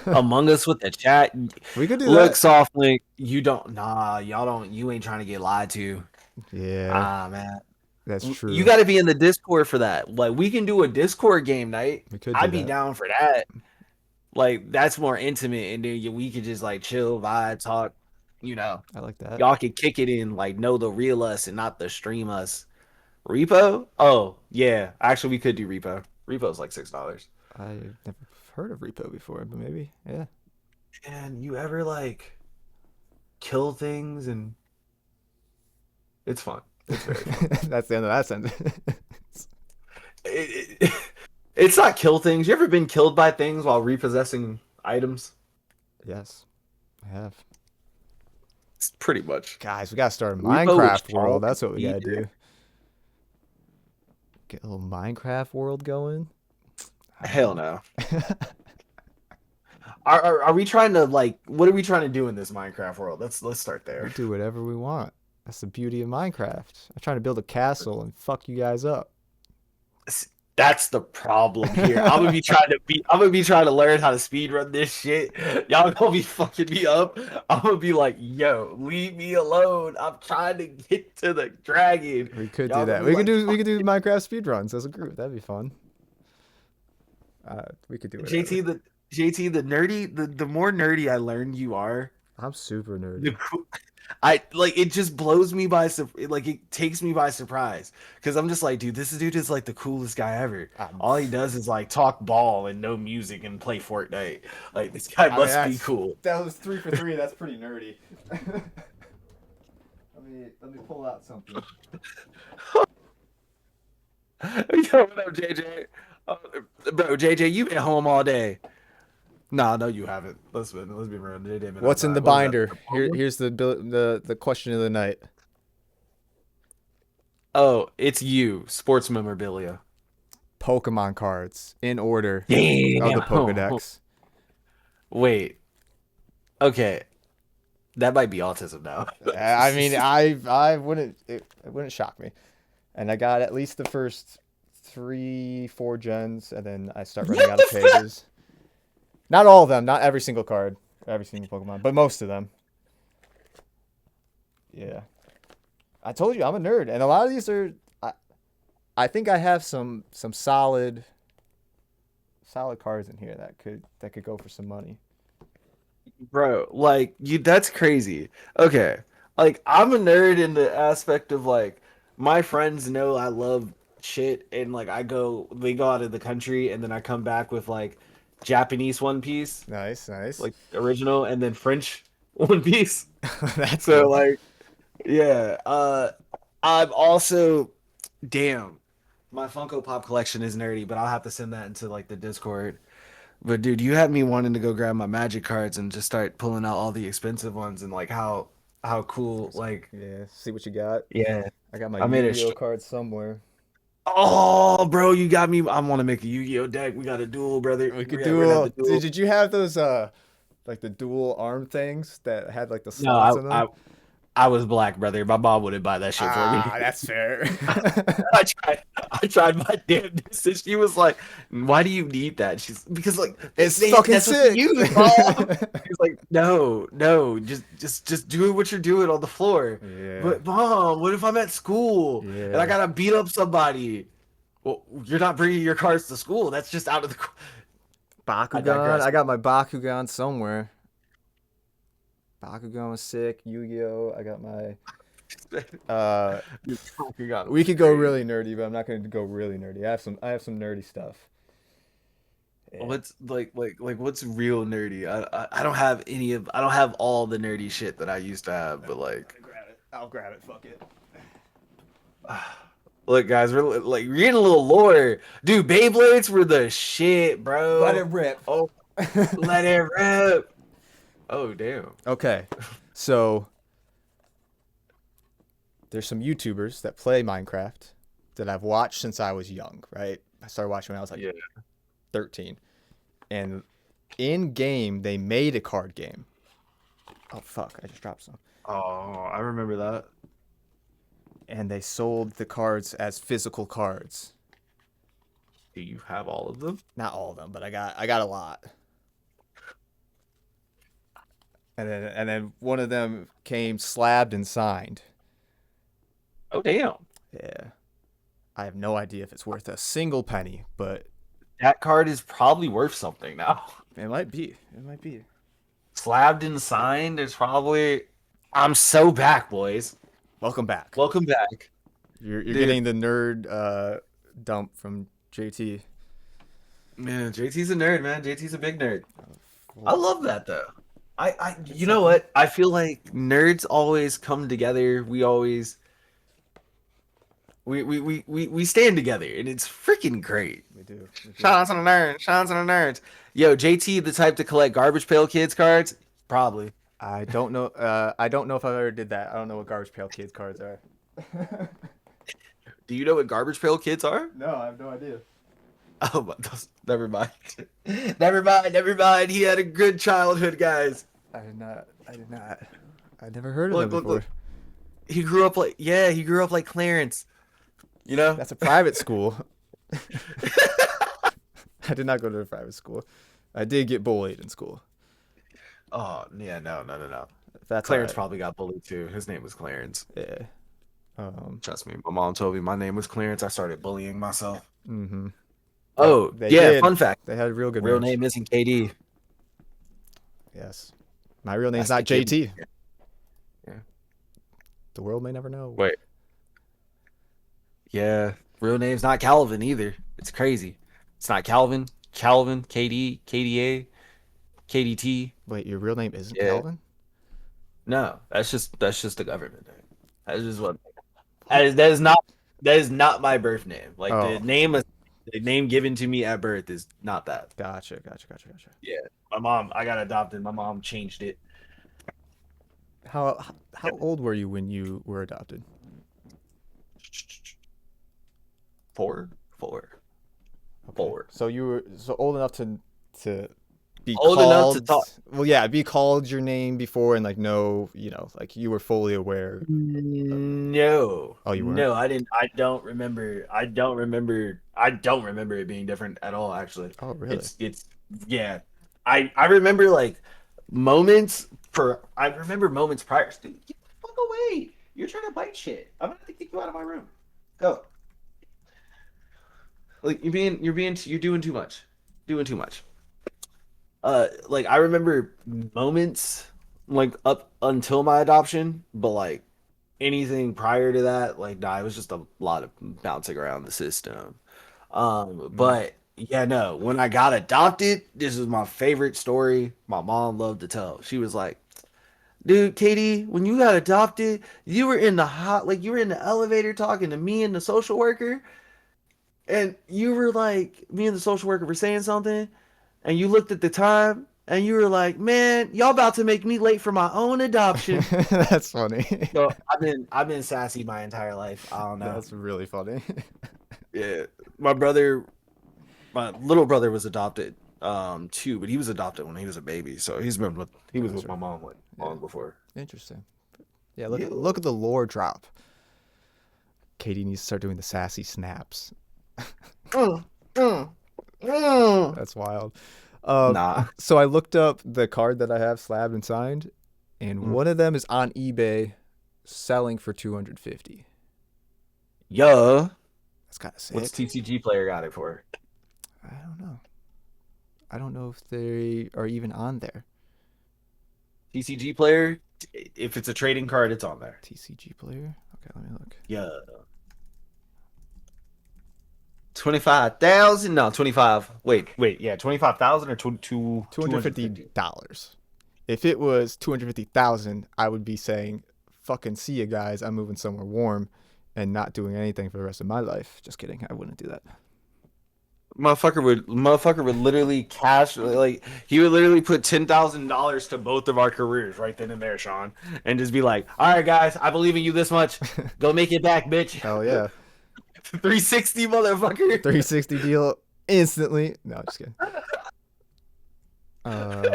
Among Us with the chat. We could do Look, that. Soft Link, you ain't trying to get lied to. Yeah, Man. that's true. You got to be in the Discord for that. Like, we can do a Discord game night. We could do I'd be that. down for that. Like, that's more intimate, and then we could just like chill, vibe, talk. I like that. Y'all could kick it in, like know the real us and not the stream us. Repo? Oh yeah, actually we could do Repo. Repo's like $6. I've never heard of Repo before, but maybe, yeah. And you ever like kill things and it's fun. It's very fun. That's the end of that sentence. It's not kill things. You ever been killed by things while repossessing items? Yes, I have. It's pretty much. Guys, we gotta start a Repo Minecraft was world. That's what we gotta easier. do. Get a little Minecraft world going. Hell no. Are we trying to like? What are we trying to do in this Minecraft world? Let's start We there. do whatever we want. That's the beauty of Minecraft. I'm trying to build a castle and fuck you guys up. That's the problem here. I'm gonna be trying to learn how to speed run this shit. Y'all gonna be fucking me up. I'm gonna be like, yo, leave me alone. I'm trying to get to the dragon. We could Y'all do that. gonna be We could do Minecraft speedruns as a group. That'd be fun. We could do it. JT, the more nerdy I learn you are, I'm super nerdy. the coo- I like it just blows me by like it takes me by surprise because I'm just like, dude, this dude is like the coolest guy ever. All he does is like talk ball and no music and play Fortnite. Like this guy must be cool. That was 3 for 3. That's pretty nerdy. let me pull out something. Yo, what up, JJ? Bro, JJ, you been home all day. Nah, no, you haven't. Let's be real. What's in the binder? Here's the question of the night. Oh, it's you. Sports memorabilia. Pokemon cards in order Damn. of the Pokedex. Wait. Okay. That might be autism now. I mean, I wouldn't it wouldn't shock me. And I got at least the first 3-4 gens, and then I start running out of pages. Not all of them, not every single card, every single Pokemon, but most of them. Yeah. I told you I'm a nerd, and a lot of these are I think I have some solid cards in here that could go for some money. Bro, like that's crazy. Okay. Like I'm a nerd in the aspect of like my friends know I love shit and like they go out of the country and then I come back with like Japanese One Piece, Nice. like original, and then French One Piece. That's So cool. like yeah, I'm also damn. My Funko Pop collection is nerdy, but I'll have to send that into like the Discord. But dude, you had me wanting to go grab my Magic cards and just start pulling out all the expensive ones and like how cool like Yeah, see what you got. yeah. I got my I made a Yu-Gi-Oh str- cards somewhere. Oh, bro, you got me. I want to make a Yu-Gi-Oh deck. We got a duel, brother. We could Yeah, we're gonna duel. have to duel. Did you have those like the dual arm things that had like the No, slots in them? I was black, brother. My mom wouldn't buy that shit for me. That's fair. I tried my damnedest, and she was like, "Why do you need that?" Because like It's fucking that's what sick. you use, Mom." He's like, no, just do what you're doing on the floor. Yeah. But mom, what if I'm at school and I Yeah. gotta beat up somebody? Well, you're not bringing your cards to school. That's just out of the. Bakugan. digress. I got my Bakugan somewhere. Bakugan was sick. Yu-Gi-Oh. I got my. We could go really nerdy, but I'm not going to go really nerdy. I have some nerdy stuff. Yeah. What's like what's real nerdy? I don't have I don't have all the nerdy shit that I used to have, but like I'll grab it. Fuck it. look guys, we're getting a little lore. Dude, Beyblades were the shit, bro. Let it rip. Oh, let it rip. Oh damn. Okay, so there's some YouTubers that play Minecraft that I've watched since I was young, right? I started watching when I was like 13. And in game, they made a card game. Oh, fuck. I just dropped some. Oh, I remember that. And they sold the cards as physical cards. Do you have all of them? Not all of them, but I got a lot. And then one of them came slabbed and signed. Oh damn. Yeah. I have no idea if it's worth a single penny, but That card is probably worth something now. it might be. It might be. Slabbed and signed is probably. I'm so back, boys. Welcome back. Welcome back. You're Dude. getting the nerd dump from JT. Man, JT's a nerd, man. JT's a big nerd. I love that though. You know what? I feel like nerds always come together. We always we stand together and it's freaking great. We do. Shout out to the nerds. Shout out to the nerds. Yo, JT the type to collect Garbage Pail Kids cards? Probably. I don't know. I don't know if I've ever did that. I don't know what Garbage Pail Kids cards are. Do you know what Garbage Pail Kids are? No, I have no idea. Oh, never mind. Never mind. He had a good childhood, guys. I did not. I never heard of Look, them before. He grew up like Clarence. You know? That's a private school. I did not go to a private school. I did get bullied in school. Oh yeah, no. That's Clarence alright. probably got bullied too. His name was Clarence. Yeah. Trust me, my mom told me my name was Clarence. I started bullying myself. Mm-hmm. Oh They yeah, did. fun fact. They had real good Real names. name isn't KD. Yes. My real name's That's not the kid. JT. Yeah. The world may never know. Wait. Yeah, real name's not Calvin either. It's crazy. It's not Calvin, KD, KDA, KDT. Wait, your real name isn't Yeah. Calvin? No, that's just the government name. That's just what. That is not my birth name. Like Oh. the name given to me at birth is not that. Gotcha. My mom, I got adopted. My mom changed it. How old were you when you were adopted? 4. So you were old enough to be Old enough to called. talk. Well, yeah, be called your name before and like know, like you were fully aware. No. Oh, you weren't? No, I didn't. I don't remember it being different at all. Actually. Oh, really? It's yeah. I remember like moments I remember moments prior. Dude, get the fuck away! You're trying to bite shit. I'm gonna have to kick you out of my room. Go. Like you're doing too much. Doing too much. Like I remember moments like up until my adoption, but like anything prior to that, like nah, it was just a lot of bouncing around the system. But yeah, no, when I got adopted, this is my favorite story my mom loved to tell. She was like, dude, Katie, when you got adopted, you were in the elevator talking to me and the social worker, and you were like, me and the social worker were saying something, and you looked at the time, and you were like, man, y'all about to make me late for my own adoption. That's funny. So I've been sassy my entire life. I don't know. That's really funny. Yeah, my little brother was adopted too, but he was adopted when he was a baby, so he was with my mom long before. Interesting. Yeah, look at the lore drop. Katie needs to start doing the sassy snaps. That's wild. Nah. So I looked up the card that I have slabbed and signed, and one of them is on eBay selling for $250. Yeah. That's kind of sick. What's TCG player got it for? I don't know. I don't know if they are even on there. TCG player, if it's a trading card, it's on there. TCG player. Okay, let me look. Yeah. 25,000? No, 25. Wait, yeah, 25,000 or $250. If it was $250,000, I would be saying, "Fucking see you guys. I'm moving somewhere warm, and not doing anything for the rest of my life." Just kidding. I wouldn't do that. Motherfucker would literally he would literally put $10,000 to both of our careers right then and there, Sean, and just be like, all right guys, I believe in you this much, go make it back, bitch. Hell yeah. 360 motherfucker. 360 deal instantly. No, just kidding.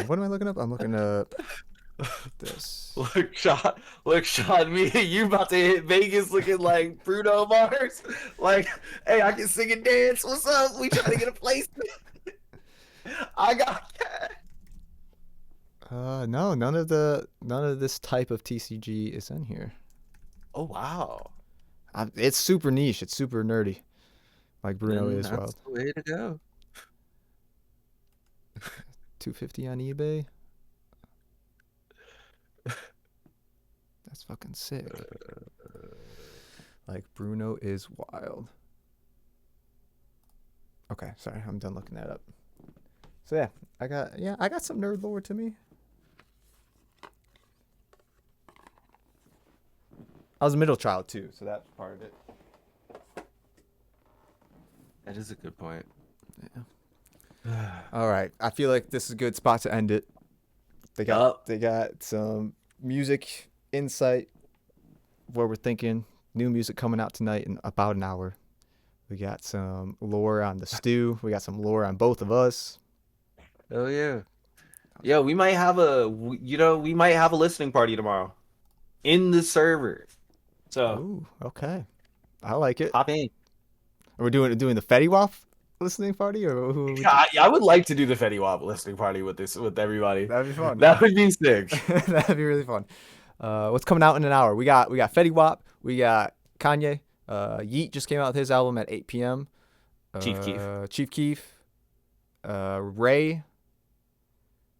What am I looking up? I'm looking up this. Look, Sean, me and you about to hit Vegas looking like Bruno Mars. Like, hey, I can sing and dance. What's up? We trying to get a place. I got cash. No, none of this type of TCG is in here. Oh wow. It's super niche. It's super nerdy, like Bruno is. That's Wild. the way to go. $250 on eBay. That's fucking sick. Like Bruno is wild. Okay, sorry, I'm done looking that up. So yeah, I got some nerd lore to me. I was a middle child too, so that's part of it. That is a good point. All right, I feel like this is a good spot to end it. They got some music insight, what we're thinking. New music coming out tonight in about an hour. We got some lore on the stew. We got some lore on both of us. Oh yeah. Yeah, we might have a listening party tomorrow in the server. So Ooh, okay. I like it. hop in. Are we doing the Fetty Wap listening party, or who? I would like to do the Fetty Wap listening party with everybody. That'd be fun. That would be sick. That'd be really fun. What's coming out in an hour? We got Fetty Wap. We got Kanye. Yeet just came out with his album at 8 p.m. Chief Keef. Ray.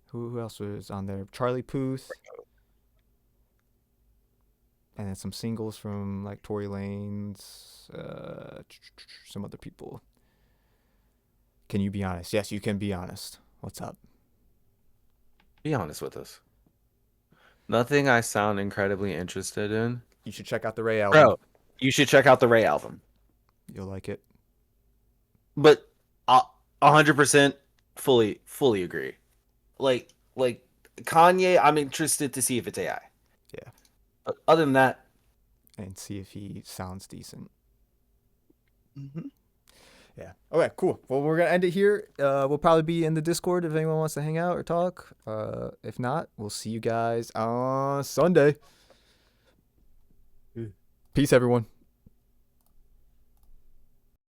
Who else was on there? Charlie Puth. And then some singles from like Tory Lanez, some other people. Can you be honest? Yes, you can be honest. What's up? Be honest with us. Nothing I sound incredibly interested in. You should check out the Ray album. Bro, you should check out the Ray album. You'll like it. But 100% fully agree. Like Kanye, I'm interested to see if it's AI. Yeah. But other than that, And see if he sounds decent. mhm. Yeah. Okay, cool. Well, we're going to end it here. We'll probably be in the Discord if anyone wants to hang out or talk. If not, we'll see you guys on Sunday. Peace, everyone.